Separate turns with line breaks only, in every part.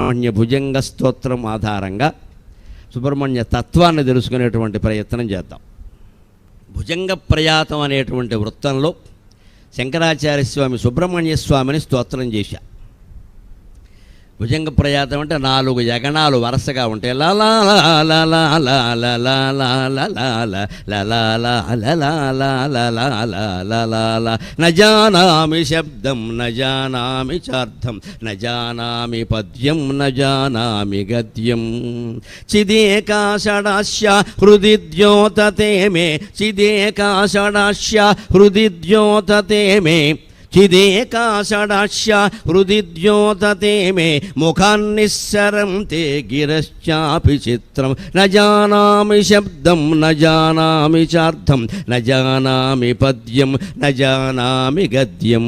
సుబ్రహ్మణ్య భుజంగ స్తోత్రం ఆధారంగా సుబ్రహ్మణ్య తత్వాన్ని తెలుసుకునేటువంటి ప్రయత్నం చేద్దాం. భుజంగ ప్రయాతం అనేటువంటి వృత్తంలో శంకరాచార్య స్వామి సుబ్రహ్మణ్య స్వామిని స్తోత్రం చేశా. భుజంగ ప్రయాతం అంటే 4 యగణాలు వరుసగా ఉంటాయి. నజానామి శబ్దం నజానామి చార్థం నజానామి పద్యం నజానామి గద్యం చిదేకాషడాస్య హృది ద్యోతతే మే చిదేకాషడాస్య హృది ద్యోతతే మే చిదేకాషడాస్య హృది ద్యోతతే మే ముఖాన్నిస్సరం తే గిరశ్చాపి చిత్రం న జానామి శబ్దం న జానామి చార్థం న జానామి పద్యం న జానామి గద్యం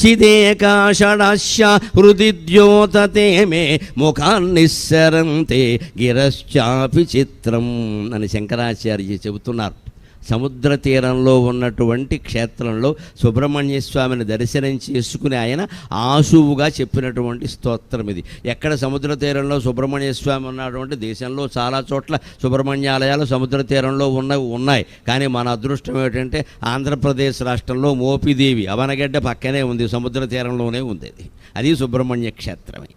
చిదేకాషడాస్య హృది ద్యోతతే మే ముఖాన్నిస్సరం తే గిరశ్చాపి చిత్రం అని శంకరాచార్య చెబుతున్నారు. సముద్ర తీరంలో ఉన్నటువంటి క్షేత్రంలో సుబ్రహ్మణ్య స్వామిని దర్శనం చేసుకుని ఆయన ఆశువుగా చెప్పినటువంటి స్తోత్రం ఇది. ఎక్కడ సముద్ర తీరంలో సుబ్రహ్మణ్య స్వామి ఉన్నటువంటి దేశంలో చాలా చోట్ల సుబ్రహ్మణ్యాలయాలు సముద్ర తీరంలో ఉన్నాయి. కానీ మన అదృష్టం ఏమిటంటే ఆంధ్రప్రదేశ్ రాష్ట్రంలో మోపిదేవి అవనగడ్డ పక్కనే ఉంది, సముద్ర తీరంలోనే ఉంది. అది సుబ్రహ్మణ్య క్షేత్రమే.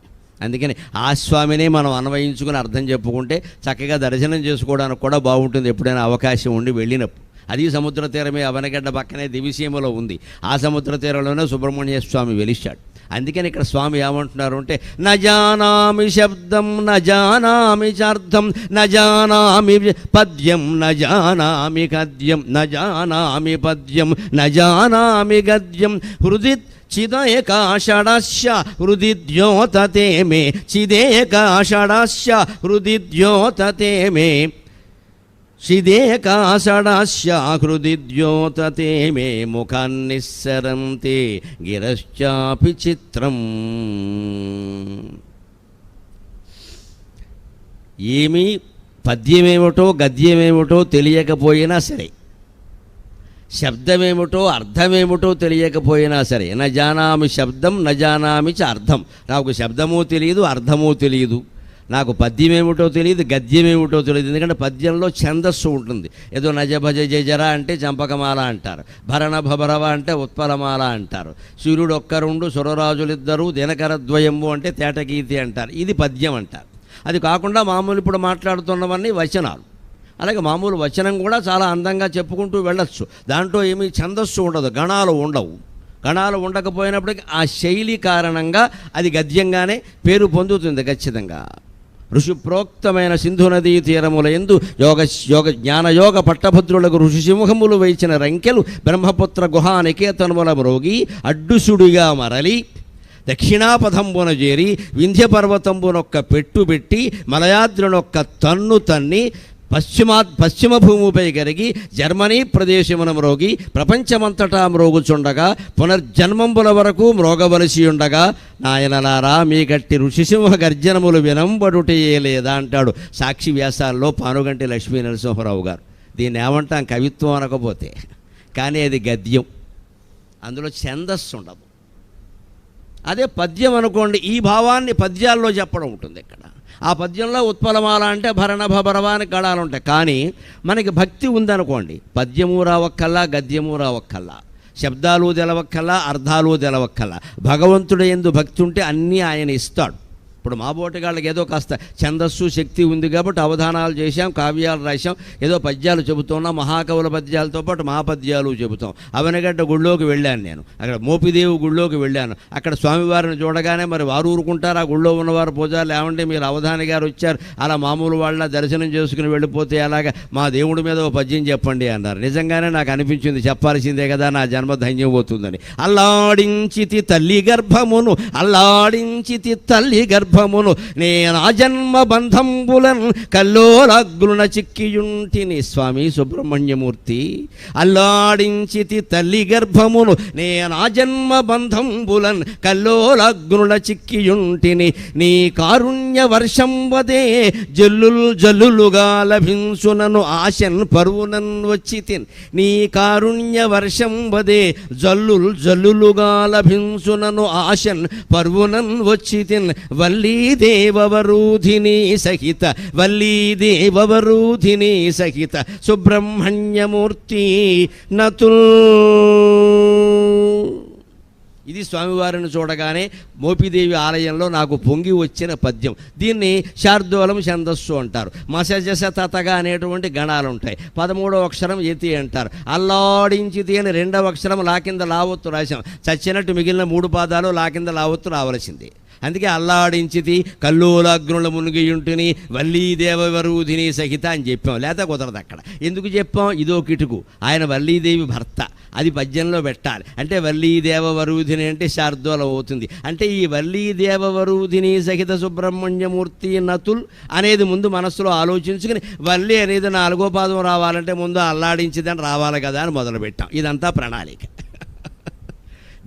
అందుకని ఆ స్వామినే మనం అన్వయించుకుని అర్థం చెప్పుకుంటే చక్కగా దర్శనం చేసుకోవడానికి కూడా బాగుంటుంది ఎప్పుడైనా అవకాశం ఉండి వెళ్ళినప్పుడు. అది సముద్ర తీరమే, అవనగడ్డ పక్కనే దివిసీమలో ఉంది. ఆ సముద్ర తీరంలోనే సుబ్రహ్మణ్య స్వామి వెలిశాడు. అందుకని ఇక్కడ స్వామి ఏమంటున్నారు అంటే నజానామి శబ్దం నజానామి చార్థం నజానామి పద్యం నజానామి గద్యం నజానామి పద్యం నజానామి గద్యం హృది చిదేకాషడాస్య హృది ద్యోతతే మే చిదేకాషడాస్య హృది ద్యోతతే మే చిదేకాషడాస్య హృది ద్యోతతే మే ముఖాన్నిస్సరం తే గిరశ్చాపి చిత్రం. ఏమీ పద్యమేమిటో గద్యమేమిటో తెలియకపోయినా సరే, శబ్దమేమిటో అర్థమేమిటో తెలియకపోయినా సరే, న జానామి శబ్దం న జానామి చ అర్థం, నాకు శబ్దమూ తెలియదు అర్థమూ తెలియదు, నాకు పద్యమేమిటో తెలియదు గద్యమేమిటో తెలియదు. ఎందుకంటే పద్యంలో ఛందస్సు ఉంటుంది. ఏదో నజ భజ జజర అంటే చంపకమాల అంటారు, భరణ భభరవ అంటే ఉత్పలమాల అంటారు, సూర్యుడు ఒక్కరుండు సురరాజులిద్దరూ దినకరద్వయంబు అంటే తేటగీతి అంటారు. ఇది పద్యం అంటారు. అది కాకుండా మామూలు ఇప్పుడు మాట్లాడుతున్నవన్నీ వచనాలు. అలాగే మామూలు వచనం కూడా చాలా అందంగా చెప్పుకుంటూ వెళ్ళచ్చు. దాంట్లో ఏమీ ఛందస్సు ఉండదు, గణాలు ఉండవు. గణాలు ఉండకపోయినప్పటికీ ఆ శైలి కారణంగా అది గద్యంగానే పేరు పొందుతుంది ఖచ్చితంగా. ఋషిప్రోక్తమైన సింధు నదీ తీరముల యందు జ్ఞానయోగ పట్టభద్రులకు ఋషి సింహములు వేచిన రంకెలు బ్రహ్మపుత్ర గుహానికేతనముల మ్రోగి అడ్డుసుడిగా మరలి దక్షిణాపథంబున చేరి వింధ్యపర్వతంబునొక్క పెట్టుబెట్టి మలయాద్రునొక్క తన్ను తన్ని పశ్చిమ భూమిపై కరిగి జర్మనీ ప్రదేశమున మ్రోగి ప్రపంచమంతటా మ్రోగుచుండగా పునర్జన్మంబుల వరకు మ్రోగవలసి ఉండగా నాయనలారా మీ గట్టి ఋషిసింహ గర్జనములు వినంబడుటయే లేదా అంటాడు సాక్షి వ్యాసాల్లో పానుగంటి లక్ష్మీ నరసింహరావు గారు. దీన్ని ఏమంటాం కవిత్వం అనకపోతే, కానీ అది గద్యం, అందులో ఛందస్సు ఉండదు. అదే పద్యం అనుకోండి, ఈ భావాన్ని పద్యాల్లో చెప్పడం ఉంటుంది. ఇక్కడ ఆ పద్యంలో ఉత్పలమాల అంటే భరణ భభరవ అని గణాలు ఉంటాయి. కానీ మనకి భక్తి ఉందనుకోండి, పద్యము రావక్కల్లా గద్యము రావక్కల్లా, శబ్దాలు తెలవక్కల్లా అర్థాలు తెలవక్కల్లా. భగవంతుడు యందు భక్తి ఉంటే అన్నీ ఆయన ఇస్తాడు. ఇప్పుడు మా బోటగాళ్ళకి ఏదో కాస్త ఛందస్సు శక్తి ఉంది కాబట్టి అవధానాలు చేశాం, కావ్యాలు రాశాం, ఏదో పద్యాలు చెబుతున్నాం. మహాకవుల పద్యాలతో పాటు మా పద్యాలు చెబుతాం. అవనగడ్డ గుళ్ళోకి వెళ్ళాను నేను, అక్కడ మోపిదేవి గుళ్ళోకి వెళ్ళాను. అక్కడ స్వామివారిని చూడగానే మరి వారు ఊరుకుంటారు, ఆ గుళ్ళో ఉన్నవారు పూజారులు ఏమంటే మీరు అవధాని గారు వచ్చారు, అలా మామూలు వాళ్ళ దర్శనం చేసుకుని వెళ్ళిపోతే అలాగా మా దేవుడి మీద ఓ పద్యం చెప్పండి అన్నారు. నిజంగానే నాకు అనిపించింది చెప్పాల్సిందే కదా, నా జన్మ ధన్యం పోతుందని. అల్లాడించితి తల్లి గర్భమును అల్లాడించితి తల్లి గర్భమును నేను ఆ జన్మ బంధంబులన్ కల్లోలగ్రున చిక్కియుంటిని. స్వామి సుబ్రహ్మణ్యమూర్తి, అల్లాడించితి తల్లి గర్భమును నేను ఆ జన్మ బంధంబులన్ కల్లోలగ్రున చిక్కియుంటిని. నీ కారుణ్య వర్షంబదే జల్లులుగా లభించునను ఆశన్ పరువునన్ వచ్చితిన్. నీ కారుణ్య వర్షంబదే జల్లులుగా లభించునను ఆశన్ పరువునన్ వచ్చితిన్. వల్లి వల్లీ దేవవరూధిని సహిత వల్లీ దేవవరూధిని సహిత సుబ్రహ్మణ్యమూర్తి నతుల్. ఇది స్వామివారిని చూడగానే మోపిదేవి ఆలయంలో నాకు పొంగి వచ్చిన పద్యం. దీన్ని శార్దూలం ఛందస్సు అంటారు. మసజస తతగా అనేటువంటి గణాలు ఉంటాయి. 13వ అక్షరం యతి అంటారు. అల్లాడించితి అని 2వ అక్షరం లా కింద లావొత్తు రాశాం. చచ్చినట్టు మిగిలిన 3 పాదాలు లా కింద లావొత్తు రావలసింది. అందుకే అల్లాడించితి కల్లోలాగ్నుల మునిగియుంటిని వల్లీ దేవవరూధిని సహిత అని చెప్పాం. లేత కుదరదు అక్కడ. ఎందుకు చెప్పాం? ఇదో కిటుకు. ఆయన వల్లీదేవి భర్త, అది పద్యంలో పెట్టాలి. అంటే వల్లీ దేవవరూధిని అంటే శార్దూలం అవుతుంది. అంటే ఈ వల్లీ దేవవరూధిని సహిత సుబ్రహ్మణ్యమూర్తి నతుల్ అనేది ముందు మనస్సులో ఆలోచించుకుని, వల్లి అనేది 4వ పాదం రావాలంటే ముందు అల్లాడించిదని రావాలి కదా అని మొదలుపెట్టాం. ఇదంతా ప్రణాళిక.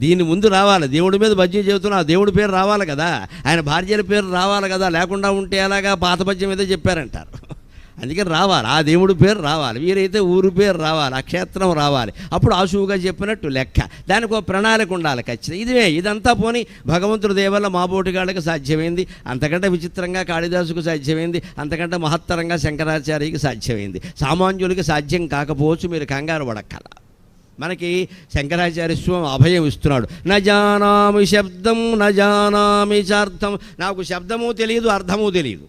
దీని ముందు రావాలి. దేవుడి మీద పద్యం చెబుతున్నా దేవుడి పేరు రావాలి కదా, ఆయన భార్యల పేరు రావాలి కదా, లేకుండా ఉంటే ఎలాగా పాత పద్యం ఏదో చెప్పారంటారు. అందుకని రావాలి, ఆ దేవుడి పేరు రావాలి, వీరైతే ఊరి పేరు రావాలి, ఆ క్షేత్రం రావాలి. అప్పుడు ఆశువుగా చెప్పినట్టు లెక్క. దానికి ఒక ప్రణాళిక ఉండాలి ఖచ్చితంగా. ఇదంతా పోని భగవంతుడి దేవల్ల మాబోటిగాళ్ళకి సాధ్యమైంది, అంతకంటే విచిత్రంగా కాళిదాసుకు సాధ్యమైంది, అంతకంటే మహత్తరంగా శంకరాచార్యకి సాధ్యమైంది. సామాన్యులకి సాధ్యం కాకపోవచ్చు, మీరు కంగారు పడక్కల. మనకి శంకరాచార్య స్వామి అభయం ఇస్తున్నాడు. నజానామి శబ్దం నజానామి చార్థం. నాకు శబ్దము తెలియదు, అర్థము తెలియదు.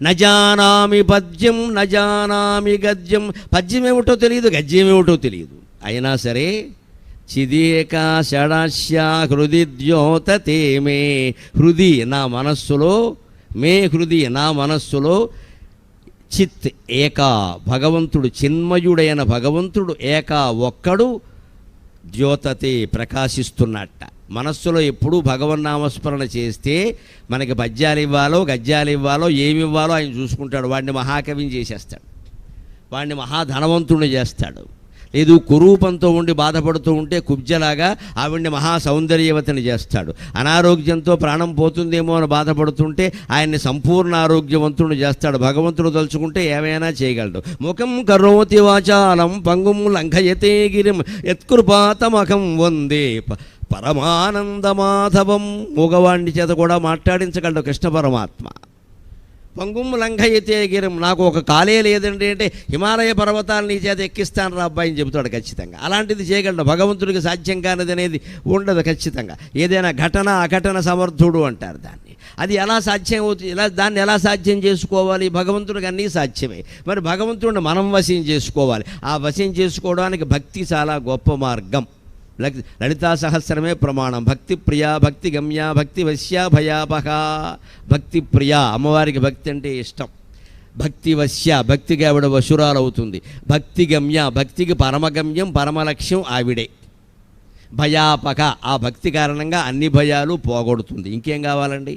నజానామి పద్యం నజానామి గద్యం. పద్యం ఏమిటో తెలియదు, గద్యం ఏమిటో తెలియదు. అయినా సరే చిదేకా షడాశ్యా హృది ద్యోతతే మే. హృది నా మనస్సులో, మే హృది నా మనస్సులో, చిత్ ఏకా భగవంతుడు, చిన్మయుడైన భగవంతుడు, ఏకా ఒక్కడు, ద్యోతతే ప్రకాశిస్తున్నట్ట. మనస్సులో ఎప్పుడూ భగవన్నామస్మరణ చేస్తే మనకి పద్యాలు ఇవ్వాలో గద్యాలు ఇవ్వాలో ఏమి ఇవ్వాలో ఆయన చూసుకుంటాడు. వాడిని మహాకవిని చేసేస్తాడు, వాడిని మహాధనవంతుడిని చేస్తాడు. లేదు కురూపంతో ఉండి బాధపడుతూ ఉంటే కుబ్జలాగా ఆవిడ్ని మహా సౌందర్యవతిని చేస్తాడు. అనారోగ్యంతో ప్రాణం పోతుందేమో అని బాధపడుతుంటే ఆయన్ని సంపూర్ణ ఆరోగ్యవంతుడిని చేస్తాడు. భగవంతుడు తలుచుకుంటే ఏమైనా చేయగలడు. ముఖం కరోతి వాచాలం పంగుం లంఘయతే గిరిం యత్కృపాతమఖం వందే పరమానందమాధవం. మూగవాణ్ణి చేత కూడా మాట్లాడించగలడు కృష్ణ పరమాత్మ. పంగుం లంఘయతే గిరిం. నాకు ఒక కాలే లేదండి అంటే హిమాలయ పర్వతాలు నీ చేత ఎక్కిస్తాను రా అబ్బాయి అని చెబుతాడు ఖచ్చితంగా. అలాంటిది చేయగలడు. భగవంతుడికి సాధ్యం కానిది అనేది ఉండదు ఖచ్చితంగా. ఏదైనా ఘటన అఘటన సమర్థుడు అంటారు దాన్ని. అది ఎలా సాధ్యం అవుతుంది, దాన్ని ఎలా సాధ్యం చేసుకోవాలి? భగవంతుడికి అన్నీ సాధ్యమే. మరి భగవంతుడిని మనం వశం చేసుకోవాలి. ఆ వశం చేసుకోవడానికి భక్తి చాలా గొప్ప మార్గం. లలితా సహస్రమే ప్రమాణం. భక్తి ప్రియా భక్తి గమ్య భక్తి వశ్య భయాపహ. భక్తి ప్రియా అమ్మవారికి భక్తి అంటే ఇష్టం. భక్తి వశ్య భక్తికి ఆవిడ వశురాలవుతుంది. భక్తి గమ్య భక్తికి పరమగమ్యం పరమలక్ష్యం ఆవిడే. భయాపక ఆ భక్తి కారణంగా అన్ని భయాలు పోగొడుతుంది. ఇంకేం కావాలండి?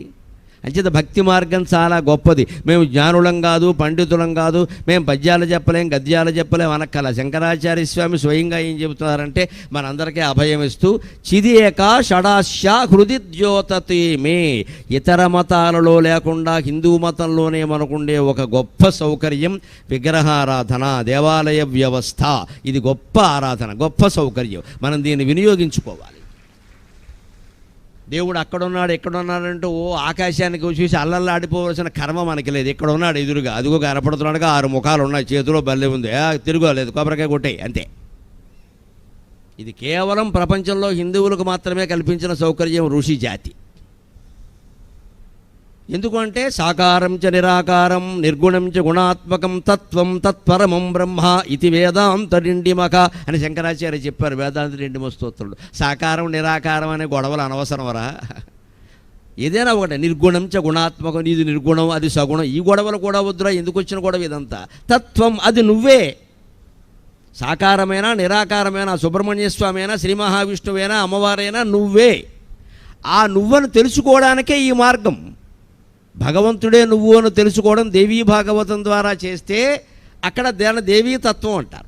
అంచేత భక్తి మార్గం చాలా గొప్పది. మేము జ్ఞానులం కాదు, పండితులం కాదు, మేము పద్యాలు చెప్పలేం గద్యాలు చెప్పలేం అనక్కల. శంకరాచార్య స్వామి స్వయంగా ఏం చెబుతున్నారంటే మనందరికీ అభయం ఇస్తూ చిదేకా షడాశ్యా హృది ద్యోతతే మే. ఇతర మతాలలో లేకుండా హిందూ మతంలోనే మనకుండే ఒక గొప్ప సౌకర్యం విగ్రహారాధన, దేవాలయ వ్యవస్థ. ఇది గొప్ప ఆరాధన, గొప్ప సౌకర్యం. మనం దీన్ని వినియోగించుకోవాలి. దేవుడు అక్కడున్నాడు ఎక్కడున్నాడంటూ ఆకాశానికి చూసి అల్లల్లాడిపోవలసిన కర్మ మనకి లేదు. ఇక్కడ ఉన్నాడు ఎదురుగా, అదిగో కనపడుతున్నాడుగా, 6 ముఖాలు ఉన్నాయి, చేతిలో బల్లె ఉంది, తిరుగులేదు, కొబ్బరికాయ కొట్టాయి అంతే. ఇది కేవలం ప్రపంచంలో హిందువులకు మాత్రమే కల్పించిన సౌకర్యం ఋషి జాతి. ఎందుకంటే సాకారం చ నిరాకారం నిర్గుణం చ గుణాత్మకం తత్వం తత్పరమం బ్రహ్మ ఇది వేదాంతరిండిమక అని శంకరాచార్య చెప్పారు వేదాంతరిండిమ స్తోత్రుడు. సాకారం నిరాకారం అనే గొడవలు అనవసరమరా? ఏదైనా ఒకటే. నిర్గుణం చ గుణాత్మకం, ఇది నిర్గుణం అది సగుణం, ఈ గొడవలు కూడా వద్దురా. ఎందుకు వచ్చిన గొడవ ఇదంతా? తత్వం అది నువ్వే. సాకారమైనా నిరాకారమైనా, సుబ్రహ్మణ్య స్వామి అయినా, శ్రీ మహావిష్ణువైనా, అమ్మవారైనా నువ్వే. ఆ నువ్వను తెలుసుకోవడానికే ఈ మార్గం. భగవంతుడే నువ్వు అని తెలుసుకోవడం దేవీ భాగవతం ద్వారా చేస్తే అక్కడ దేవీ తత్వం అంటారు.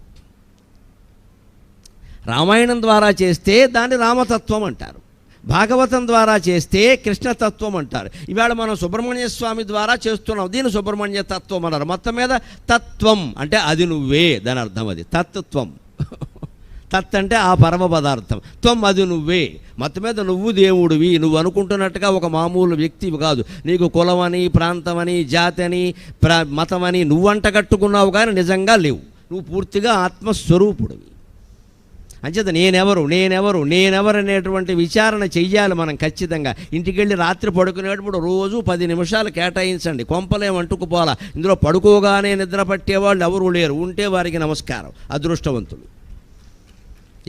రామాయణం ద్వారా చేస్తే దాన్ని రామతత్వం అంటారు. భాగవతం ద్వారా చేస్తే కృష్ణతత్వం అంటారు. ఇవాళ మనం సుబ్రహ్మణ్య స్వామి ద్వారా చేస్తున్నాం, దీన్ని సుబ్రహ్మణ్య తత్వం అన్నారు. మొత్తం మీద తత్వం అంటే అది నువ్వే, దాని అర్థం అది తత్వం. తత్ అంటే ఆ పరమ పదార్థం, త్వం అది నువ్వే. మొత్తం మీద నువ్వు దేవుడివి. నువ్వు అనుకుంటున్నట్టుగా ఒక మామూలు వ్యక్తివి కాదు. నీకు కులమని, ప్రాంతమని, జాతి అని, మతమని నువ్వంట కట్టుకున్నావు కానీ నిజంగా లేవు. నువ్వు పూర్తిగా ఆత్మస్వరూపుడివి. అంచేత నేనెవరు అనేటువంటి విచారణ చెయ్యాలి మనం ఖచ్చితంగా. ఇంటికెళ్ళి రాత్రి పడుకునేటప్పుడు రోజు 10 నిమిషాలు కేటాయించండి. కొంపలేం అంటుకుపోలా. ఇందులో పడుకోగానే నిద్ర పట్టేవాళ్ళు ఎవరూ లేరు. ఉంటే వారికి నమస్కారం, అదృష్టవంతులు.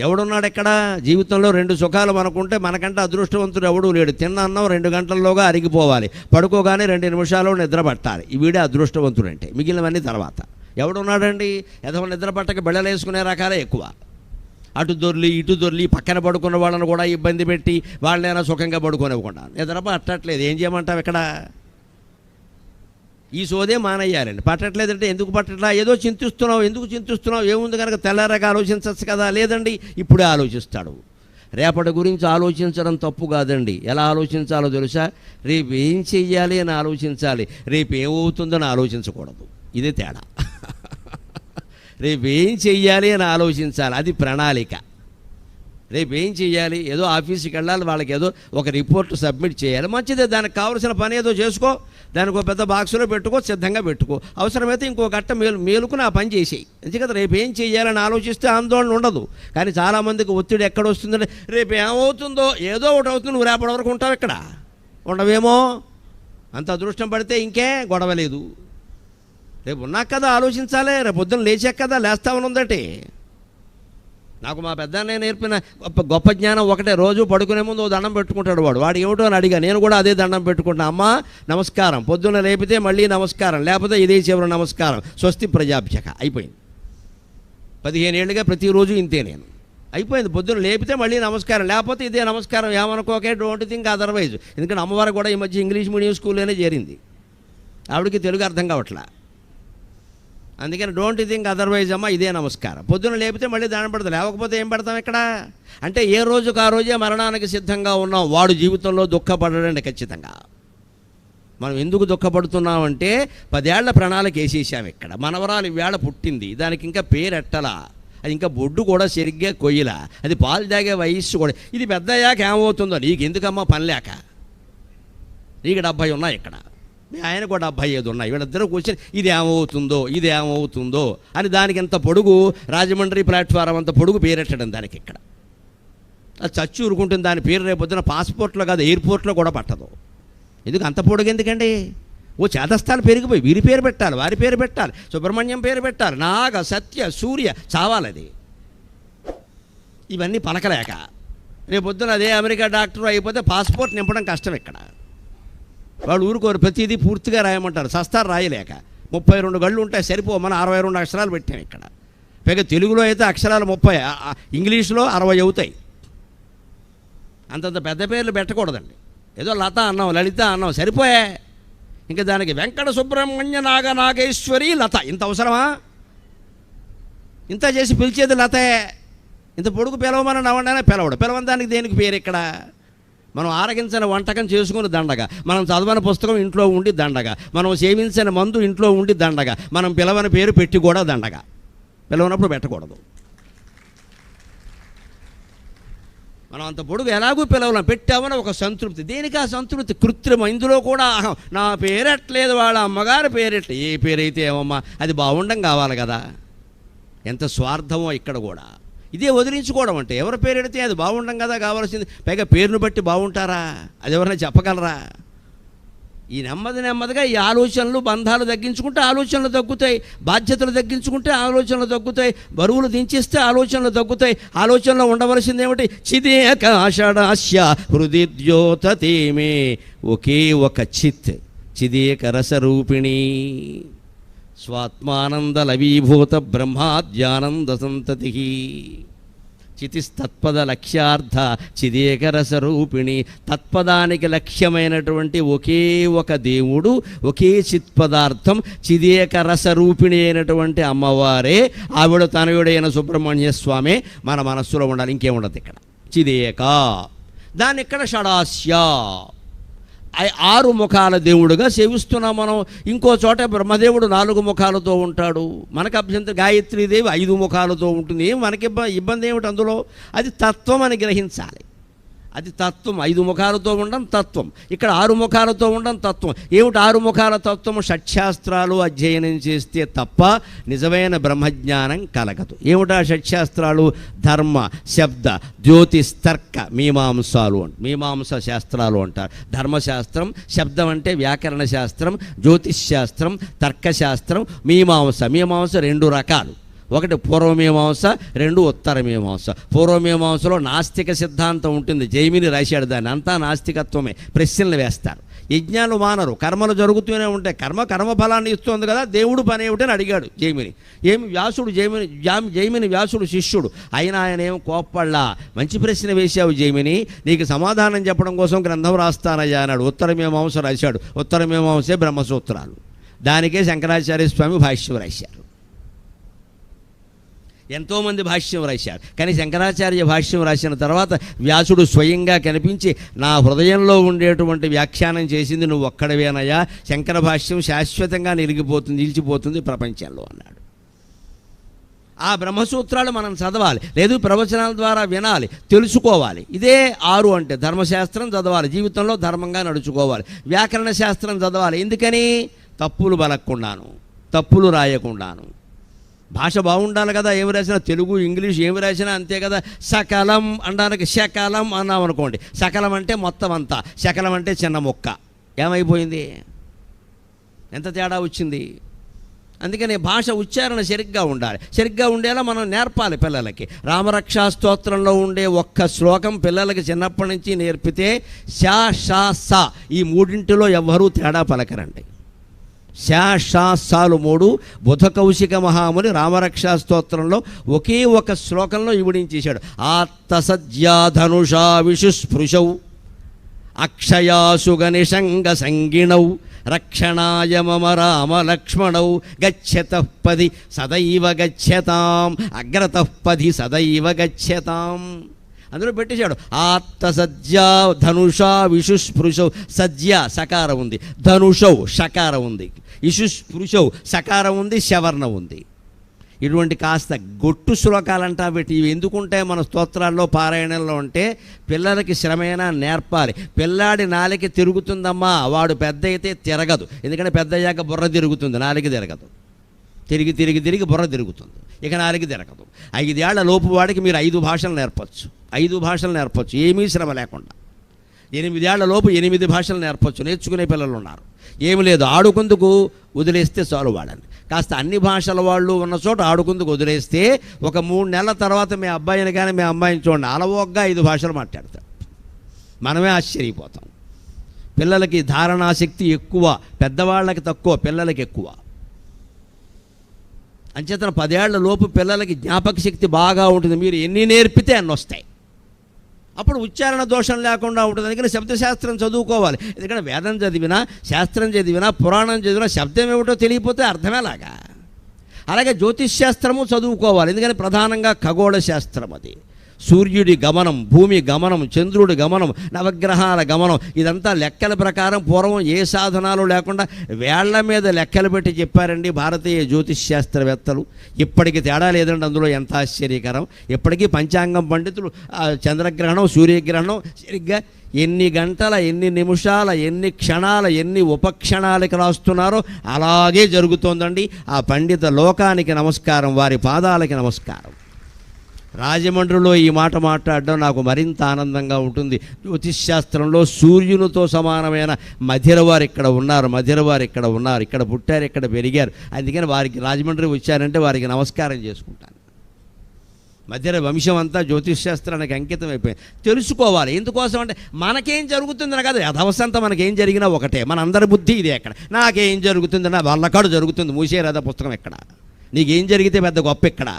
ఎవడున్నాడు ఎక్కడ? జీవితంలో 2 సుఖాలు మనకుంటే మనకంటే అదృష్టవంతుడు ఎవడూ లేడు. తిన్న అన్నం 2 గంటల్లోగా అరిగిపోవాలి, పడుకోగానే 2 నిమిషాల్లో నిద్ర పట్టాలి. వీడే అదృష్టవంతుడు అంటే. మిగిలినవన్నీ తర్వాత. ఎవడున్నాడండి? ఎదవ నిద్ర పట్టక బెళ్ళలేసుకునే రకాలే ఎక్కువ. అటు దొర్లి ఇటు దొర్లి పక్కన పడుకున్న వాళ్ళని కూడా ఇబ్బంది పెట్టి వాళ్ళైనా సుఖంగా పడుకోనివ్వకుండా నిద్ర పట్టట్లేదు. ఏం చేయమంటావు ఇక్కడ? ఈ సోదే మానేయాలండి. పట్టట్లేదంటే ఎందుకు పట్టట్లా? ఏదో చింతిస్తున్నావు. ఎందుకు చింతిస్తున్నావు? ఏముంది కనుక తెల్లారగా ఆలోచించచ్చు కదా. లేదండి, ఇప్పుడే ఆలోచిస్తాడు. రేపటి గురించి ఆలోచించడం తప్పు కాదండి. ఎలా ఆలోచించాలో తెలుసా? రేపు ఏం చెయ్యాలి అని ఆలోచించాలి. రేపు ఏమవుతుందని ఆలోచించకూడదు. ఇదే తేడా. రేపు ఏం చెయ్యాలి అని ఆలోచించాలి. అది ప్రణాళిక. రేపు ఏం చెయ్యాలి? ఏదో ఆఫీస్కి వెళ్ళాలి, వాళ్ళకి ఏదో ఒక రిపోర్ట్ సబ్మిట్ చేయాలి. మంచిదే, దానికి కావాల్సిన పని ఏదో చేసుకో. దానికి ఒక పెద్ద బాక్సులో పెట్టుకో, సిద్ధంగా పెట్టుకో. అవసరమైతే ఇంకో గట్ట మేలుకుని ఆ పని చేసేయి. ఎందుకంటే రేపు ఏం చెయ్యాలని ఆలోచిస్తే ఆందోళన ఉండదు. కానీ చాలామందికి ఒత్తిడి ఎక్కడ వస్తుందంటే రేపు ఏమవుతుందో, ఏదో ఒకటి అవుతుంది. నువ్వు రేపటి వరకు ఉంటావు ఇక్కడ, ఉండవేమో. అంత అదృష్టం పడితే ఇంకే గొడవలేదు. రేపు ఉన్నాక కదా ఆలోచించాలి. రేపు పొద్దున్న లేచాక కదా లేస్తామని ఉందటి. నాకు మా పెద్దనే నేర్పిన గొప్ప జ్ఞానం ఒకటే. రోజు పడుకునే ముందు ఓ దండం పెట్టుకుంటాడు వాడు ఏమిటో అని అడిగా. నేను కూడా అదే దండం పెట్టుకుంటాను. అమ్మ నమస్కారం. పొద్దున్న లేపితే మళ్ళీ నమస్కారం, లేకపోతే ఇదే చివరి నమస్కారం. స్వస్తి ప్రజాభ్యక. అయిపోయింది. 15 ఏళ్ళుగా ప్రతిరోజు ఇంతే నేను. అయిపోయింది. పొద్దున్న లేపితే మళ్ళీ నమస్కారం, లేకపోతే ఇదే నమస్కారం. ఏమనుకోకే, డోంట్ థింక్ అదర్వైజ్. ఎందుకంటే అమ్మవారు కూడా ఈ మధ్య ఇంగ్లీష్ మీడియం స్కూల్లోనే చేరింది. ఆవిడకి తెలుగు అర్థం కావట్లా. అందుకని డోంట్ థింక్ అదర్వైజ్ అమ్మ, ఇదే నమస్కారం. పొద్దున్న లేపితే మళ్ళీ దాని పడతాం, లేకపోతే ఏం పడతాం ఇక్కడ? అంటే ఏ రోజుకు ఆ రోజే మరణానికి సిద్ధంగా ఉన్నాం. వాడు జీవితంలో దుఃఖపడడండి ఖచ్చితంగా. మనం ఎందుకు దుఃఖపడుతున్నామంటే 10 ఏళ్ల ప్రణాళిక వేసేసాం ఇక్కడ. మనవరాలు ఈవేళ పుట్టింది, దానికి ఇంకా పేరెట్టలా, అది ఇంకా బొడ్డు కూడా సరిగ్గా కొయ్యలా, అది పాలు తాగే వయస్సు కూడా. ఇది పెద్ద అయ్యాక ఏమవుతుందో నీకు ఎందుకమ్మా పని లేక? నీకు 70 ఉన్నాయి ఇక్కడ, మీ ఆయన కూడా 75 ఉన్నాయి. వీళ్ళిద్దరూ కూర్చొని ఇది ఏమవుతుందో అని దానికి ఎంత పొడుగు, రాజమండ్రి ప్లాట్ఫారం అంత పొడుగు పేరెట్టడం దానికి ఇక్కడ. అది చచ్చి ఊరుకుంటుంది. దాని పేరు రేపొద్దున పాస్పోర్ట్లో కాదు, ఎయిర్పోర్ట్లో కూడా పట్టదు. ఎందుకు అంత పొడుగు? ఎందుకండి? ఓ చేతస్థాలు పెరిగిపోయి వీరి పేరు పెట్టాలి, వారి పేరు పెట్టాలి, సుబ్రహ్మణ్యం పేరు పెట్టాలి, నాగ సత్య సూర్య చావాలది. ఇవన్నీ పలకలేక రేపొద్దున అదే అమెరికా డాక్టర్ అయిపోతే పాస్పోర్ట్ నింపడం కష్టం ఇక్కడ. వాళ్ళు ఊరుకోరు, ప్రతిదీ పూర్తిగా రాయమంటారు. సస్తారు రాయలేక. 32 గళ్ళు ఉంటాయి, సరిపో. మనం 62 అక్షరాలు పెట్టాం ఇక్కడ. పైగా తెలుగులో అయితే అక్షరాలు 30, ఇంగ్లీష్లో 60 అవుతాయి. అంతంత పెద్ద పేర్లు పెట్టకూడదండి. ఏదో లత అన్నాం, లలిత అన్నాం, సరిపోయే. ఇంకా దానికి వెంకట సుబ్రహ్మణ్య నాగేశ్వరి లత, ఇంత అవసరమా? ఇంత చేసి పిలిచేది లతే. ఇంత పొడుగు పిలవమని నవ్వండానే పిలవని దానికి దేనికి పేరు ఇక్కడ? మనం ఆరగించిన వంటకం చేసుకుని దండగా, మనం చదవని పుస్తకం ఇంట్లో ఉండి దండగా, మనం సేవించిన మందు ఇంట్లో ఉండి దండగా, మనం పిలవని పేరు పెట్టి కూడా దండగా. పిలవనప్పుడు పెట్టకూడదు. మనం అంత పొడుగు ఎలాగూ పిలవలేం, పెట్టామని ఒక సంతృప్తి. దేనికి ఆ సంతృప్తి? కృత్రిమ. ఇందులో కూడా నా పేరెట్లేదు, వాళ్ళ అమ్మగారి పేరెట్లే. ఏ పేరైతే ఏమమ్మా, అది బాగుండం కావాలి కదా. ఎంత స్వార్థమో ఇక్కడ కూడా. ఇదే వదిలించుకోవడం అంటే. ఎవరి పేరు ఎడితే అది బాగుండం కదా కావాల్సింది. పైగా పేరును బట్టి బాగుంటారా? అది ఎవరైనా చెప్పగలరా? ఈ నెమ్మదిగా ఈ ఆలోచనలు, బంధాలు తగ్గించుకుంటే ఆలోచనలు తగ్గుతాయి. బాధ్యతలు తగ్గించుకుంటే ఆలోచనలు తగ్గుతాయి. బరువులు దించిస్తే ఆలోచనలు తగ్గుతాయి. ఆలోచనలో ఉండవలసింది ఏమిటి? చిదేకాషడాస్య హృది ద్యోతతేమే. ఒకే ఒక చిత్, చిదేక రసరూపిణి, స్వాత్మానంద లవీభూత బ్రహ్మాద్యానంద సంతతి. చితిస్తత్పద లక్ష్యార్థ చిదేకరసరూపిణి. తత్పదానికి లక్ష్యమైనటువంటి ఒకే ఒక దేవుడు, ఒకే చిత్పదార్థం, చిదేకరసరూపిణి అయినటువంటి అమ్మవారే, ఆవిడ తనయుడైన సుబ్రహ్మణ్య స్వామి మన మనస్సులో ఉండాలి. ఇంకేముండదు ఇక్కడ. చిదేక. దాన్ని ఇక్కడ షడాస్య. 6 ముఖాల దేవుడుగా సేవిస్తున్నాం మనం. ఇంకో చోట బ్రహ్మదేవుడు 4 ముఖాలతో ఉంటాడు. మనకు అభ్యంతరం గాయత్రీదేవి 5 ముఖాలతో ఉంటుంది. ఏం మనకి ఇబ్బంది ఏమిటి అందులో? అది తత్వం అని గ్రహించాలి. అది తత్వం. 5 ముఖాలతో ఉండడం తత్వం, ఇక్కడ 6 ముఖాలతో ఉండడం తత్వం. ఏమిటి 6 ముఖాల తత్వం? షట్శాస్త్రాలు అధ్యయనం చేస్తే తప్ప నిజమైన బ్రహ్మజ్ఞానం కలగదు. ఏమిటా షట్శాస్త్రాలు? ధర్మ, శబ్ద, జ్యోతిస్తర్క, మీమాంసాలు మీమాంస శాస్త్రాలు అంటారు. ధర్మశాస్త్రం, శబ్దం అంటే వ్యాకరణ శాస్త్రం, జ్యోతిష్ శాస్త్రం, తర్కశాస్త్రం, మీమాంస. మీమాంస 2 రకాలు. ఒకటి పూర్వమీమాంస, 2 ఉత్తరమీమాంస. పూర్వమీమాంసలో నాస్తిక సిద్ధాంతం ఉంటుంది. జైమిని రాశాడు దాన్ని. అంతా నాస్తికత్వమే. ప్రశ్నలు వేస్తారు. యజ్ఞాలు మానరు, కర్మలు జరుగుతూనే ఉంటాయి. కర్మఫలాన్ని ఇస్తుంది కదా, దేవుడు పని ఏమిటని అడిగాడు జైమిని. వ్యాసుడు జైమిని వ్యాసుడు శిష్యుడు అయినా ఆయన ఏం కోప్పళ్ళా. మంచి ప్రశ్న వేశావు జైమిని, నీకు సమాధానం చెప్పడం కోసం గ్రంథం రాస్తానయ్యా అన్నాడు. ఉత్తరమీమాంస రాశాడు. ఉత్తరమీమాంసే బ్రహ్మసూత్రాలు. దానికే శంకరాచార్య స్వామి భాష్యం రాశారు. ఎంతోమంది భాష్యం రాశారు. కానీ శంకరాచార్య భాష్యం రాసిన తర్వాత వ్యాసుడు స్వయంగా కనిపించి, నా హృదయంలో ఉండేటువంటి వ్యాఖ్యానం చేసింది నువ్వు ఒక్కడవేనయ్యా, శంకర భాష్యం శాశ్వతంగా నిలిచిపోతుంది ప్రపంచంలో అన్నాడు. ఆ బ్రహ్మసూత్రాలు మనం చదవాలి, లేదు ప్రవచనాల ద్వారా వినాలి, తెలుసుకోవాలి. ఇదే 6 అంటే. ధర్మశాస్త్రం చదవాలి, జీవితంలో ధర్మంగా నడుచుకోవాలి. వ్యాకరణ శాస్త్రం చదవాలి. ఎందుకని? తప్పులు బలక్కుండాను, తప్పులు రాయకుండాను. భాష బాగుండాలి కదా. ఏమి రాసినా తెలుగు, ఇంగ్లీష్ ఏమి రాసినా అంతే కదా. సకలం అనడానికి శకలం అన్నాం అనుకోండి. సకలం అంటే మొత్తం అంతా, శకలం అంటే చిన్న మొక్క. ఏమైపోయింది? ఎంత తేడా వచ్చింది? అందుకని భాష ఉచ్చారణ సరిగ్గా ఉండాలి. సరిగ్గా ఉండేలా మనం నేర్పాలి పిల్లలకి. రామరక్షా స్తోత్రంలో ఉండే ఒక్క శ్లోకం పిల్లలకి చిన్నప్పటి నుంచి నేర్పితే శా షా సా ఈ 3 ఎవ్వరూ తేడా పలకరండి. శాసాలు 3 బుధ కౌశిక మహాముని రామరక్షా స్తోత్రంలో ఒకే ఒక శ్లోకంలో ఇవిడించేశాడు. ఆత్తసజ్యాధనుషా విశుస్పృశౌ అక్షయాసు గనిషంగ సంగిణౌ రక్షణాయ మమ రామ లక్ష్మణౌ గచ్చతః పది సదైవ గచ్చతాం అగ్రతః పది సదైవ గచ్చతాం. అందులో పెట్టేశాడు. ఆత్తసజ్జా ధనుషా విశుస్పృశౌ. సజ్జ సకారం ఉంది, ధనుషౌ షకారం ఉంది, ఇశుస్పృశౌ సకారం ఉంది, శవర్ణం ఉంది. ఇటువంటి కాస్త గొట్టు శ్లోకాలంటా పెట్టి ఇవి ఎందుకుంటాయి మన స్తోత్రాల్లో పారాయణంలో అంటే పిల్లలకి శ్రమైనా నేర్పాలి. పిల్లాడి నాలిక తిరుగుతుందమ్మా, వాడు పెద్ద అయితే తిరగదు. ఎందుకంటే పెద్ద అయ్యాక బుర్ర తిరుగుతుంది, నాలిక తిరగదు. తిరిగి బుర్ర తిరుగుతుంది, ఇక నాలిక తిరగదు. 5 ఏళ్ల లోపు వాడికి మీరు 5 భాషలు నేర్పచ్చు. 5 భాషలు నేర్పచ్చు, ఏమీ శ్రమ లేకుండా. 8 ఏళ్ల లోపు 8 భాషలు నేర్పచ్చు. నేర్చుకునే పిల్లలు ఉన్నారు. ఏమి లేదు, ఆడుకుందుకు వదిలేస్తే చాలు వాడని. కాస్త అన్ని భాషల వాళ్ళు ఉన్న చోట ఆడుకుందుకు వదిలేస్తే ఒక 3 నెలల తర్వాత మీ అబ్బాయిని కానీ మీ అమ్మాయిని చూడండి, అలవోగ్గా 5 భాషలు మాట్లాడతాడు. మనమే ఆశ్చర్యపోతాం. పిల్లలకి ధారణాశక్తి ఎక్కువ, పెద్దవాళ్ళకి తక్కువ, పిల్లలకి ఎక్కువ. అంచేతన 10 ఏళ్ల లోపు పిల్లలకి జ్ఞాపక శక్తి బాగా ఉంటుంది. మీరు ఎన్ని నేర్పితే అన్ని వస్తాయి. అప్పుడు ఉచ్చారణ దోషం లేకుండా ఉంటుంది. అందుకని శబ్దశాస్త్రం చదువుకోవాలి. ఎందుకంటే వేదం చదివినా, శాస్త్రం చదివినా, పురాణం చదివినా శబ్దం ఏమిటో తెలియకపోతే అర్థమేలాగా. అలాగే జ్యోతిష్ శాస్త్రము చదువుకోవాలి. ఎందుకని ప్రధానంగా ఖగోళ శాస్త్రం అది. సూర్యుడి గమనం, భూమి గమనం, చంద్రుడి గమనం, నవగ్రహాల గమనం, ఇదంతా లెక్కల ప్రకారం పూర్వం ఏ సాధనాలు లేకుండా వేళ్ల మీద లెక్కలు పెట్టి చెప్పారండి భారతీయ జ్యోతిష్ శాస్త్రవేత్తలు. ఇప్పటికి తేడా లేదండి అందులో. ఎంత ఆశ్చర్యకరం. ఇప్పటికీ పంచాంగం పండితులు చంద్రగ్రహణం, సూర్యగ్రహణం సరిగ్గా ఎన్ని గంటల, ఎన్ని నిమిషాల, ఎన్ని క్షణాల, ఎన్ని ఉపక్షణాలకి రాస్తున్నారో అలాగే జరుగుతోందండి. ఆ పండిత లోకానికి నమస్కారం, వారి పాదాలకి నమస్కారం. రాజమండ్రిలో ఈ మాట మాట్లాడడం నాకు మరింత ఆనందంగా ఉంటుంది. జ్యోతిష్ శాస్త్రంలో సూర్యునితో సమానమైన మధిరవారు ఇక్కడ ఉన్నారు. ఇక్కడ పుట్టారు, ఇక్కడ పెరిగారు. అందుకని వారికి రాజమండ్రి వచ్చారంటే వారికి నమస్కారం చేసుకుంటాను. మధ్యర వంశం అంతా జ్యోతిష్ శాస్త్రానికి అంకితం అయిపోయింది. తెలుసుకోవాలి. ఎందుకోసం అంటే మనకేం జరుగుతుందని కాదు, అధవసంతా మనకేం జరిగినా ఒకటే. మన అందరి బుద్ధి ఇదే. ఎక్కడ నాకేం జరుగుతుంది, నా వాళ్ళకాడు జరుగుతుంది, మూసే రథ పుస్తకం ఎక్కడ, నీకేం జరిగితే పెద్ద గొప్ప ఎక్కడ,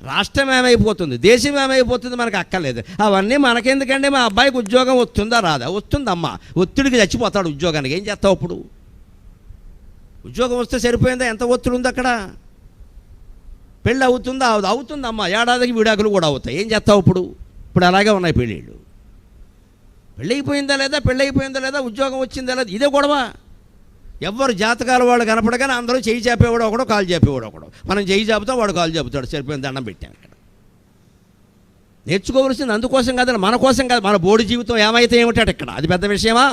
రాష్ట్రం ఏమైపోతుంది, దేశం ఏమైపోతుంది మనకు అక్కర్లేదు. అవన్నీ మనకెందుకంటే మా అబ్బాయికి ఉద్యోగం వస్తుందా రాదా? వస్తుందమ్మా. ఒత్తిడికి చచ్చిపోతాడు ఉద్యోగానికి. ఏం చేస్తావు అప్పుడు? ఉద్యోగం వస్తే సరిపోయిందా? ఎంత ఒత్తిడి ఉంది అక్కడ? పెళ్ళి అవుతుందా? అవుతుందమ్మా. ఏడాదికి విడాకులు కూడా అవుతాయి. ఏం చేస్తావు ఇప్పుడు? ఇప్పుడు అలాగే ఉన్నాయి పెళ్ళిళ్ళు. పెళ్ళైపోయిందా లేదా, ఉద్యోగం వచ్చిందా లేదా, ఇదే గొడవ. ఎవరు జాతకాల వాళ్ళు కనపడగానే అందరూ చేయి చాపేవాడు ఒకడో, కాలు చాపేవాడు ఒకడో. మనం చేయి చాపుతాం, వాడు కాలు చాపుతాడు. సరిపోయిన దండం పెట్టాం. ఇక్కడ నేర్చుకోవలసింది అందుకోసం కాదని, మన కోసం కాదు. మన బోడి జీవితం ఏమైతే ఏమిటాడు ఇక్కడ, అది పెద్ద విషయమా?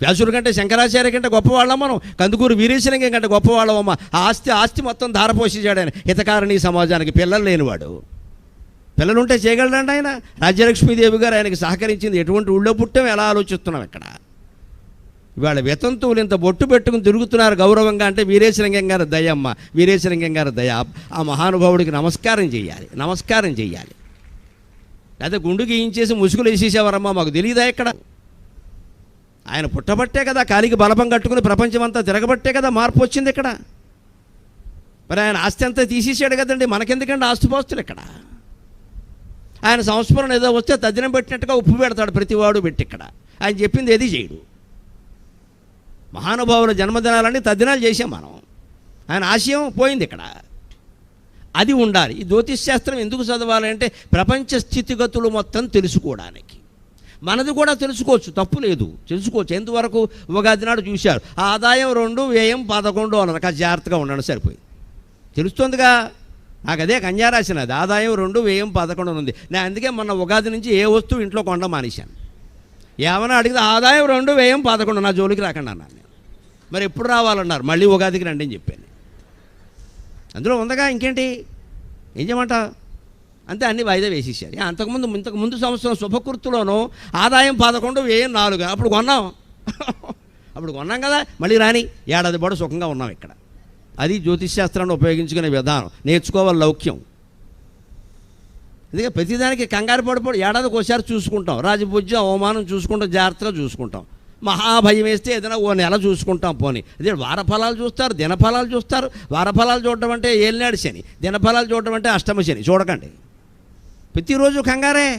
వ్యాసుడి కంటే, శంకరాచార్య కంటే గొప్పవాళ్ళం మనం, కందుకూరు వీరేశలింగం కంటే గొప్పవాళ్ళమమ్మ. ఆ ఆస్తి మొత్తం ధారపోషించాడు ఆయన. హితకారణి సమాజానికి. పిల్లలు లేనివాడు. పిల్లలుంటే చేయగలడండి ఆయన. రాజ్యలక్ష్మీదేవి గారు ఆయనకి సహకరించింది. ఎటువంటి ఊళ్ళో పుట్టాం, ఎలా ఆలోచిస్తున్నాం ఇక్కడ. ఇవాళ వితంతువులు ఇంత బొట్టు పెట్టుకుని తిరుగుతున్నారు గౌరవంగా అంటే వీరేశలింగం గారి దయమ్మ, వీరేశలింగం గారి దయ. ఆ మహానుభావుడికి నమస్కారం చెయ్యాలి. లేదా గుండు గీయించేసి ముసుగులు వేసేసేవారమ్మా, మాకు తెలియదా ఇక్కడ. ఆయన పుట్టబట్టే కదా, కాలికి బలపం కట్టుకుని ప్రపంచమంతా తిరగబట్టే కదా మార్పు వచ్చింది ఇక్కడ. మరి ఆయన ఆస్తి అంతా తీసేసాడు కదండి, మనకెందుకండి ఆస్తిపాస్తులు ఇక్కడ. ఆయన సంస్మరణ ఏదో వస్తే తద్దినం పెట్టినట్టుగా ఉప్పు పెడతాడు ప్రతివాడు పెట్టి. ఇక్కడ ఆయన చెప్పింది ఏది చేయడు. మహానుభావుల జన్మదినాలన్నీ తద్దినాలు చేసాం మనం. ఆయన ఆశయం పోయింది ఇక్కడ. అది ఉండాలి. ఈ జ్యోతిష్ శాస్త్రం ఎందుకు చదవాలంటే ప్రపంచ స్థితిగతులు మొత్తం తెలుసుకోవడానికి. మనది కూడా తెలుసుకోవచ్చు, తప్పు లేదు, తెలుసుకోవచ్చు. ఎంతవరకు ఉగాది నాడు చూశారు, ఆదాయం 2, వ్యయం 11 అన్నారు. కాస్త జాగ్రత్తగా ఉండండి, సరిపోయింది. తెలుస్తుందిగా. నాకు అదే కన్యారాసినది. ఆదాయం 2, వ్యయం 11 ఉంది. నేను అందుకే మొన్న ఉగాది నుంచి ఏ వస్తువు ఇంట్లో కొండ మానేశాను. ఏమన్నా అడిగితే ఆదాయం 2, వ్యయం 11, నా జోలికి రాకండి అన్నాను నేను. మరి ఎప్పుడు రావాలన్నారు, మళ్ళీ ఉగాదికి రండి అని చెప్పాను. అందులో ఉందగా, ఇంకేంటి, ఏం చేయమంట. అంతే, అన్ని వాయిదా వేసేసారు. ఇంతకు ముందు సంవత్సరం శుభకృతులోనూ ఆదాయం 11, వ్యయం 4. అప్పుడు కొన్నాం కదా, మళ్ళీ రాని ఏడాది పాటు సుఖంగా ఉన్నాం ఇక్కడ. అది జ్యోతిష్ శాస్త్రాన్ని ఉపయోగించుకునే విధానం. నేర్చుకోవాలి లౌక్యం. అందుకే ప్రతిదానికి కంగారు పడిపోడు. ఏడాదికి ఒకసారి చూసుకుంటాం. రాజపూజ్యం, అవమానం చూసుకుంటాం, జాగ్రత్తగా చూసుకుంటాం. మహాభయం వేస్తే ఏదైనా ఓ నెల చూసుకుంటాం పోనీ. అదే వారఫలాలు చూస్తారు, దినఫలాలు చూస్తారు. వారఫలాలు చూడటం అంటే ఏలినాడు శని, దినఫలాలు చూడటం అంటే అష్టమ శని. చూడకండి, ప్రతిరోజు కంగారే.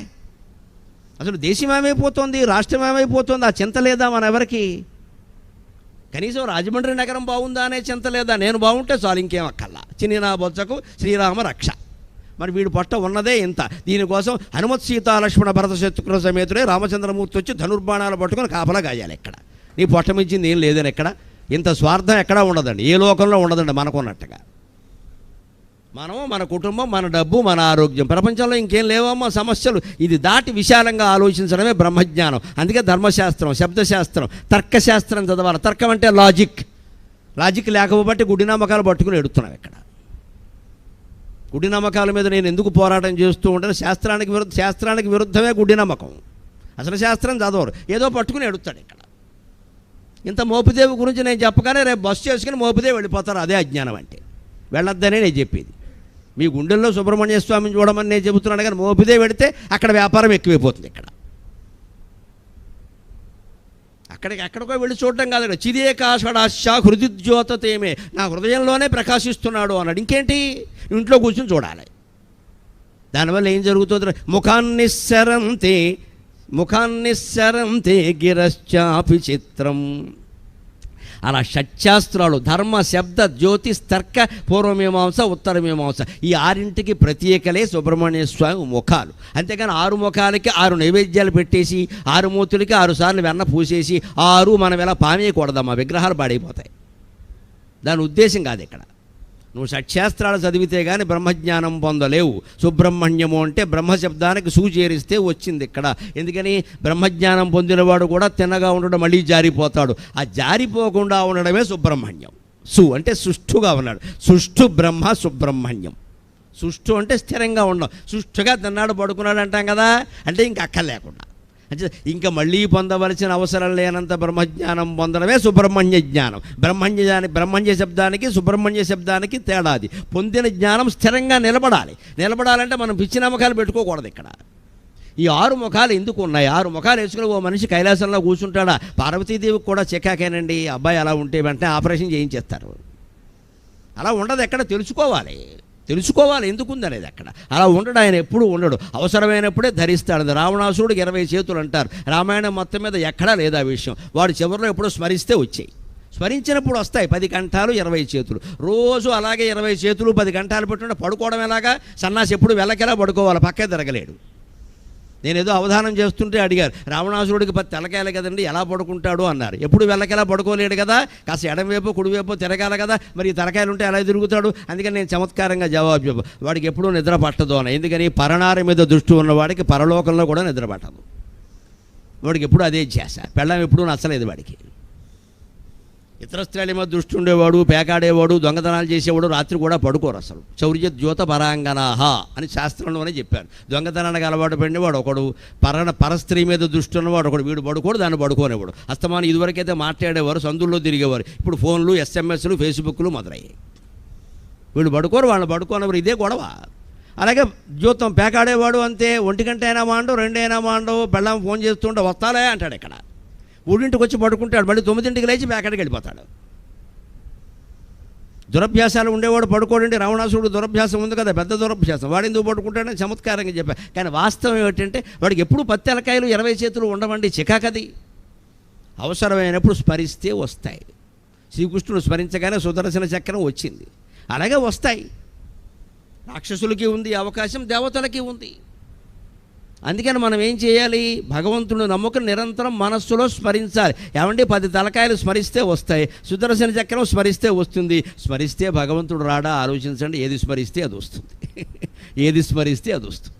అసలు దేశం ఏమైపోతుంది, రాష్ట్రం ఏమైపోతుంది, ఆ చింత లేదా మన ఎవరికి? కనీసం రాజమండ్రి నగరం బాగుందా అనే చింత లేదా? నేను బాగుంటే చాలు, ఇంకేం అక్కల్లా. చిన్ని నా బొచ్చకు శ్రీరామ రక్ష. మరి వీడు పొట్ట ఉన్నదే ఇంత. దీనికోసం హనుమత్ సీతాలక్ష్మణ భరత శత్రుఘ్న సమేతుడే రామచంద్రమూర్తి వచ్చి ధనుర్బాణాలు పట్టుకొని కాపలా గాయాలి. ఎక్కడ నీ పొట్ట మించింది ఏం లేదని. ఎక్కడ ఇంత స్వార్థం ఎక్కడా ఉండదండి, ఏ లోకంలో ఉండదండి మనకున్నట్టుగా. మనం, మన కుటుంబం, మన డబ్బు, మన ఆరోగ్యం, ప్రపంచంలో ఇంకేం లేవమ్మా సమస్యలు. ఇది దాటి విశాలంగా ఆలోచించడమే బ్రహ్మజ్ఞానం. అందుకే ధర్మశాస్త్రం, శబ్దశాస్త్రం, తర్కశాస్త్రం చదవాలి. తర్కం అంటే లాజిక్ లేకపోతే గుడి నమ్మకాలు పట్టుకుని ఎడుతున్నాం ఇక్కడ. గుడి నమ్మకాల మీద నేను ఎందుకు పోరాటం చేస్తూ ఉంటాను? శాస్త్రానికి విరుద్ధమే గుడి నమ్మకం. అసలు శాస్త్రం చదవరు, ఏదో పట్టుకుని ఎడుతాడు ఇక్కడ. ఇంత మోపిదేవి గురించి నేను చెప్పగానే రేపు బస్సు చేసుకుని మోపిదేవి వెళ్ళిపోతారు. అదే అజ్ఞానం అంటే. వెళ్ళొద్దనే నేను చెప్పేది. మీ గుండెల్లో సుబ్రహ్మణ్య స్వామిని చూడమని నేను చెబుతున్నాను, కానీ మోపిదేవి పెడితే అక్కడ వ్యాపారం ఎక్కువైపోతుంది. ఇక్కడ ఎక్కడికో వెళ్ళి చూడటం కాదు. చిదేకాషడాశ హృదిజ్యోతతేమే, నా హృదయంలోనే ప్రకాశిస్తున్నాడు అన్నాడు. ఇంకేంటి, ఇంట్లో కూర్చొని చూడాలి. దానివల్ల ఏం జరుగుతుంది? ముఖాన్నిస్సరంతే గిరశ్చాపి చిత్రం. అలా షట్శాస్త్రాలు, ధర్మ, శబ్ద, జ్యోతిష్, తర్క, పూర్వమీమాంస, ఉత్తరమీమాంస, ఈ 6ంటికి ప్రత్యేకలే సుబ్రహ్మణ్య స్వామి ముఖాలు. అంతేగాని 6 ముఖాలకి 6 నైవేద్యాలు పెట్టేసి 6 మూతులకి 6 సార్లు వెన్న పూసేసి 6 మనం ఎలా పామేయకూడదమ్మా, విగ్రహాలు పాడైపోతాయి. దాని ఉద్దేశం కాదు ఇక్కడ. నువ్వు షట్శాస్త్రాలు చదివితే కానీ బ్రహ్మజ్ఞానం పొందలేవు. సుబ్రహ్మణ్యము అంటే బ్రహ్మశబ్దానికి చేరిస్తే వచ్చింది ఇక్కడ. ఎందుకని బ్రహ్మజ్ఞానం పొందినవాడు కూడా తిన్నగా ఉండడం, మళ్ళీ జారిపోతాడు. ఆ జారిపోకుండా ఉండడమే సుబ్రహ్మణ్యం. అంటే సుష్ఠుగా ఉన్నాడు. సుష్ఠు బ్రహ్మ సుబ్రహ్మణ్యం. సుష్ఠు అంటే స్థిరంగా ఉండడం. సుష్ఠుగా తిన్నాడు, పడుకున్నాడు అంటాం కదా, అంటే ఇంక అక్కర్లేకుండా, అంటే ఇంకా మళ్ళీ పొందవలసిన అవసరం లేనంత బ్రహ్మజ్ఞానం పొందడమే సుబ్రహ్మణ్య జ్ఞానం. బ్రహ్మణ్య శబ్దానికి సుబ్రహ్మణ్య శబ్దానికి తేడాది. పొందిన జ్ఞానం స్థిరంగా నిలబడాలంటే మనం పిచ్చి నమ్మకాలు పెట్టుకోకూడదు ఇక్కడ. ఈ 6 ముఖాలు ఎందుకు ఉన్నాయి? 6 ముఖాలు వేసుకుని ఓ మనిషి కైలాసంలో కూర్చుంటాడా? పార్వతీదేవికి కూడా చికాకేనండి. అబ్బాయి అలా ఉంటే వెంటనే ఆపరేషన్ చేయించేస్తారు. అలా ఉండదు ఎక్కడ. తెలుసుకోవాలి ఎందుకుందనేది అక్కడ. అలా ఉండడు ఆయన, ఎప్పుడు ఉండడు. అవసరమైనప్పుడే ధరిస్తాడు. రావణాసురుడికి 20 చేతులు అంటారు. రామాయణం మొత్తం మీద ఎక్కడా లేదు ఆ విషయం. వాడు చివరిలో ఎప్పుడో స్మరిస్తే వచ్చాయి. స్మరించినప్పుడు వస్తాయి 10 కంఠాలు 20 చేతులు. రోజు అలాగే 20 చేతులు 10 కంఠాలు పెట్టుకుంటే పడుకోవడం ఎలాగా? సన్నాసి ఎప్పుడు వెళ్ళకెలా పడుకోవాలి, పక్కే తిరగలేడు. నేనేదో అవధానం చేస్తుంటే అడిగారు, రావణాసురుడికి 10 తలకాయలు కదండి, ఎలా పడుకుంటాడు అన్నారు. ఎప్పుడు వెళ్ళకెలా పడుకోలేడు కదా, కాస్త ఎడంవైపు కుడివైపు తిరగాలి కదా, మరి ఈ తలకాయలు ఉంటే ఎలా తిరుగుతాడు. అందుకని నేను చమత్కారంగా జవాబు చెప్పు, వాడికి ఎప్పుడూ నిద్ర పట్టదు అని. ఎందుకని పరనారి మీద దృష్టి ఉన్నవాడికి పరలోకంలో కూడా నిద్ర పట్టదు. వాడికి ఎప్పుడు అదే ధ్యాస, పెళ్ళం ఎప్పుడూ నచ్చలేదు వాడికి. ఇతర స్త్రీల మీద దృష్టి ఉండేవాడు, పేకాడేవాడు, దొంగతనాలు చేసేవాడు రాత్రి కూడా పడుకోరు అసలు. చౌర్య ద్యోత పరాంగనాహ అని శాస్త్రంలోనే చెప్పారు. దొంగతనానికి అలవాటు పడినవాడు ఒకడు, పరస్త్రీ మీద దృష్టి ఉన్నవాడు ఒకడు. వీడు పడుకోడు, దాన్ని పడుకోనేవాడు. అస్తమానం ఇదివరకైతే మాట్లాడేవారు, సందుల్లో తిరిగేవారు. ఇప్పుడు ఫోన్లు, ఎస్ఎంఎస్లు, ఫేస్బుక్లు మొదలయ్యాయి. వీళ్ళు పడుకోరు, వాళ్ళు పడుకోనవారు. ఇదే గొడవ. అలాగే ద్యోతం పేకాడేవాడు అంతే. 1 గంట అయినా మాండవు, 2 అయినా మాండవు. పెళ్ళాం ఫోన్ చేస్తుంటే వస్తాలే అంటాడు. ఇక్కడ 3ంటికి వచ్చి పడుకుంటాడు, మళ్ళీ 9ంటికి లేచి పేకాడికి వెళ్ళిపోతాడు. దురభ్యాసాలు ఉండేవాడు పడుకోడండి. రావణాసురుడు దురభ్యాసం ఉంది కదా, పెద్ద దురభ్యాసం. వాడు ఎందుకు పడుకుంటాడని చమత్కారంగా చెప్పారు. కానీ వాస్తవం ఏమిటంటే వాడికి ఎప్పుడు 10 తలకాయలు 20 చేతులు ఉండవండి. చికాకది. అవసరమైనప్పుడు స్మరిస్తే వస్తాయి. శ్రీకృష్ణుడు స్మరించగానే సుదర్శన చక్రం వచ్చింది. అలాగే వస్తాయి. రాక్షసులకి ఉంది అవకాశం, దేవతలకి ఉంది. అందుకని మనం ఏం చేయాలి, భగవంతుడు నమ్మకం నిరంతరం మనస్సులో స్మరించాలి. ఏమంటే 10 తలకాయలు స్మరిస్తే వస్తాయి, సుదర్శన చక్రం స్మరిస్తే వస్తుంది. స్మరిస్తే భగవంతుడు రాడా ఆలోచించండి. ఏది స్మరిస్తే అది వస్తుంది, ఏది స్మరిస్తే అది వస్తుంది.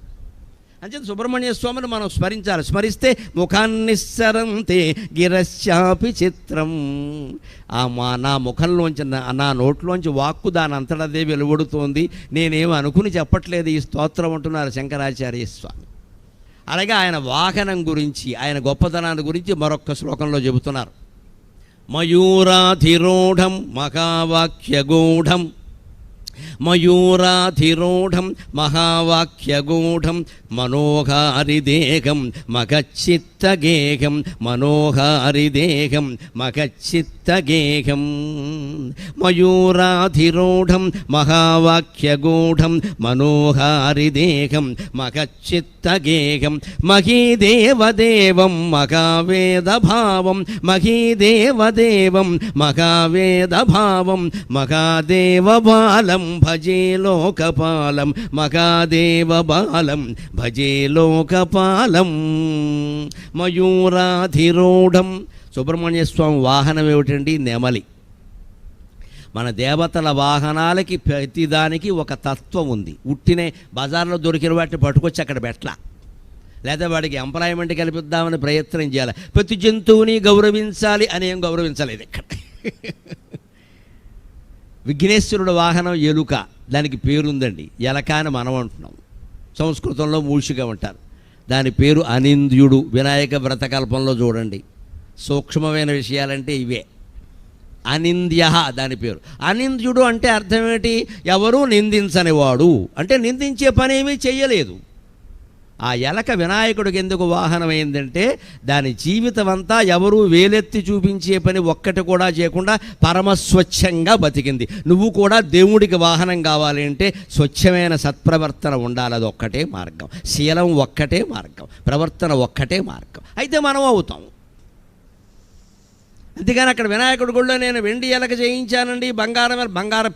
అంటే సుబ్రహ్మణ్య స్వామిని మనం స్మరించాలి. స్మరిస్తే ముఖాన్నిస్సరంతే గిరశ్చాపి చిత్రం. నా ముఖంలోంచి, నా నోట్లోంచి వాక్కు దాని అంతటదే వెలువడుతోంది. నేనేమి అనుకుని చెప్పట్లేదు ఈ స్తోత్రం అంటున్నారు శంకరాచార్య స్వామి. అలాగే ఆయన వాహనం గురించి, ఆయన గొప్పతనాన్ని గురించి మరొక్క శ్లోకంలో చెబుతున్నారు. మయూరాధిరూఢం మహావాక్యగూఢం, మయూరాధిరూఢం మహావాక్యగూఢం, మనోహారిదేహం మగచ్చిత్తగేహం, మనోహారిదేహం మగచ్చిత్తగేహం. మయూరాధిరూఢం మహావాక్యగూఢం, మనోహారిదేహం మగచ్చిత్తగేహం, మహీదేవదేవం మహావేదభావం, మహీదేవదేవం మహావేదభావం, మహాదేవబాలం భజే లోకపాలం, మహాదేవబాలం భజే లోకపాలం. మయూరాధిరూఢం. సుబ్రహ్మణ్య స్వామి వాహనం ఏమిటండి? నెమలి. మన దేవతల వాహనాలకి ప్రతిదానికి ఒక తత్వం ఉంది. ఉట్టినే బజార్లో దొరికిన వాటిని పట్టుకొచ్చి అక్కడ పెట్టలా, లేదా వాడికి ఎంప్లాయ్మెంట్ కల్పిద్దామని ప్రయత్నం చేయాలి. ప్రతి జంతువుని గౌరవించాలి అని ఏం గౌరవించలేదు ఇక్కడ. విఘ్నేశ్వరుడు వాహనం ఎలుక, దానికి పేరుందండి. ఎలక అని మనం అంటున్నాం. సంస్కృతంలో మూషిగా ఉంటారు. దాని పేరు అనింద్యుడు. వినాయక వ్రతకల్పంలో చూడండి. సూక్ష్మమైన విషయాలంటే ఇవే. అనింద్య దాని పేరు. అనింద్యుడు అంటే అర్థం ఏంటి? ఎవరూ నిందించనివాడు. అంటే నిందించే పని ఏమీ చెయ్యలేదు. ఆ ఎలక వినాయకుడికి ఎందుకు వాహనమైందంటే దాని జీవితం అంతా ఎవరూ వేలెత్తి చూపించే పని ఒక్కటి కూడా చేయకుండా పరమస్వచ్ఛంగా బతికింది. నువ్వు కూడా దేవుడికి వాహనం కావాలి అంటే స్వచ్ఛమైన సత్ప్రవర్తన ఉండాలి. అది ఒక్కటే మార్గం. శీలం ఒక్కటే మార్గం. ప్రవర్తన ఒక్కటే మార్గం. అయితే మనం అవుతాం. అంతేగాని అక్కడ వినాయకుడి గుళ్ళో నేను వెండి ఎలక చేయించానండి, బంగారం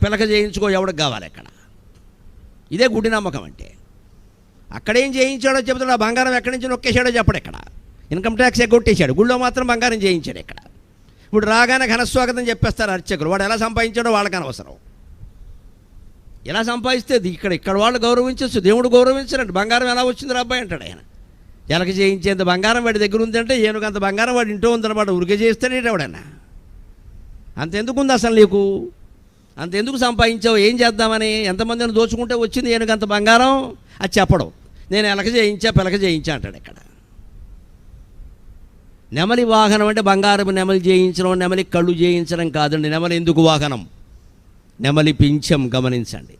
పిలక చేయించుకో, ఎవడికి కావాలి అక్కడ? ఇదే గుడి నమ్మకం అంటే. అక్కడేం చేయించాడో చెబుతాడు. ఆ బంగారం ఎక్కడి నుంచి నొక్కేశాడో చెప్పడు. ఇక్కడ ఇన్కమ్ ట్యాక్స్ ఎగ్గొట్టేశాడు, గుళ్ళో మాత్రం బంగారం చేయించాడు. ఇక్కడ ఇప్పుడు రాగానే ఘనస్వాగతం చెప్పేస్తారు అర్చకులు. వాడు ఎలా సంపాదించాడో వాళ్ళకి అనవసరం. ఎలా సంపాదిస్తే ఇక్కడ వాళ్ళు గౌరవించవచ్చు, దేవుడు గౌరవించరండి. బంగారం ఎలా వచ్చింది అబ్బాయి అంటాడు ఆయన. ఎలక చేయించేంత బంగారం వాడి దగ్గర ఉందంటే ఏనుగంత బంగారం వాడి ఇంట్లో ఉందన్నమాట. ఉరికే చేస్తాడే ఎవడన్నా. అంతెందుకు ఉంది అసలు నీకు? అంతెందుకు సంపాదించావు? ఏం చేద్దామని? ఎంతమందిని దోచుకుంటే వచ్చింది ఏనుగంత బంగారం? అది చెప్పడం. నేను ఎలక చేయించా పిలక చేయించా అంటాడు ఇక్కడ. నెమలి వాహనం అంటే బంగారం నెమలి చేయించడం, నెమలి కళ్ళు చేయించడం కాదండి. నెమలి ఎందుకు వాహనం? నెమలి పింఛం. గమనించండి.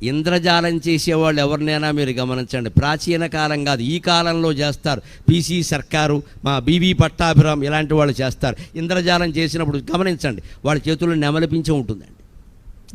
ఇంద్రజాలం చేసేవాళ్ళు ఎవరినైనా మీరు గమనించండి. ప్రాచీన కాలం కాదు, ఈ కాలంలో చేస్తారు. పిసి సర్కారు, మా బీవీ పట్టాభిరామ్ ఇలాంటి వాళ్ళు చేస్తారు. ఇంద్రజాలం చేసినప్పుడు గమనించండి, వాళ్ళ చేతుల్లో నెమలి పింఛం ఉంటుందండి.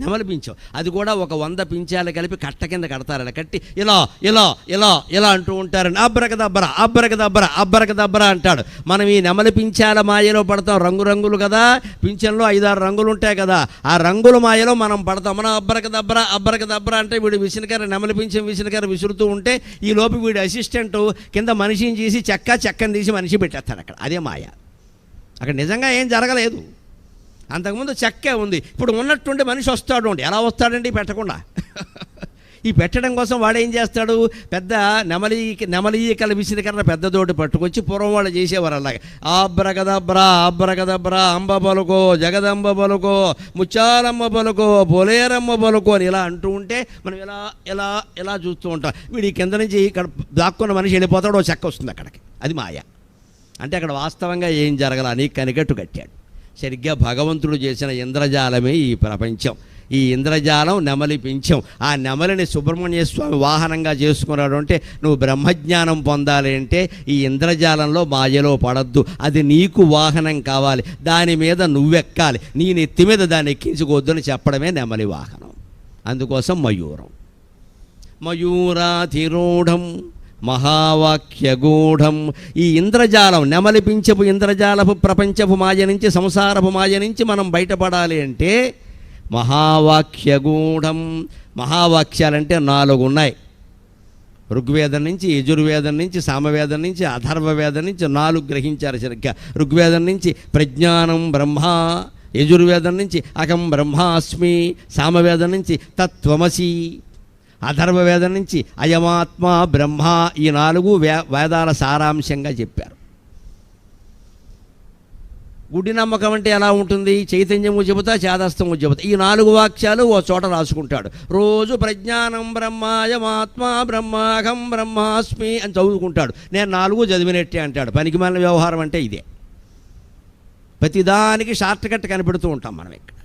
నెమలి పింఛం. అది కూడా ఒక 100 పింఛాలు కలిపి కట్ట కింద కడతారని కట్టి ఇలా ఇలా ఇలా ఇలా అంటూ ఉంటారని అబ్బరకదబ్బర అబ్బరకదబ్బర అబ్బరకదబ్బర అంటాడు. మనం ఈ నెమలి పింఛాల మాయలో పడతాం. రంగురంగులు కదా, పింఛంలో 5-6 రంగులు ఉంటాయి కదా, ఆ రంగుల మాయలో మనం పడతాం. మనం అబ్బరకదబ్బర అబ్బరకదబ్బర అంటే వీడు విసినకర నెమలి పింఛం విసినకర విసురుతూ ఉంటే ఈ లోపు వీడి అసిస్టెంట్ కింద మనిషిని చేసి చెక్కని తీసి మనిషి పెట్టేస్తాడు అక్కడ. అదే మాయ. అక్కడ నిజంగా ఏం జరగలేదు. అంతకుముందు చెక్కే ఉంది, ఇప్పుడు ఉన్నట్టుండి మనిషి వస్తాడు. ఎలా వస్తాడండి? పెట్టకుండా. ఈ పెట్టడం కోసం వాడు ఏం చేస్తాడు, పెద్ద నెమలీకల విసిరికరణ పెద్దతోటి పట్టుకొచ్చి పూర్వం వాళ్ళు చేసేవారు అలాగే. అబ్రగదబ్రా అబ్రగదబ్రా అంబ పలుకో జగదంబ పలుకో ముచ్చాలమ్మ పలుకో బొలేరమ్మ పలుకో అని ఇలా అంటూ ఉంటే మనం ఇలా ఇలా ఇలా చూస్తూ ఉంటాం. వీడి కింద నుంచి ఇక్కడ దాక్కున్న మనిషి వెళ్ళిపోతాడు, చెక్క వస్తుంది అక్కడికి. అది మాయ. అంటే అక్కడ వాస్తవంగా ఏం జరగల అని కనికట్టు కట్టాడు. సరిగ్గా భగవంతుడు చేసిన ఇంద్రజాలమే ఈ ప్రపంచం. ఈ ఇంద్రజాలం నెమలి పింఛం. ఆ నెమలిని సుబ్రహ్మణ్య స్వామి వాహనంగా చేసుకున్నాడు. అంటే నువ్వు బ్రహ్మజ్ఞానం పొందాలి అంటే ఈ ఇంద్రజాలంలో మాయలో పడద్దు. అది నీకు వాహనం కావాలి, దాని మీద నువ్వెక్కాలి, నీ నెత్తి మీద దాన్ని ఎక్కించుకోవద్దని చెప్పడమే నెమలి వాహనం. అందుకోసం మయూరం. మయూరాధిరూఢం మహావాక్యగూఢం. ఈ ఇంద్రజాలం నెమలి పింఛపు ఇంద్రజాలపు ప్రపంచపు మాయ నుంచి, సంసారపు మాయ నుంచి మనం బయటపడాలి అంటే మహావాక్యగూఢం. మహావాక్యాలంటే 4 ఉన్నాయి. ఋగ్వేదం నుంచి, యజుర్వేదం నుంచి, సామవేదం నుంచి, అథర్వవేదం నుంచి 4 గ్రహించారు సరిగ్గా. ఋగ్వేదం నుంచి ప్రజ్ఞానం బ్రహ్మ, యజుర్వేదం నుంచి అహం బ్రహ్మాస్మి, సామవేదం నుంచి తత్వమసి, అథర్వవేదం నుంచి అయమాత్మ బ్రహ్మ. ఈ 4 వేదాల సారాంశంగా చెప్పారు. గుడి నమ్మకం అంటే ఎలా ఉంటుంది? చైతన్యము చెబుతా, చేదస్తము చెబుతా. ఈ 4 వాక్యాలు ఓ చోట రాసుకుంటాడు. రోజు ప్రజ్ఞానం బ్రహ్మ, అయమాత్మ బ్రహ్మ, అహం బ్రహ్మాస్మి అని చదువుకుంటాడు. నేను 4 చదివినట్టే అంటాడు. పనికిమాలిన వ్యవహారం అంటే ఇదే. ప్రతిదానికి షార్ట్ కట్ కనిపెడుతూ ఉంటాం మనం ఇక్కడ.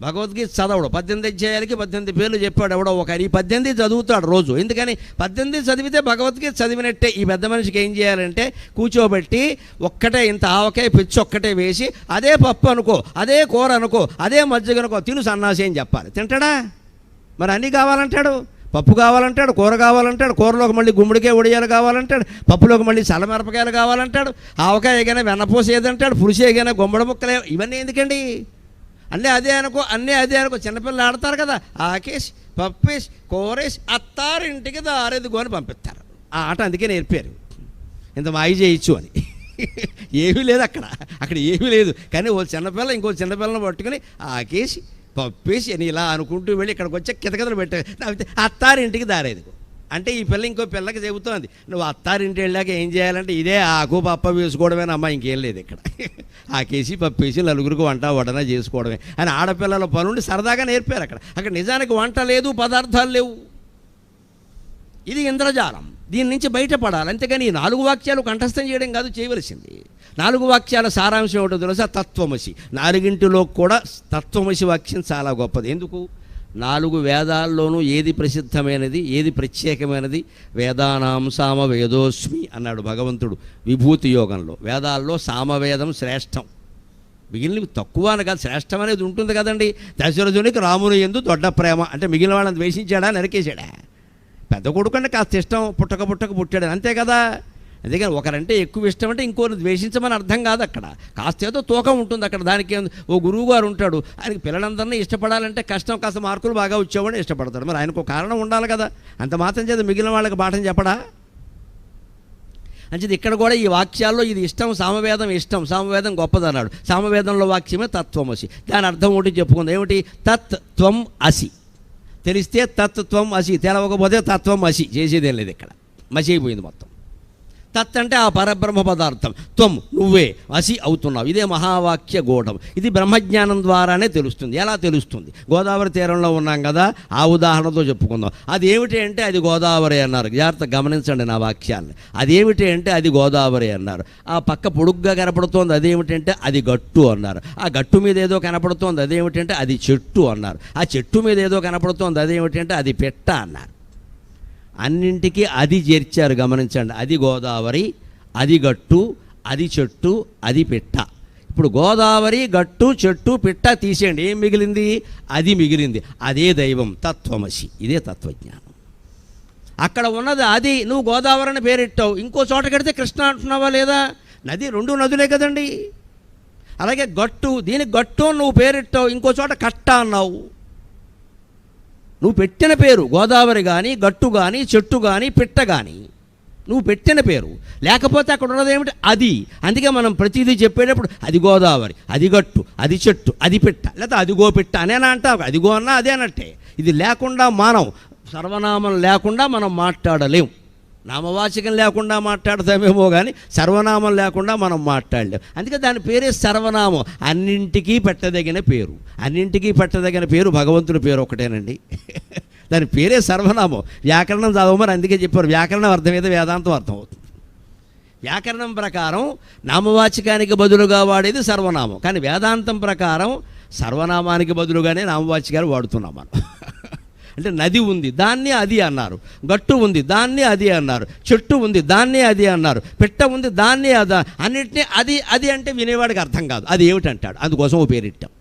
భగవద్గీత చదవడు, 18 అధ్యాయాలకి 18 పేర్లు చెప్పాడు ఎవడో ఒకరు. ఈ 18 చదువుతాడు రోజు. ఎందుకని? 18 చదివితే భగవద్గీత చదివినట్టే. ఈ పెద్ద మనిషికి ఏం చేయాలంటే కూర్చోబెట్టి ఒక్కటే ఇంత ఆవకాయ పిచ్చి ఒక్కటే వేసి అదే పప్పు అనుకో, అదే కూర అనుకో, అదే మజ్జిగ అనుకో, తిను సన్నాసి అని చెప్పాలి. తింటాడా? మరి అన్నీ కావాలంటాడు. పప్పు కావాలంటాడు, కూర కావాలంటాడు, కూరలోకి మళ్ళీ గుమ్మడికాయ ఉడియాలు కావాలంటాడు, పప్పులోకి మళ్ళీ చల్లమిరపకాయలు కావాలంటాడు, ఆవకాయ ఏదైనా వెన్నపూస ఏదంటాడు, పులుసు ఏదైనా గుమ్మడి ముక్కలే. ఇవన్నీ ఎందుకండి? అన్నీ అదే అనుకో, అన్నీ అదే అనుకో. చిన్నపిల్లలు ఆడతారు కదా, ఆకేసి పప్పేసి కూరేసి అత్తారింటికి దారెదుగో అని పంపిస్తారు. ఆ ఆట అందుకే నేర్పారు, ఇంత మాయి చేయొచ్చు అని. ఏమీ లేదు అక్కడ ఏమీ లేదు. కానీ ఓ చిన్నపిల్ల ఇంకో చిన్నపిల్లని పట్టుకుని ఆకేసి పప్పేసి అని ఇలా అనుకుంటూ వెళ్ళి ఇక్కడికి వచ్చి కితకితలు పెట్టారు. అత్తారింటికి దారేదిగో అంటే ఈ పిల్ల ఇంకో పిల్లకి చెబుతోంది, నువ్వు అత్తారింటి వెళ్ళాక ఏం చేయాలంటే ఇదే ఆకు పప్ప వేసుకోవడమేనమ్మా, ఇంకేం లేదు ఇక్కడ. ఆకేసి పప్పేసి నలుగురికి వంట వడన చేసుకోవడమే అని ఆడపిల్లల పనుండి సరదాగా నేర్పారు అక్కడ. నిజానికి వంట లేదు, పదార్థాలు లేవు. ఇది ఇంద్రజాలం. దీని నుంచి బయటపడాలి. అంతేగాని ఈ 4 వాక్యాలు కంఠస్థం చేయడం కాదు చేయవలసింది. 4 వాక్యాల సారాంశం ఏమిటో తెలుసా? తత్వమసి. 4గింటిలో కూడా తత్వమసి వాక్యం చాలా గొప్పది. ఎందుకు? 4 వేదాల్లోనూ ఏది ప్రసిద్ధమైనది, ఏది ప్రత్యేకమైనది? వేదానాం సామవేదోస్మి అన్నాడు భగవంతుడు విభూతి యోగంలో. వేదాల్లో సామవేదం శ్రేష్టం, మిగిలినవి తక్కువ అని కాదు, శ్రేష్టం అనేది ఉంటుంది కదండి. దశరథునికి రాముని యందు దొడ్డ ప్రేమ అంటే మిగిలిన వాళ్ళని ద్వేషించాడా, నరికేశాడా? పెద్ద కొడుకంటే కాస్త ఇష్టం, పుట్టక పుట్టాడు, అంతే కదా. అందుకని ఒకరంటే ఎక్కువ ఇష్టం అంటే ఇంకోరిని ద్వేషించమని అర్థం కాదు. అక్కడ కాస్త ఏదో తూకం ఉంటుంది అక్కడ. దానికి ఓ గురువు గారు ఉంటాడు, ఆయనకి పిల్లలందరినీ ఇష్టపడాలంటే కష్టం, కాస్త మార్కులు బాగా వచ్చేవాడిని ఇష్టపడతాడు. మరి ఆయనకు కారణం ఉండాలి కదా. అంత మాత్రం చేత మిగిలిన వాళ్ళకి పాఠం చెప్పడా? అంటే ఇక్కడ కూడా ఈ వాక్యాల్లో ఇది ఇష్టం, సామవేదం ఇష్టం, సామవేదం గొప్పదన్నాడు. సామవేదంలో వాక్యమే తత్వమసి. దాని అర్థం ఒకటి చెప్పుకుంది. ఏమిటి? తత్ త్వం అసి. తెలిస్తే తత్ త్వం అసి, తెలవకపోతే తత్వం అసి. చేసేదేం లేదు ఇక్కడ, మసి అయిపోయింది మొత్తం. తత్ అంటే ఆ పరబ్రహ్మ పదార్థం, త్వం నువ్వే, అసి అవుతున్నావు. ఇదే మహావాక్య గూఢం. ఇది బ్రహ్మజ్ఞానం ద్వారానే తెలుస్తుంది. ఎలా తెలుస్తుంది? గోదావరి తీరంలో ఉన్నాం కదా, ఆ ఉదాహరణతో చెప్పుకుందాం. అది ఏమిటి అంటే అది గోదావరి అన్నారు. జాగ్రత్త గమనించండి నా వాక్యాన్ని. అదేమిటి అంటే అది గోదావరి అన్నారు. ఆ పక్క పొడుగ్గా కనపడుతోంది అదేమిటంటే అది గట్టు అన్నారు. ఆ గట్టు మీద ఏదో కనపడుతోంది అదేమిటంటే అది చెట్టు అన్నారు. ఆ చెట్టు మీద ఏదో కనపడుతోంది అదేమిటంటే అది పెట్ట అన్నారు. అన్నింటికీ అది చేర్చారు. గమనించండి. అది గోదావరి, అది గట్టు, అది చెట్టు, అది పెట్ట. ఇప్పుడు గోదావరి, గట్టు, చెట్టు, పిట్ట తీసేయండి, ఏం మిగిలింది? అది మిగిలింది. అదే దైవం, తత్వమసి. ఇదే తత్వజ్ఞానం. అక్కడ ఉన్నది అది. నువ్వు గోదావరి అని పేరెట్టావు, ఇంకో చోట కడితే కృష్ణ అంటున్నావా లేదా? నది, రెండు నదులే కదండి. అలాగే గట్టు, దీనికి గట్టు నువ్వు పేరెట్టావు, ఇంకో చోట కట్ట అన్నావు. నువ్వు పెట్టిన పేరు గోదావరి కానీ, గట్టు కానీ, చెట్టు కానీ, పిట్ట కానీ నువ్వు పెట్టిన పేరు. లేకపోతే అక్కడ ఉన్నది ఏమిటి? అది. అందుకే మనం ప్రతిదీ చెప్పేటప్పుడు అది గోదావరి, అది గట్టు, అది చెట్టు, అది పిట్ట, లేకపోతే అదిగో పిట్ట అనేనా అంటావు. అదిగో అన్నా అదేనట్టే. ఇది లేకుండా మానవం, సర్వనామం లేకుండా మనం మాట్లాడలేం. నామవాచకం లేకుండా మాట్లాడతామేమో కానీ సర్వనామం లేకుండా మనం మాట్లాడలేం. అందుకే దాని పేరే సర్వనామం. అన్నింటికీ పెట్టదగిన పేరు. అన్నింటికీ పెట్టదగిన పేరు భగవంతుడి పేరు ఒకటేనండి. దాని పేరే సర్వనామం. వ్యాకరణం చదవమని అందుకే చెప్పారు. వ్యాకరణం అర్థమైతే వేదాంతం అర్థమవుతుంది. వ్యాకరణం ప్రకారం నామవాచకానికి బదులుగా వాడేది సర్వనామం, కానీ వేదాంతం ప్రకారం సర్వనామానికి బదులుగానే నామవాచకాలు వాడుతున్నాం మనం. అంటే నది ఉంది, దాన్ని అది అన్నారు. గట్టు ఉంది, దాన్ని అది అన్నారు. చెట్టు ఉంది, దాన్ని అది అన్నారు. పిట్ట ఉంది, దాన్ని అది. అన్నింటినీ అది అది అంటే వినేవాడికి అర్థం కాదు. అది ఏమిటంటాడు. అందుకోసం ఓ పేరిట్టాం.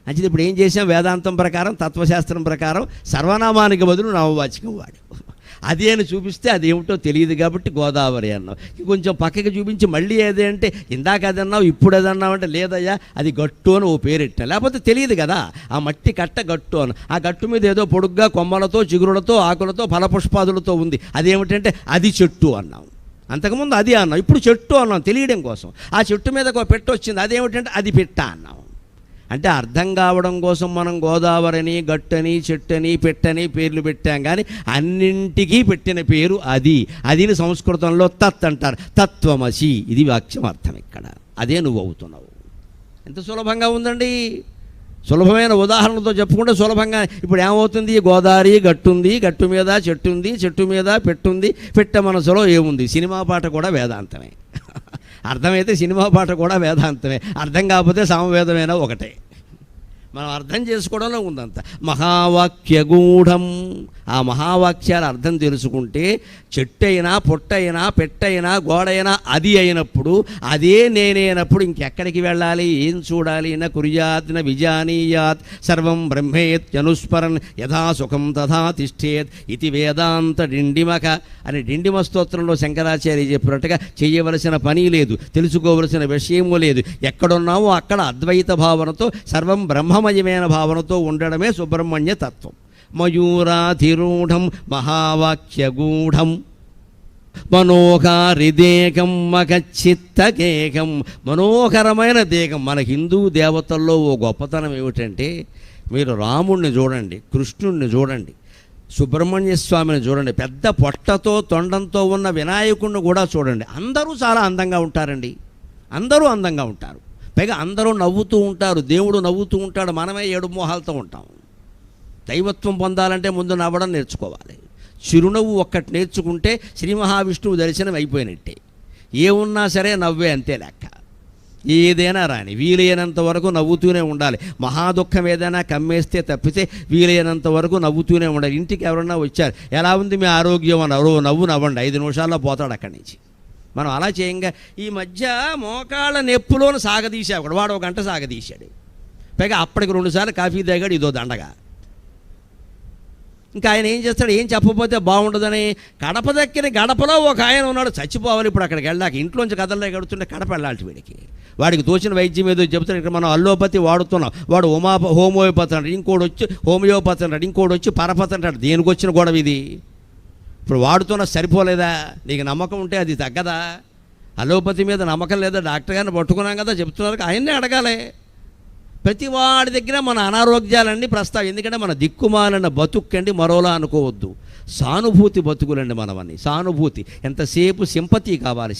అంటే ఇప్పుడు ఏం చేసాం? వేదాంతం ప్రకారం, తత్వశాస్త్రం ప్రకారం సర్వనామానికి బదులు నామవాచకం వాడు. అది అని చూపిస్తే అదేమిటో తెలియదు కాబట్టి గోదావరి అన్నావు. కొంచెం పక్కకి చూపించి మళ్ళీ ఏదే అంటే ఇందాక అది అన్నావు, ఇప్పుడు అది అన్నావు అంటే లేదయ్యా అది గట్టు అని ఓ పేరెట్టా. లేకపోతే తెలియదు కదా. ఆ మట్టి కట్ట గట్టు అని. ఆ గట్టు మీద ఏదో పొడుగ్గా కొమ్మలతో, చిగురులతో, ఆకులతో, ఫలపుష్పాదులతో ఉంది. అదేమిటంటే అది చెట్టు అన్నాం. అంతకుముందు అది అన్నాం, ఇప్పుడు చెట్టు అన్నాం తెలియడం కోసం. ఆ చెట్టు మీద ఒక పెట్ట వచ్చింది, అదేమిటంటే అది పిట్ట అన్నాం. అంటే అర్థం కావడం కోసం మనం గోదావరిని, గట్టని, చెట్టని, పెట్టని పేర్లు పెట్టాం. కానీ అన్నింటికీ పెట్టిన పేరు అది. అదిని సంస్కృతంలో తత్ అంటారు. తత్వమసి. ఇది వాక్యం అర్థం. ఇక్కడ అదే నువ్వు అవుతున్నావు. ఎంత సులభంగా ఉందండి. సులభమైన ఉదాహరణలతో చెప్పుకుంటే సులభంగా. ఇప్పుడు ఏమవుతుంది? గోదావరి గట్టుంది, గట్టు మీద చెట్టు ఉంది, చెట్టు మీద పెట్టుంది. పెట్ట మనసులో ఏముంది? సినిమా పాట కూడా వేదాంతమే. అర్థమైతే సినిమా పాట కూడా వేదాంతమే. అర్థం కాకపోతే సామవేదమైనా ఒకటే. మనం అర్థం చేసుకోవడంలో ఉందంత. మహావాక్యగూఢం. ఆ మహావాక్యాల అర్థం తెలుసుకుంటే చెట్టైనా, పొట్టైనా, పెట్టైనా, గోడైనా అది అయినప్పుడు, అదే నేనైనప్పుడు ఇంకెక్కడికి వెళ్ళాలి? ఏం చూడాలి? న కుర్యాత్ న విజానీయాత్ సర్వం బ్రహ్మేత్యనుస్మరన్ యథా సుఖం తథా తిష్టేత్ ఇది వేదాంత డిండిమక అని డిండిమ స్తోత్రంలో శంకరాచార్య చెప్పినట్టుగా చేయవలసిన పని లేదు, తెలుసుకోవలసిన విషయము లేదు. ఎక్కడున్నామో అక్కడ అద్వైత భావనతో, సర్వం బ్రహ్మమయమైన భావనతో ఉండడమే సుబ్రహ్మణ్య తత్వం. మయూరాధిరూఢం మహావాక్యగూఢం మనోహారిదేకం మగచిత్తకేకం. మనోహరమైన దేకం. మన హిందూ దేవతల్లో ఓ గొప్పతనం ఏమిటంటే, మీరు రాముణ్ణి చూడండి, కృష్ణుణ్ణి చూడండి, సుబ్రహ్మణ్య స్వామిని చూడండి, పెద్ద పొట్టతో తొండంతో ఉన్న వినాయకుడిని కూడా చూడండి. అందరూ చాలా అందంగా ఉంటారండి. అందరూ అందంగా ఉంటారు. పైగా అందరూ నవ్వుతూ ఉంటారు. దేవుడు నవ్వుతూ ఉంటాడు. మనమే ఏడు మోహాలతో ఉంటాం. దైవత్వం పొందాలంటే ముందు నవ్వడం నేర్చుకోవాలి. చిరునవ్వు ఒక్కటి నేర్చుకుంటే శ్రీ మహావిష్ణువు దర్శనం అయిపోయినట్టే. ఏమున్నా సరే నవ్వే, అంతే లెక్క. ఏదైనా రాని వీలైనంత వరకు నవ్వుతూనే ఉండాలి. మహాదుఖం ఏదైనా కమ్మేస్తే తప్పితే వీలైనంత వరకు నవ్వుతూనే ఉండాలి. ఇంటికి ఎవరన్నా వచ్చారు, ఎలా ఉంది మీ ఆరోగ్యం అన్నారు, నవ్వు నవ్వండి, 5 నిమిషాల్లో పోతాడు అక్కడి నుంచి. మనం అలా చేయంగా ఈ మధ్య మోకాళ్ళ నొప్పులోను సాగదీశాడు వాడు. 1 గంట సాగదీశాడు. పైగా అప్పటికి 2 సార్లు కాఫీ తాగాడు. ఇదో దండగా. ఇంకా ఆయన ఏం చేస్తాడు? ఏం చెప్పకపోతే బాగుండదని కడప దక్కిన గడపలో ఒక ఆయన ఉన్నాడు, చచ్చిపోవాలి ఇప్పుడు అక్కడికి వెళ్ళాక. ఇంట్లోంచి కథల్లో గడుతుంటే కడప వెళ్ళాలి వీడికి. వాడికి తోచిన వైద్యం ఏదో చెబుతాడు. ఇక్కడ మనం అల్లోపతి వాడుతున్నాం, వాడు హోమియోపతి అంటాడు, ఇంకోటి వచ్చి హోమియోపతి అంటాడు, ఇంకోటి వచ్చి పరపతి అంటాడు. దేనికి వచ్చిన గొడవ ఇది? ఇప్పుడు వాడుతున్న సరిపోలేదా? నీకు నమ్మకం ఉంటే అది తగ్గదా? అలోపతి మీద నమ్మకం లేదా? డాక్టర్ గారిని పట్టుకున్నాం కదా చెప్తున్నారు, ఆయన్నే అడగాలి. ప్రతి వాడి దగ్గర మన అనారోగ్యాలన్నీ ఎందుకంటే మన దిక్కుమాలన్న బతుక్కండి, మరోలా అనుకోవద్దు. సానుభూతి బతుకులండి మనవన్నీ. సానుభూతి. ఎంతసేపు సింపతి కావాలి.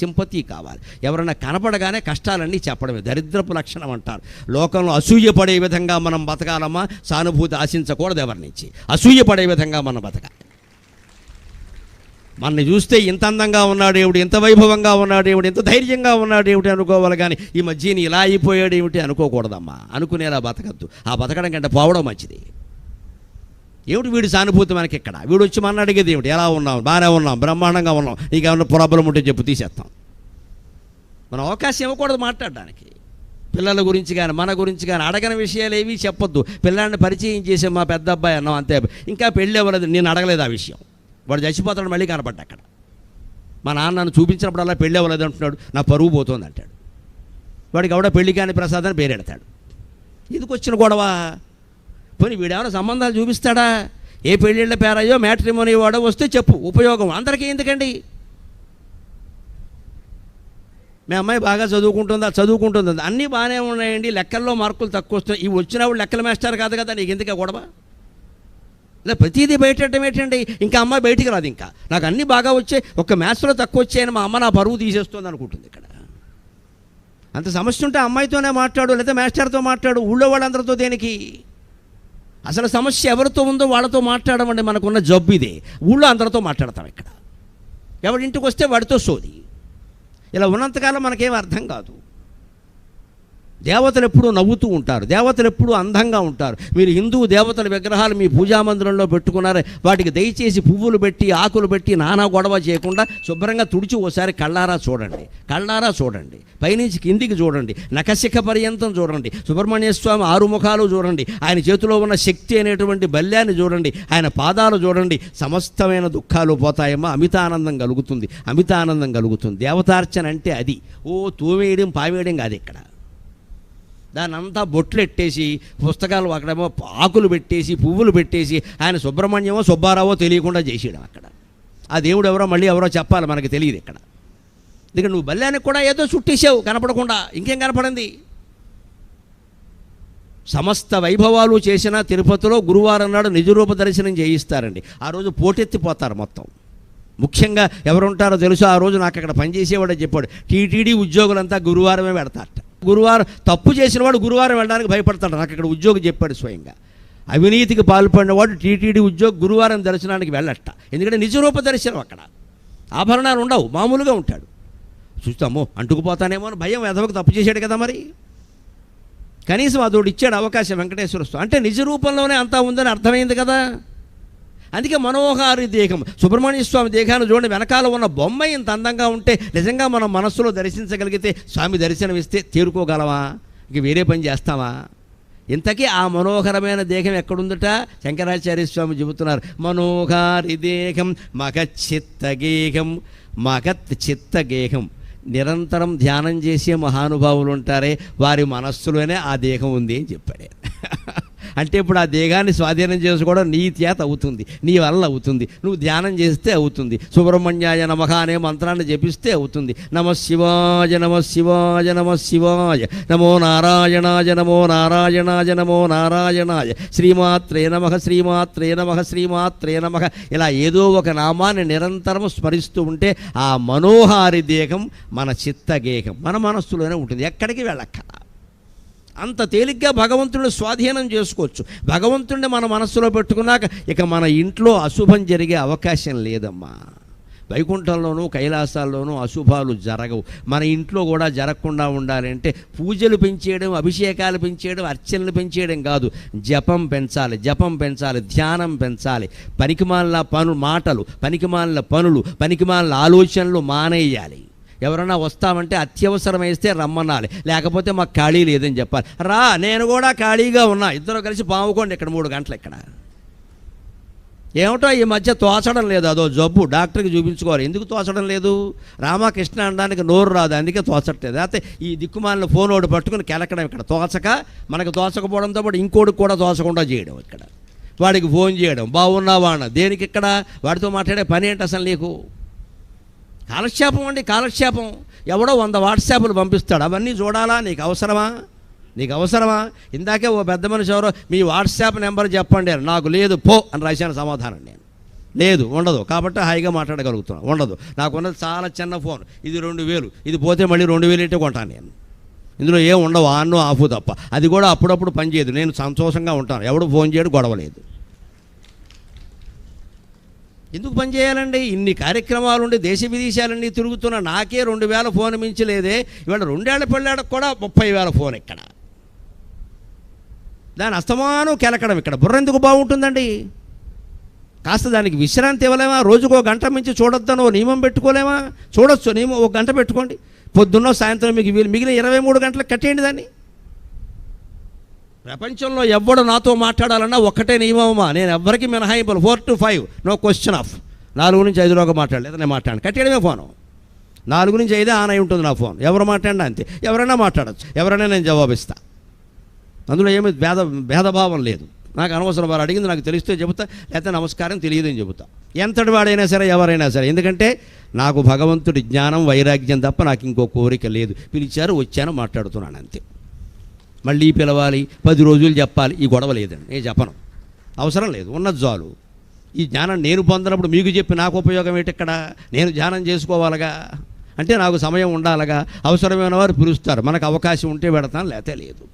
ఎవరైనా కనపడగానే కష్టాలన్నీ చెప్పడమే దరిద్రపు లక్షణం అంటారు. లోకంలో అసూయపడే విధంగా మనం బతకాలమ్మా. సానుభూతి ఆశించకూడదు ఎవరి నుంచి. అసూయపడే విధంగా మనం బతకాలి. మనని చూస్తే ఇంత అందంగా ఉన్నాడు ఏమిటి, ఇంత వైభవంగా ఉన్నాడు ఏమిటి, ఇంత ధైర్యంగా ఉన్నాడు ఏమిటి అనుకోవాలి. కానీ ఈ మధ్యని ఇలా అయిపోయాడు ఏమిటి అనుకోకూడదమ్మా. అనుకునేలా బతకద్దు. ఆ బతకడం కంటే పోవడం మంచిది. ఏమిటి వీడి సానుభూతి మనకి ఇక్కడ? వీడు వచ్చి మన అడిగేది ఏమిటి? ఎలా ఉన్నాం? బాగానే ఉన్నాం, బ్రహ్మాండంగా ఉన్నాం, నీకేమన్నా ప్రాబ్లం ఉంటే చెప్పు, తీసేస్తాం. మనం అవకాశం ఇవ్వకూడదు మాట్లాడడానికి. పిల్లల గురించి కానీ మన గురించి కానీ అడగని విషయాలు ఏవి చెప్పొద్దు. పిల్లాడిని పరిచయం చేసే మా పెద్ద అబ్బాయి అన్నాం అంతే, ఇంకా పెళ్ళి అవ్వలేదు, నేను అడగలేదు ఆ విషయం. వాడు చచ్చిపోతాడు, మళ్ళీ కనపడ్డా అక్కడ. మా నాన్న నన్ను చూపించినప్పుడల్లా పెళ్ళి అవ్వలేదు అంటున్నాడు, నా పరువు పోతుంది అంటాడు. వాడికి ఎవడో పెళ్లి కాని ప్రసాద్ అని పేరెడతాడు. ఇదికి వచ్చిన గొడవ. పోనీ వీడేమైనా సంబంధాలు చూపిస్తాడా? ఏ పెళ్ళిళ్ళ పేరయ్యో మ్యాట్రిమోనీ వాడో వస్తే చెప్పు, ఉపయోగం అందరికీ ఎందుకండి? మీ అమ్మాయి బాగా చదువుకుంటుందా అన్నీ బాగానే ఉన్నాయండి, లెక్కల్లో మార్కులు తక్కువ వస్తాయి. ఇవి వచ్చినప్పుడు లెక్కల మాస్టర్ కాదు కదా, నీకు ఎందుకు గొడవ? ఇలా ప్రతిదీ బయటం ఏంటండి? ఇంకా అమ్మాయి బయటికి రాదు. ఇంకా నాకు అన్నీ బాగా వచ్చాయి, ఒక్క మ్యాథ్స్లో తక్కువ వచ్చాయని మా అమ్మ నా పరువు తీసేస్తుంది అనుకుంటుంది. ఇక్కడ అంత సమస్య ఉంటే అమ్మాయితోనే మాట్లాడు, లేదా మాస్టర్తో మాట్లాడు, ఊళ్ళో వాళ్ళందరితో దేనికి? అసలు సమస్య ఎవరితో ఉందో వాళ్ళతో మాట్లాడమండి. మనకున్న జబ్బు ఇదే. ఊళ్ళో అందరితో మాట్లాడతాం. ఇక్కడ ఎవరింటికి వస్తే వాడితో సోది. ఇలా ఉన్నంతకాలం మనకేం అర్థం కాదు. దేవతలు ఎప్పుడూ నవ్వుతూ ఉంటారు, దేవతలు ఎప్పుడూ అందంగా ఉంటారు. మీరు హిందూ దేవతల విగ్రహాలు మీ పూజామందిరంలో పెట్టుకున్నారే, వాటికి దయచేసి పువ్వులు పెట్టి ఆకులు పెట్టి నానా గొడవ చేయకుండా శుభ్రంగా తుడిచి ఓసారి కళ్ళారా చూడండి. పైనుంచి కిందికి చూడండి, నఖశిఖ పర్యంతం చూడండి. సుబ్రహ్మణ్య స్వామి 6 ముఖాలు చూడండి, ఆయన చేతిలో ఉన్న శక్తి అనేటువంటి బల్యాన్ని చూడండి, ఆయన పాదాలు చూడండి. సమస్తమైన దుఃఖాలు పోతాయమ్మా, అమితానందం కలుగుతుంది. దేవతార్చన అంటే అది. తోమేయడం పావేయడం కాదు. ఇక్కడ దాన్ని అంతా బొట్లు ఎట్టేసి, పుస్తకాలు అక్కడేమో ఆకులు పెట్టేసి, పువ్వులు పెట్టేసి, ఆయన సుబ్రహ్మణ్యమో సుబ్బారావో తెలియకుండా చేసేయడం. అక్కడ ఆ దేవుడు ఎవరో మళ్ళీ ఎవరో చెప్పాలి, మనకి తెలియదు. ఇక్కడ ఇక నువ్వు బల్యానికి కూడా ఏదో చుట్టేసావు కనపడకుండా, ఇంకేం కనపడింది? సమస్త వైభవాలు చేసిన తిరుపతిలో గురువారం నాడు నిజరూప దర్శనం చేయిస్తారండి. ఆ రోజు పోటెత్తిపోతారు మొత్తం. ముఖ్యంగా ఎవరుంటారో తెలుసు, ఆ రోజు నాకు అక్కడ పనిచేసేవాడే చెప్పాడు, టీటీడీ ఉద్యోగులంతా గురువారమే పెడతారట. గురువారం తప్పు చేసిన వాడు గురువారం వెళ్ళడానికి భయపడతాడు. నాకు ఇక్కడ ఉద్యోగి చెప్పాడు స్వయంగా. అవినీతికి పాల్పడినవాడు టీటీడీ ఉద్యోగి గురువారం దర్శనానికి వెళ్ళట. ఎందుకంటే నిజరూప దర్శనం, అక్కడ ఆభరణాలు ఉండవు, మామూలుగా ఉంటాడు. చూస్తామో అంటుకుపోతానేమో అని భయం, ఎదవకు తప్పు చేశాడు కదా, మరి కనీసం అదోడు ఇచ్చాడు అవకాశం వెంకటేశ్వర స్వామి. అంటే నిజ రూపంలోనే అంతా ఉందని అర్థమైంది కదా. అందుకే మనోహారి దేహం, సుబ్రహ్మణ్య స్వామి దేహాన్ని చూడండి, వెనకాల ఉన్న బొమ్మ ఇంత అందంగా ఉంటే నిజంగా మనం మనస్సులో దర్శించగలిగితే, స్వామి దర్శనం ఇస్తే తేరుకోగలవా? ఇంక వేరే పని చేస్తావా? ఇంతకీ ఆ మనోహరమైన దేహం ఎక్కడుందట? శంకరాచార్య స్వామి చెబుతున్నారు, మనోహారి దేహం మగత్ చిత్తగేహం. నిరంతరం ధ్యానం చేసే మహానుభావులు ఉంటారే, వారి మనస్సులోనే ఆ దేహం ఉంది అని చెప్పాడు. అంటే ఇప్పుడు ఆ దేహాన్ని స్వాధీనం చేసుకోవడం నీ చేత అవుతుంది, నీ వల్ల అవుతుంది. నువ్వు ధ్యానం చేస్తే అవుతుంది. సుబ్రహ్మణ్యాయ నమః అనే మంత్రాన్ని జపిస్తే అవుతుంది. నమ శివాయ నమో నారాయణాయ నమో నారాయణాయ శ్రీమాత్రే నమః ఇలా ఏదో ఒక నామాన్ని నిరంతరం స్మరిస్తూ ఉంటే ఆ మనోహారి దేహం మన చిత్తగేహం మన మనస్సులోనే ఉంటుంది, ఎక్కడికి వెళ్ళక్కల. అంత తేలిగ్గా భగవంతుడిని స్వాధీనం చేసుకోవచ్చు. భగవంతుడిని మన మనస్సులో పెట్టుకున్నాక ఇక మన ఇంట్లో అశుభం జరిగే అవకాశం లేదమ్మా. వైకుంఠంలోనూ కైలాసాల్లోనూ అశుభాలు జరగవు. మన ఇంట్లో కూడా జరగకుండా ఉండాలంటే పూజలు పెంచేయడం, అభిషేకాలు పెంచేయడం, అర్చనలు పెంచేయడం కాదు, జపం పెంచాలి, ధ్యానం పెంచాలి. పనికిమాలిన మాటలు, పనికిమాలిన పనులు, పనికిమాలిన ఆలోచనలు మానేయాలి. ఎవరన్నా వస్తామంటే అత్యవసరం వేస్తే రమ్మనాలి, లేకపోతే మాకు ఖాళీ లేదని చెప్పాలి. రా, నేను కూడా ఖాళీగా ఉన్నా, ఇద్దరు కలిసి పావుకోండి ఇక్కడ 3 గంటలు. ఇక్కడ ఏమిటో ఈ మధ్య తోచడం లేదు, అదో జబ్బు, డాక్టర్కి చూపించుకోవాలి. ఎందుకు తోచడం లేదు? రామకృష్ణ అనడానికి నోరు రాదు, అందుకే తోచట్లేదు. అయితే ఈ దిక్కుమాలిన ఫోన్ ఒకటి పట్టుకుని కెలకడం, ఇక్కడ తోచక మనకు తోచకపోవడంతో పాటు ఇంకోటికి కూడా తోచకుండా చేయడం. ఇక్కడ వాడికి ఫోన్ చేయడం, బాగున్నావా అన్న, దేనికి? ఇక్కడ వాడితో మాట్లాడే పని ఏంటి అసలు నీకు? కాలక్షేపం అండి, కాలక్షేపం. ఎవడో 100 వాట్సాప్లు పంపిస్తాడు, అవన్నీ చూడాలా? నీకు అవసరమా? ఇందాకే ఓ పెద్ద మనిషి ఎవరో మీ వాట్సాప్ నెంబర్ చెప్పండి, నాకు లేదు పో అని రాశాను సమాధానం. నేను లేదు, ఉండదు, కాబట్టి హాయిగా మాట్లాడగలుగుతున్నాను. ఉండదు, నాకున్నది చాలా చిన్న ఫోన్, ఇది 2000, ఇది పోతే మళ్ళీ 2000 ఇంటే కొంటాను నేను. ఇందులో ఏం ఉండవు, ఆన్ ఆఫ్ తప్ప. అది కూడా అప్పుడప్పుడు పనిచేయదు, నేను సంతోషంగా ఉంటాను, ఎవడు ఫోన్ చేయడు, గొడవలేదు. ఎందుకు పని చేయాలండి? ఇన్ని కార్యక్రమాలుండి దేశ విదేశాలన్నీ తిరుగుతున్న నాకే 2000 ఫోన్ మించలేదే. ఇవాళ 2 ఏళ్ల పిల్లాడికి కూడా 30,000 ఫోన్. ఇక్కడ దాని అస్తమానం కెలకడం, ఇక్కడ బుర్ర ఎందుకు బాగుంటుందండి? కాస్త దానికి విశ్రాంతి ఇవ్వలేమా? రోజుకో గంట మించి చూడొద్దనో నియమం పెట్టుకోలేమా? చూడొచ్చు, నియమం 1 గంట పెట్టుకోండి, పొద్దున్నో సాయంత్రం. మీకు మిగిలిన 23 గంటలకు కట్టేయండి దాన్ని. ప్రపంచంలో ఎవ్వడు నాతో మాట్లాడాలన్నా ఒక్కటే నియమమా, నేను ఎవ్వరికి మినహాయింపులు 4 to 5 నో క్వశ్చన్ ఆఫ్. 4 నుంచి 5లోగా మాట్లాడలేదు, నేను మాట్లాడాను, కట్టేయడమే ఫోను. 4 నుంచి 5 ఆన్ అయి ఉంటుంది నా ఫోన్. ఎవరు మాట్లాడినా అంతే, ఎవరైనా మాట్లాడచ్చు, ఎవరైనా నేను జవాబిస్తా. అందులో ఏమి భేదభావం లేదు. నాకు అనవసరం, వారు అడిగింది నాకు తెలిస్తే చెబుతా, లేకపోతే నమస్కారం తెలియదని చెబుతా. ఎంతటి వాడైనా సరే, ఎవరైనా సరే. ఎందుకంటే నాకు భగవంతుడి జ్ఞానం వైరాగ్యం తప్ప నాకు ఇంకో కోరిక లేదు. పిలిచారు, వచ్చాను, మాట్లాడుతున్నాను అంతే. మళ్ళీ పిలవాలి, 10 రోజులు చెప్పాలి, ఈ గొడవ లేదండి. నేను చెప్పను, అవసరం లేదు, ఉన్నది చాలు. ఈ జ్ఞానం నేను పొందినప్పుడు మీకు చెప్పి నాకు ఉపయోగం ఏంటి? ఇక్కడ నేను ధ్యానం చేసుకోవాలగా, అంటే నాకు సమయం ఉండాలగా. అవసరమైన వారు పిలుస్తారు, మనకు అవకాశం ఉంటే పెడతాను, లేకపోతే లేదు.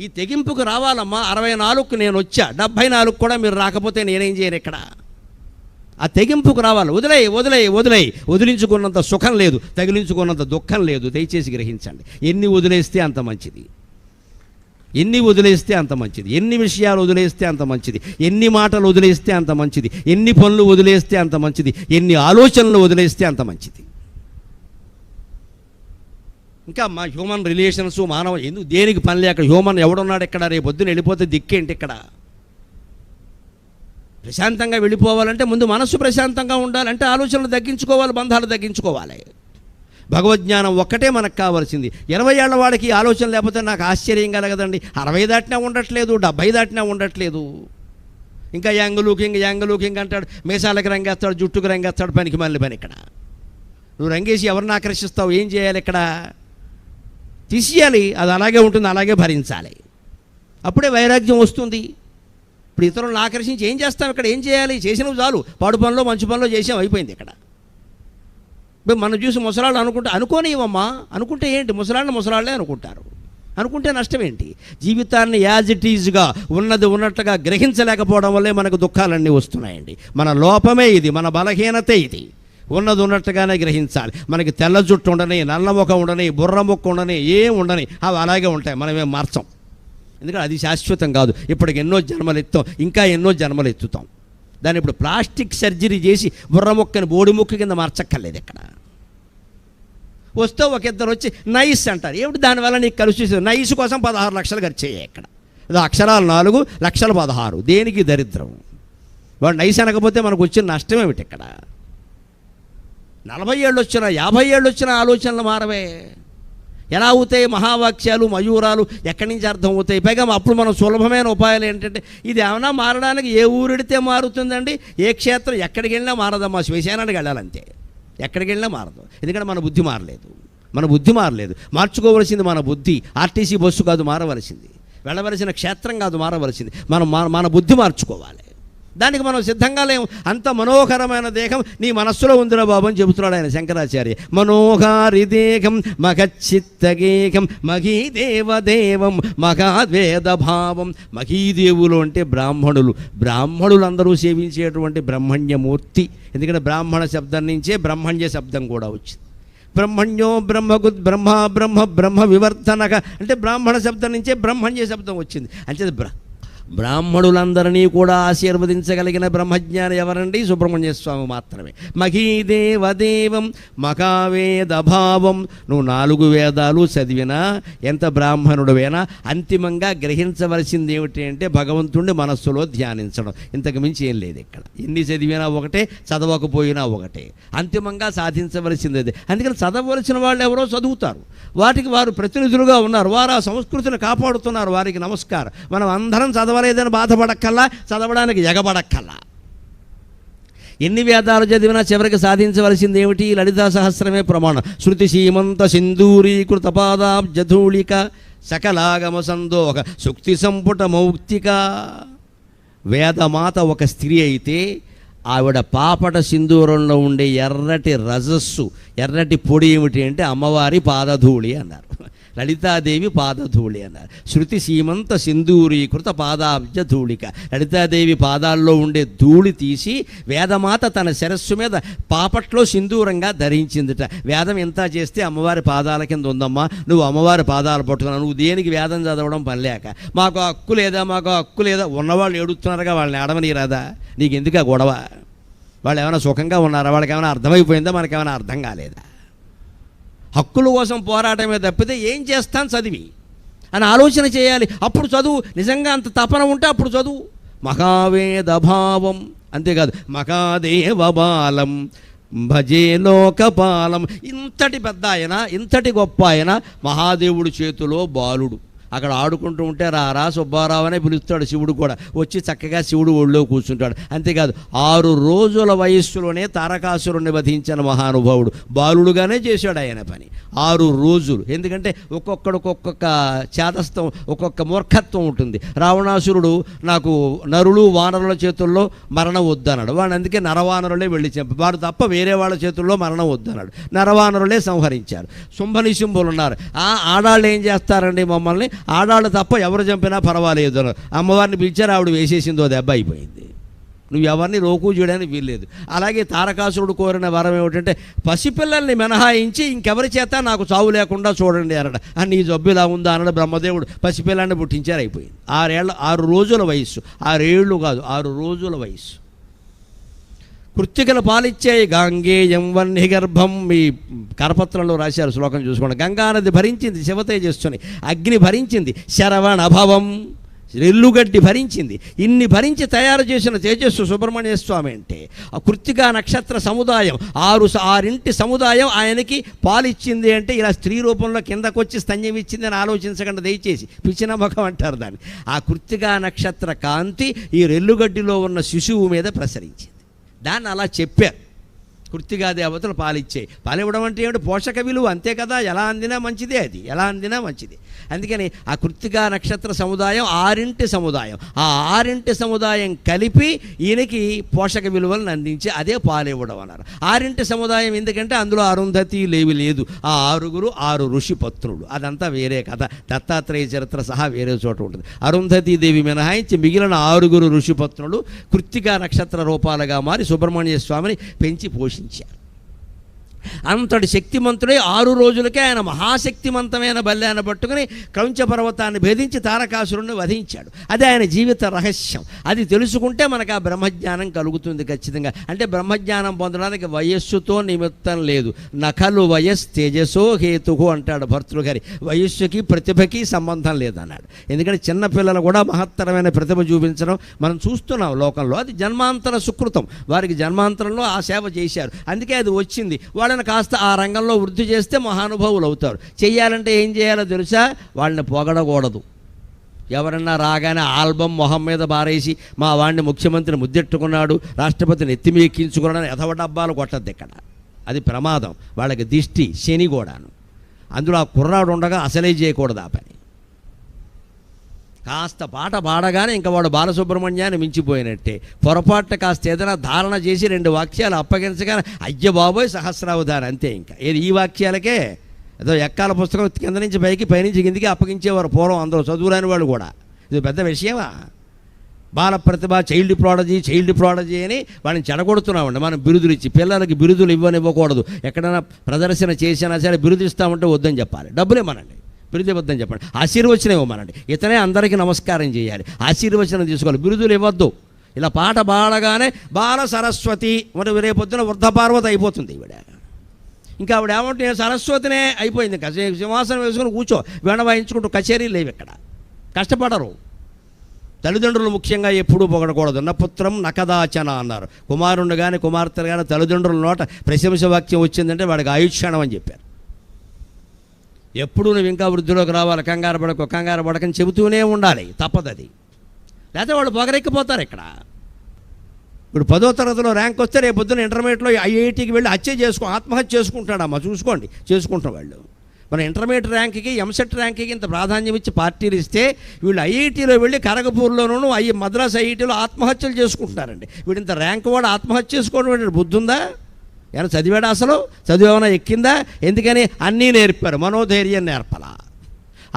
ఈ తెగింపుకు రావాలమ్మా. 64కు నేను వచ్చా, 74 కూడా మీరు రాకపోతే నేనేం చేయను ఇక్కడ. ఆ తెగింపుకు రావాలి. వదిలించుకున్నంత సుఖం లేదు, తగిలించుకున్నంత దుఃఖం లేదు. దయచేసి గ్రహించండి. ఎన్ని వదిలేస్తే అంత మంచిది, ఎన్ని వదిలేస్తే అంత మంచిది, ఎన్ని విషయాలు వదిలేస్తే అంత మంచిది, ఎన్ని మాటలు వదిలేస్తే అంత మంచిది, ఎన్ని పనులు వదిలేస్తే అంత మంచిది, ఎన్ని ఆలోచనలు వదిలేస్తే అంత మంచిది. ఇంకా మా హ్యూమన్ రిలేషన్స్, మానవ ఎందుకు దేనికి పని లేక హ్యూమన్ ఎవడున్నాడు ఇక్కడ? రేపు పొద్దున వెళ్ళిపోతే దిక్కేంటి ఇక్కడ? ప్రశాంతంగా వెళ్ళిపోవాలంటే ముందు మనస్సు ప్రశాంతంగా ఉండాలంటే ఆలోచనలు తగ్గించుకోవాలి, బంధాలు తగ్గించుకోవాలి. భగవద్జ్ఞానం ఒక్కటే మనకు కావాల్సింది. 20 ఏళ్ల వాడికి ఆలోచన లేకపోతే నాకు ఆశ్చర్యం కలగదండి. 60 దాటినా ఉండట్లేదు, 70 దాటినా ఉండట్లేదు. ఇంకా యంగ్ లూకింగ్ అంటాడు, మీసాలకు రంగేస్తాడు, జుట్టుకు రంగేస్తాడు, పనికి మళ్ళీ పని. ఇక్కడ నువ్వు రంగేసి ఎవరిని ఆకర్షిస్తావు? ఏం చేయాలి? ఇక్కడ తీసేయాలి. అది అలాగే ఉంటుంది, అలాగే భరించాలి. అప్పుడే వైరాగ్యం వస్తుంది. ఇప్పుడు ఇతరులను ఆకర్షించి ఏం చేస్తాం? ఇక్కడ ఏం చేయాలి? చేసినవి చాలు. పాడు పనిలో మంచి పనిలో చేసాం, అయిపోయింది. ఇక్కడ మనం చూసి ముసలాళ్ళు అనుకోనివమ్మా. అనుకుంటే ఏంటి? ముసలాళ్ళే అనుకుంటారు. అనుకుంటే నష్టం ఏంటి? జీవితాన్ని యాజ్ ఇట్ ఈజ్గా ఉన్నది ఉన్నట్టుగా గ్రహించలేకపోవడం వల్లే మనకు దుఃఖాలన్నీ వస్తున్నాయండి. మన లోపమే ఇది, మన బలహీనతే ఇది. ఉన్నది ఉన్నట్టుగానే గ్రహించాలి. మనకి తెల్ల జుట్టు ఉండని, నల్ల ముఖం ఉండని, బుర్ర ముక్క ఉండని, ఏం ఉండని, అవి అలాగే ఉంటాయి. మనమేం మార్చం. ఎందుకంటే అది శాశ్వతం కాదు. ఇప్పటికి ఎన్నో జన్మలు ఎత్తాం, ఇంకా ఎన్నో జన్మలు ఎత్తుతాం. దాన్ని ఇప్పుడు ప్లాస్టిక్ సర్జరీ చేసి బుర్ర ముక్కని బోడి ముక్క కింద మార్చక్కర్లేదు. ఇక్కడ వస్తే ఒక ఇద్దరు వచ్చి నైస్ అంటారు. ఏమిటి దానివల్ల నీకు కలిసి? నైస్ కోసం 16 లక్షలు ఖర్చు అయ్యాయి. ఇక్కడ ఇది అక్షరాలు 4, లక్షలు 16. దేనికి? దరిద్రం. వాడు నైస్ అనకపోతే మనకు వచ్చిన నష్టం ఏమిటి? ఇక్కడ 40 ఏళ్ళు వచ్చినా, 50 ఏళ్ళు వచ్చినా ఆలోచనలు మారవే. ఎలా అవుతాయి? మహావాక్యాలు, మయూరాలు ఎక్కడి నుంచి అర్థం అవుతాయి? పైగా అప్పుడు మనం సులభమైన ఉపాయాలు ఏంటంటే, ఇది ఏమైనా మారడానికి ఏ ఊరిడితే మారుతుందండి? ఏ క్షేత్రం ఎక్కడికి వెళ్ళినా మారదమ్మా. శ్మశానానికి వెళ్ళాలంతే, ఎక్కడికి వెళ్ళినా మారదు. ఎందుకంటే మన బుద్ధి మారలేదు. మార్చుకోవలసింది మన బుద్ధి. ఆర్టీసీ బస్సు కాదు మారవలసింది, వెళ్ళవలసిన క్షేత్రం కాదు మారవలసింది. మన బుద్ధి మార్చుకోవాలి. దానికి మనం సిద్ధంగా లేము. అంత మనోహరమైన దేహం నీ మనస్సులో ఉందిరా బాబు అని చెబుతున్నాడు ఆయన బ్రహ్మచార్య. మనోహారి దేహం మగచిత్తగేహం మహీదేవదేవం మగాద్వేదభావం. మహీదేవులు అంటే బ్రాహ్మణులందరూ సేవించేటువంటి బ్రహ్మణ్యమూర్తి. ఎందుకంటే బ్రాహ్మణ శబ్దం నుంచే బ్రహ్మణ్య శబ్దం కూడా వచ్చింది. బ్రహ్మణ్యో బ్రహ్మగుద్ బ్రహ్మ వివర్ధనక అంటే బ్రాహ్మణ శబ్దం నుంచే బ్రహ్మణ్య శబ్దం వచ్చింది. అంటే బ్రాహ్మణులందరినీ కూడా ఆశీర్వదించగలిగిన బ్రహ్మజ్ఞాని ఎవరండి? సుబ్రహ్మణ్య స్వామి మాత్రమే. మహీదేవదేవం మహావేదభావం. నువ్వు 4 వేదాలు చదివినా, ఎంత బ్రాహ్మణుడివైనా అంతిమంగా గ్రహించవలసింది ఏమిటి అంటే భగవంతుడిని మనస్సులో ధ్యానించడం. ఇంతకు మించి ఏం లేదు. ఇక్కడ ఎన్ని చదివినా ఒకటే, చదవకపోయినా ఒకటే. అంతిమంగా సాధించవలసింది అదే. అందుకని చదవలసిన వాళ్ళు ఎవరో చదువుతారు, వాటికి వారు ప్రతినిధులుగా ఉన్నారు, వారు ఆ సంస్కృతిని కాపాడుతున్నారు, వారికి నమస్కారం. మనం అందరం చదవలేదని బాధపడక్కల్లా, చదవడానికి ఎగబడక్కల్లా. ఎన్ని వేదాలు చదివినా చివరికి సాధించవలసింది ఏమిటి? లలితా సహస్రమే ప్రమాణం. శృతి సీమంత సింధూరీకృత పాదాబ్జధూళిక సకలాగమ సందోహ సుక్తి సంపుట మౌక్తిక. వేదమాత ఒక స్త్రీ అయితే ఆవిడ పాపట సింధూరంలో ఉండే ఎర్రటి రజస్సు, ఎర్రటి పొడి ఏమిటి అంటే అమ్మవారి పాదధూళి అన్నారు. లలితాదేవి పాదధూళి అన్నారు. శృతి సీమంత సింధూరీకృత పాదాబ్జ ధూళిక. లలితాదేవి పాదాల్లో ఉండే ధూళి తీసి వేదమాత తన శిరస్సు మీద పాపట్లో సింధూరంగా ధరించిందిట. వేదం ఎంత చేస్తే అమ్మవారి పాదాల కింద ఉందమ్మా, నువ్వు అమ్మవారి పాదాలు పట్టుకున్నావు, నువ్వు దేనికి వేదం చదవడం పనిలేక? మాకు హక్కు లేదా? ఉన్నవాళ్ళు ఏడుస్తున్నారుగా, వాళ్ళని ఏడమని రాదా? నీకు ఎందుకు ఆ గొడవ? వాళ్ళు ఏమైనా సుఖంగా ఉన్నారా? వాళ్ళకి ఏమైనా అర్థమైపోయిందా? మనకేమైనా అర్థం కాలేదా? హక్కుల కోసం పోరాటమే తప్పితే ఏం చేస్తాను చదివి? అని ఆలోచన చేయాలి. అప్పుడు చదువు. నిజంగా అంత తపన ఉంటే అప్పుడు చదువు. మహావేదభావం, అంతేకాదు మహాదేవ బాలం భజే లోకపాలం. ఇంతటి పెద్ద ఆయన, ఇంతటి గొప్ప ఆయన మహాదేవుడి చేతిలో బాలుడు. అక్కడ ఆడుకుంటూ ఉంటే రా సుబ్బారావు అనే పిలుస్తాడు శివుడు కూడా. వచ్చి చక్కగా శివుడు ఒళ్ళో కూర్చుంటాడు. అంతేకాదు 6 రోజుల వయస్సులోనే తారకాసురుణ్ణి వధించిన మహానుభావుడు. బాలుడుగానే చేశాడు ఆయన పని 6 రోజులు. ఎందుకంటే ఒక్కొక్క చేతస్థం, ఒక్కొక్క మూర్ఖత్వం ఉంటుంది. రావణాసురుడు నాకు నరులు వానరుల చేతుల్లో మరణం వద్దన్నాడు. వాడు అందుకే నరవానరులే వెళ్ళి చంపి, వాడు తప్ప వేరే వాళ్ళ చేతుల్లో మరణం వద్దన్నాడు. నరవానరులే సంహరించారు. శుంభనిశుంభులు ఉన్నారు. ఆడాళ్ళు ఏం చేస్తారండి, మమ్మల్ని ఆడాళ్ళు తప్ప ఎవరు చంపినా పర్వాలేదు అన్నారు. అమ్మవారిని పిలిచారు, ఆవిడ వేసేసిందో దెబ్బ అయిపోయింది. నువ్వు ఎవరిని రోకు చేయడానికి వీల్లేదు. అలాగే తారకాసురుడు కోరిన వరం ఏమిటంటే పసిపిల్లల్ని మినహాయించి ఇంకెవరి చేత నాకు చావు లేకుండా చూడండి అన్నాడు. నీ జబ్బు ఇలా ఉందా అన్నాడు బ్రహ్మదేవుడు. పసిపిల్లాన్ని పుట్టించారు, అయిపోయింది. 6 రోజుల వయస్సు, 6 ఏళ్ళు కాదు 6 రోజుల వయస్సు. కృత్తికలు పాలిచ్చాయి గాంగేయం వన్హి గర్భం. మీ కరపత్రంలో రాశారు, శ్లోకం చూసుకోండి. గంగానది భరించింది శివతేజస్సుని, అగ్ని భరించింది శరవణభవం, రెల్లుగడ్డి భరించింది. ఇన్ని భరించి తయారు చేసిన తేజస్సు సుబ్రహ్మణ్య స్వామి అంటే ఆ కృత్తికా నక్షత్ర సముదాయం 6 సముదాయం ఆయనకి పాలిచ్చింది. అంటే ఇలా స్త్రీ రూపంలో కిందకొచ్చి స్తన్యం ఇచ్చింది అని ఆలోచించకుండా దయచేసి, పిచ్చి నమ్మకం అంటారు దాన్ని. ఆ కృత్తికా నక్షత్ర కాంతి ఈ రెల్లుగడ్డిలో ఉన్న శిశువు మీద ప్రసరించింది. దాన్ని అలా చెప్పారు. కృత్తికా దేవతలు పాలిచ్చాయి. పాలివ్వడం అంటే ఏమిటి? పోషక విలువ, అంతే కదా. ఎలా అందినా మంచిదే, అది ఎలా అందినా మంచిది. అందుకని ఆ కృత్తికా నక్షత్ర సముదాయం 6 సముదాయం. ఆ 6 సముదాయం కలిపి ఈయనకి పోషక విలువలను అందించి అదే పాలివ్వడం అన్నారు. 6 సముదాయం ఎందుకంటే అందులో అరుంధతి లేవి లేదు. ఆ 6 ఋషి పత్రులు, అదంతా వేరే కథ. దత్తాత్రేయ చరిత్ర సహా వేరే చోట ఉంటుంది. అరుంధతీ దేవి మినహాయించి మిగిలిన 6 ఋషిపత్నులు కృత్తికా నక్షత్ర రూపాలుగా మారి సుబ్రహ్మణ్య స్వామిని పెంచి పోషించారు. అంతటి శక్తిమంతుడై 6 రోజులకే ఆయన మహాశక్తిమంతమైన బల్లాన్ని పట్టుకుని క్రౌంచ పర్వతాన్ని భేదించి తారకాసురుణ్ణి వధించాడు. అది ఆయన జీవిత రహస్యం. అది తెలుసుకుంటే మనకు ఆ బ్రహ్మజ్ఞానం కలుగుతుంది ఖచ్చితంగా. అంటే బ్రహ్మజ్ఞానం పొందడానికి వయస్సుతో నిమిత్తం లేదు. నఖలు వయస్ తేజసో హేతుహు అంటాడు భర్తృగారి. వయస్సుకి ప్రతిభకి సంబంధం లేదన్నాడు. ఎందుకంటే చిన్నపిల్లలు కూడా మహత్తరమైన ప్రతిభ చూపించడం మనం చూస్తున్నాం లోకంలో. అది జన్మాంతర సుకృతం. వారికి జన్మాంతరంలో ఆ సేవ చేశారు, అందుకే అది వచ్చింది. వాళ్ళని కాస్త ఆ రంగంలో వృద్ధి చేస్తే మహానుభావులు అవుతారు. చెయ్యాలంటే ఏం చేయాలో తెలుసా? వాళ్ళని పొగడకూడదు. ఎవరన్నా రాగానే ఆల్బమ్ మొహం మీద బారేసి మా వాడిని ముఖ్యమంత్రి ముద్దెట్టుకున్నాడు, రాష్ట్రపతిని ఎత్తిమి ఎక్కించుకున్నాడు ఎదవ డబ్బాలు కొట్టద్దు ఇక్కడ. అది ప్రమాదం. వాళ్ళకి దిష్టి శని కూడాను. అందులో ఆ కుర్రాడు ఉండగా అసలే చేయకూడదు ఆ పని. కాస్త పాట పాడగానే ఇంకా వాడు బాలసుబ్రహ్మణ్యాన్ని మించిపోయినట్టే. పొరపాటున కాస్త ఏదైనా ధారణ చేసి 2 వాక్యాలు అప్పగించగానే అయ్య బాబోయ్ సహస్రావధానం, అంతే. ఇంకా ఏది ఈ వాక్యాలకే ఏదో ఎక్కాల పుస్తకం కింద నుంచి పైకి, పైనుంచి కిందికి అప్పగించేవారు పూర్వం అందరూ, చదువురాని వాళ్ళు కూడా. ఇది పెద్ద విషయమా? బాల ప్రతిభ, చైల్డ్ ప్రాడజీ అని వాళ్ళని చెడగొడుతున్నామండి మనం బిరుదులు ఇచ్చి. పిల్లలకి బిరుదులు ఇవ్వనివ్వకూడదు. ఎక్కడైనా ప్రదర్శన చేసినా సరే బిరుదు ఇస్తామంటే వద్దని చెప్పాలి. డబ్బులు ఇవ్వనండి, బిరుదు ఇవ్వద్దని చెప్పండి. ఆశీర్వచనం ఇవ్వమనండి. ఇతనే అందరికీ నమస్కారం చేయాలి, ఆశీర్వచనం తీసుకోవాలి, బిరుదులు ఇవ్వద్దు. ఇలా పాట పాడగానే బాల సరస్వతి, మరి రేపొద్దున వృద్ధపార్వతి అయిపోతుంది ఈవిడ. ఇంకా ఆవిడ ఏమంటే సరస్వతినే అయిపోయింది. సింహాసనం వేసుకుని కూర్చో, వీణ వాయించుకుంటూ కచేరీలు లేవు ఇక్కడ. కష్టపడరు. తల్లిదండ్రులు ముఖ్యంగా ఎప్పుడూ పొగడకూడదు. నపుత్రం నకదాచన అన్నారు. కుమారుణ్ణి కానీ కుమార్తెలు కానీ తల్లిదండ్రుల నోట ప్రశంస వాక్యం వచ్చిందంటే వాడికి ఆయుష్యాణం అని చెప్పారు. ఎప్పుడు నువ్వు ఇంకా వృద్ధిలోకి రావాలి, కంగారు పడకని చెబుతూనే ఉండాలి, తప్పదది. లేకపోతే వాళ్ళు పొగరెక్కిపోతారు ఇక్కడ. ఇప్పుడు 10వ తరగతిలో ర్యాంక్ వస్తే రేపు పొద్దున ఇంటర్మీడియట్లో ఐఐటీకి వెళ్ళి ఆత్మహత్య చేసుకుంటాడమ్మా. చూసుకోండి, చేసుకుంటాం వాళ్ళు. మన ఇంటర్మీడియట్ ర్యాంక్కి, ఎంసెట్ ర్యాంక్కి ఇంత ప్రాధాన్యం ఇచ్చి పార్టీలు ఇస్తే వీళ్ళు ఐఐటీలో వెళ్ళి ఖరగపూర్లోనూ మద్రాసు ఐఐటీలో ఆత్మహత్యలు చేసుకుంటున్నారండి. వీడు ఇంత ర్యాంక్ వాడు ఆత్మహత్య చేసుకోవడం బుద్ధి ఉందా? ఏమైనా చదివాడా? అసలు చదువు ఏమైనా ఎక్కిందా? ఎందుకని అన్నీ నేర్పారు, మనోధైర్యం నేర్పలా.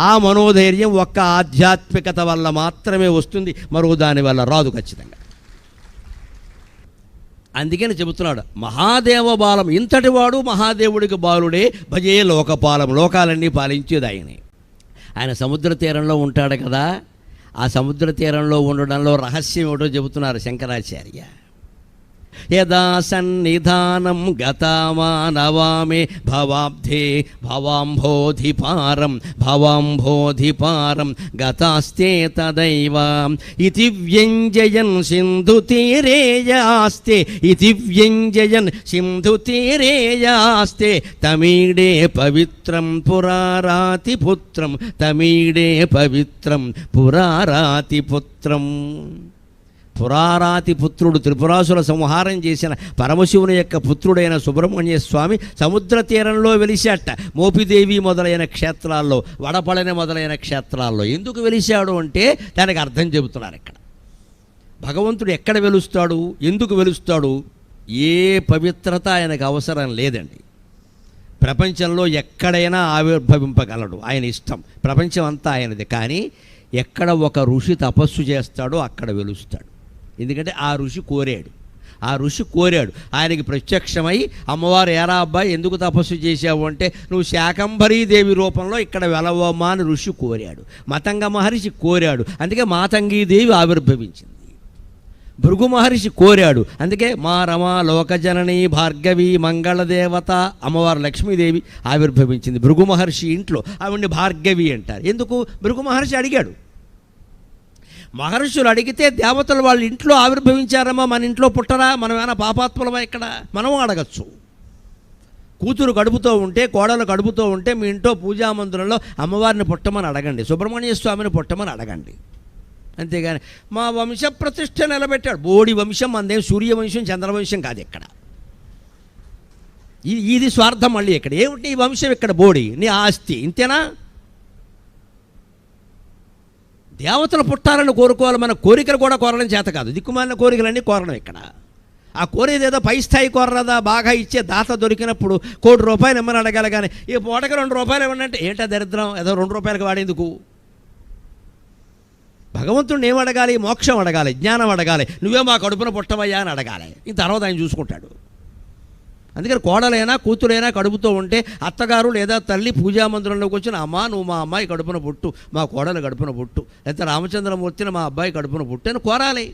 ఆ మనోధైర్యం ఒక్క ఆధ్యాత్మికత వల్ల మాత్రమే వస్తుంది, మరో దాని వల్ల రాదు ఖచ్చితంగా. అందుకని చెబుతున్నాడు మహాదేవ బాలం. ఇంతటి వాడు మహాదేవుడికి బాలుడే, భజే లోకపాలం, లోకాలన్నీ పాలించేది ఆయనే. ఆయన సముద్ర తీరంలో ఉంటాడు కదా. ఆ సముద్ర తీరంలో ఉండడంలో రహస్యం ఏమిటో చెబుతున్నారు శంకరాచార్య. యదా సన్నిధానం గతామానవామే భవాబ్ధే భవాంభోధిపారం గతాస్తే తదైవ ఇతి వ్యంజయన్ సింధుతీరేయాస్తే ఇతి వ్యంజయన్ సింధుతీరేయాస్తే తమీడే పవిత్రం పురారాతిపుత్రం తమీడే పవిత్రం పురారాతిపుత్రం. పురారాతిపుత్రుడు త్రిపురాసుల సంహారం చేసిన పరమశివుని యొక్క పుత్రుడైన సుబ్రహ్మణ్య స్వామి సముద్ర తీరంలో వెలిశాట. మోపిదేవి మొదలైన క్షేత్రాల్లో, వడపళని మొదలైన క్షేత్రాల్లో. ఎందుకు వెలిశాడు అంటే దానికి అర్థం చెబుతున్నారు ఇక్కడ. భగవంతుడు ఎక్కడ వెలుస్తాడు, ఎందుకు వెలుస్తాడు? ఏ పవిత్రత ఆయనకు అవసరం లేదండి. ప్రపంచంలో ఎక్కడైనా ఆవిర్భవింపగలడు, ఆయన ఇష్టం. ప్రపంచం అంతా ఆయనది. కానీ ఎక్కడ ఒక ఋషి తపస్సు చేస్తాడో అక్కడ వెలుస్తాడు. ఎందుకంటే ఆ ఋషి కోరాడు. ఆయనకి ప్రత్యక్షమై అమ్మవారు, ఏరా అబ్బాయి ఎందుకు తపస్సు చేశావు అంటే, నువ్వు శాకంభరీదేవి రూపంలో ఇక్కడ వెలవమ్మా అని ఋషి కోరాడు. మతంగ మహర్షి కోరాడు, అందుకే మాతంగీదేవి ఆవిర్భవించింది. భృగు మహర్షి కోరాడు, అందుకే మా రమ లోకజనని భార్గవి మంగళదేవత అమ్మవారు లక్ష్మీదేవి ఆవిర్భవించింది. భృగు మహర్షి ఇంట్లో ఆవిడ్ని భార్గవి అంటారు. ఎందుకు? భృగు మహర్షి అడిగాడు. మహర్షులు అడిగితే దేవతలు వాళ్ళ ఇంట్లో ఆవిర్భవించారమ్మా, మన ఇంట్లో పుట్టరా, మనం ఏమైనా పాపాత్ములమా ఇక్కడ? మనం అడగచ్చు. కూతురు కడుపుతూ ఉంటే, కోడలు కడుపుతూ ఉంటే మీ ఇంట్లో పూజామందిరంలో అమ్మవారిని పుట్టమని అడగండి, సుబ్రహ్మణ్య స్వామిని పుట్టమని అడగండి. అంతేగాని మా వంశ ప్రతిష్ఠ నిలబెట్టాడు. బోడి వంశం అందేం సూర్యవంశం చంద్రవంశం కాదు ఇక్కడ. ఇది స్వార్థం. మళ్ళీ ఇక్కడ ఏమిటి ఈ వంశం, ఇక్కడ బోడి నీ ఆస్తి, ఇంతేనా? దేవతలు పుట్టాలని కోరుకోవాలి, మన కోరికలు కూడా కోరడం చేత కాదు. దిక్కుమాలిన కోరికలన్నీ కోరడం ఇక్కడ. ఆ కోరేది ఏదో పై స్థాయి కోరదా, బాగా ఇచ్చే దాత దొరికినప్పుడు ₹1 కోటి ఇమ్మని అడగాలి. కానీ ఈ పూటకి ₹2 ఇవ్వండి అంటే ఏంటా దరిద్రం, ఏదో ₹2 వాడేందుకు? భగవంతుడిని ఏం అడగాలి? మోక్షం అడగాలి, జ్ఞానం అడగాలి. నువ్వే మా కడుపున పుట్టవయ్యా అని అడగాలి. ఈ తర్వాత ఆయన చూసుకుంటాడు. అందుకని కోడలైనా కూతురైనా కడుపుతో ఉంటే అత్తగారు లేదా తల్లి పూజామందిరంలోకి వచ్చిన, అమ్మా నువ్వు మా అమ్మాయి కడుపున పుట్టు, మా కోడలు కడుపున పుట్టు, లేకపోతే రామచంద్రమూర్తిని మా అబ్బాయి కడుపున పుట్టు అని కోరాలి.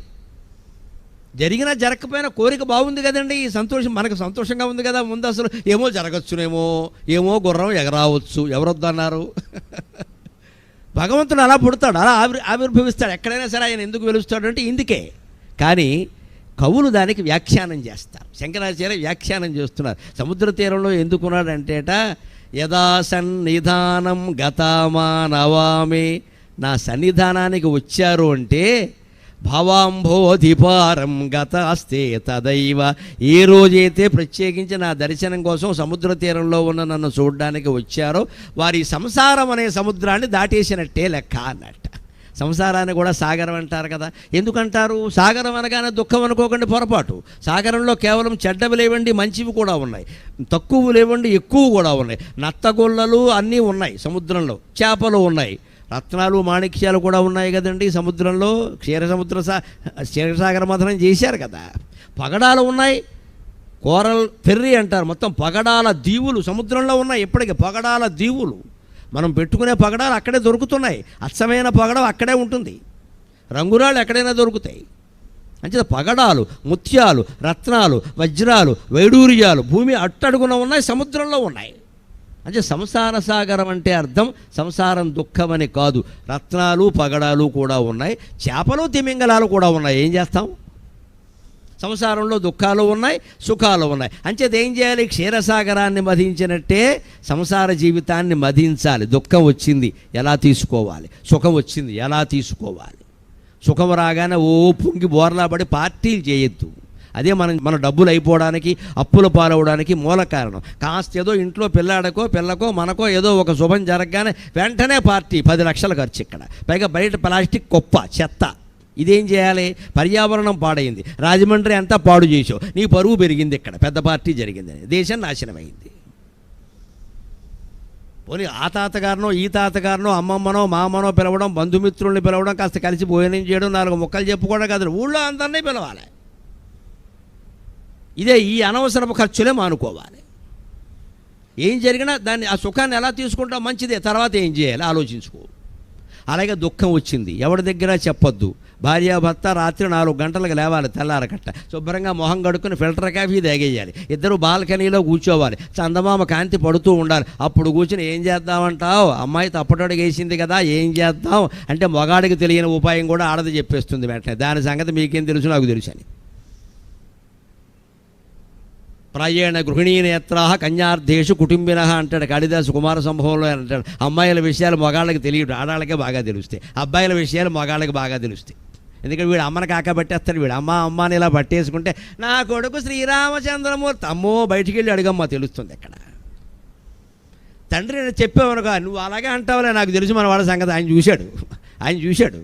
జరిగినా జరగకపోయినా కోరిక బాగుంది కదండి, ఈ సంతోషం మనకు సంతోషంగా ఉంది కదా. ముందు అసలు ఏమో జరగచ్చునేమో, ఏమో గుర్రం ఎగరావచ్చు, ఎవరొద్దన్నారు? భగవంతుడు అలా పుడతాడు, అలా ఆవిర్భవిస్తాడు. ఎక్కడైనా సరే ఆయన ఎందుకు వెలుస్తాడు అంటే ఇందుకే. కానీ కవులు దానికి వ్యాఖ్యానం చేస్తారు. శంకరాచార్య వ్యాఖ్యానం చేస్తున్నారు. సముద్ర తీరంలో ఎందుకున్నాడంటేట, యదా సన్నిధానం గతామానవామే, నా సన్నిధానానికి వచ్చారు అంటే భవాంభోధిపారం గతాస్తే తదైవ, ఏ రోజైతే ప్రత్యేకించి నా దర్శనం కోసం సముద్ర తీరంలో ఉన్న నన్ను చూడడానికి వచ్చారో వారి సంసారం అనే సముద్రాన్ని దాటేసినట్టే లెక్క అన్నట్ట. సంసారాన్ని కూడా సాగరం అంటారు కదా. ఎందుకంటారు? సాగరం అనగానే దుఃఖం అనుకోకండి, పొరపాటు. సాగరంలో కేవలం చెడ్డవి లేవండి, మంచివి కూడా ఉన్నాయి. తక్కువ లేవండి, ఎక్కువ కూడా ఉన్నాయి. నత్తగొల్లలు అన్నీ ఉన్నాయి సముద్రంలో, చేపలు ఉన్నాయి, రత్నాలు మాణిక్యాలు కూడా ఉన్నాయి కదండి సముద్రంలో. క్షీరసాగర మథనం చేశారు కదా. పగడాలు ఉన్నాయి, కోరల్ ఫెర్రీ అంటారు. మొత్తం పగడాల దీవులు సముద్రంలో ఉన్నాయి. ఇప్పటికీ పగడాల దీవులు మనం పెట్టుకునే పగడాలు అక్కడే దొరుకుతున్నాయి. అచ్చమైన పగడం అక్కడే ఉంటుంది, రంగురాళ్ళు ఎక్కడైనా దొరుకుతాయి. అంటే పగడాలు, ముత్యాలు, రత్నాలు, వజ్రాలు, వైడూర్యాలు భూమి అట్టడుగున ఉన్నాయి, సముద్రంలో ఉన్నాయి. అంటే సంసార సాగరం అంటే అర్థం సంసారం దుఃఖమని కాదు. రత్నాలు పగడాలు కూడా ఉన్నాయి, చేపలు తిమింగలాలు కూడా ఉన్నాయి. ఏం చేస్తాం? సంసారంలో దుఃఖాలు ఉన్నాయి, సుఖాలు ఉన్నాయి. అంచేది ఏం చేయాలి? క్షీరసాగరాన్ని మధించినట్టే సంసార జీవితాన్ని మధించాలి. దుఃఖం వచ్చింది ఎలా తీసుకోవాలి, సుఖం వచ్చింది ఎలా తీసుకోవాలి. సుఖం రాగానే ఓ పొంగి బోర్లా పడి పార్టీలు చేయొద్దు. అదే మన డబ్బులు అయిపోవడానికి, అప్పుల పాలవడానికి మూల కారణం. కాస్త ఏదో ఇంట్లో పిల్లకో మనకో ఏదో ఒక శుభం జరగగానే వెంటనే పార్టీ, 10 లక్షలు ఖర్చు ఇక్కడ. పైగా బయట ప్లాస్టిక్ కుప్ప, చెత్త. ఇదేం చేయాలి? పర్యావరణం పాడైంది, రాజమండ్రి అంతా పాడు చేసావు, నీ పరువు పెరిగింది, ఇక్కడ పెద్ద పార్టీ జరిగిందని దేశం నాశనమైంది. పోనీ ఆ తాతగారినో ఈ తాతగారినో అమ్మమ్మనో మామనో పిలవడం, బంధుమిత్రుల్ని పిలవడం, కాస్త కలిసి భోజనం చేయడం, 4 ముక్కలు చెప్పుకోవడం కాదు, ఊళ్ళో అందరినీ పిలవాలి. ఇదే ఈ అనవసరపు ఖర్చులే మానుకోవాలి. ఏం జరిగినా దాన్ని, ఆ సుఖాన్ని ఎలా తీసుకుంటాం మంచిదే, తర్వాత ఏం చేయాలి ఆలోచించుకో. అలాగే దుఃఖం వచ్చింది, ఎవరి దగ్గర చెప్పొద్దు, భార్యాభర్త రాత్రి 4 గంటలకు లేవాలి, తెల్లారకట్ట శుభ్రంగా మొహం కడుక్కుని ఫిల్టర్ కాఫీ తాగేయాలి, ఇద్దరు బాల్కనీలో కూర్చోవాలి, చందమామ కాంతి పడుతూ ఉండాలి. అప్పుడు కూర్చుని ఏం చేద్దామంటావు, అమ్మాయి తప్పటడుగు వేసింది కదా ఏం చేద్దాం అంటే మగాడికి తెలియని ఉపాయం కూడా ఆడది చెప్పేస్తుంది వెంటనే. దాని సంగతి మీకేం తెలుసు, నాకు తెలుసు అని. ప్రాయేణ గృహిణీనేత్రా కన్యార్థేషు కుటుంబిన అంటాడు కాళిదాసు కుమార సంభవంలో అంటాడు. అమ్మాయిల విషయాలు మగాళ్ళకి తెలియదు, ఆడాళ్ళకే బాగా తెలుస్తాయి. అబ్బాయిల విషయాలు మగాళ్ళకి బాగా తెలుస్తాయి. ఎందుకంటే వీడు అమ్మని కాక పట్టేస్తాడు, వీడు అమ్మ అని ఇలా పట్టేసుకుంటే నా కొడుకు శ్రీరామచంద్రమూర్తి అమ్మో బయటికి వెళ్ళి అడుగమ్మ తెలుస్తుంది. ఎక్కడ తండ్రి నేను చెప్పామనుకో నువ్వు అలాగే అంటావులే నాకు తెలుసు మన వాళ్ళ సంగతి ఆయన చూశాడు.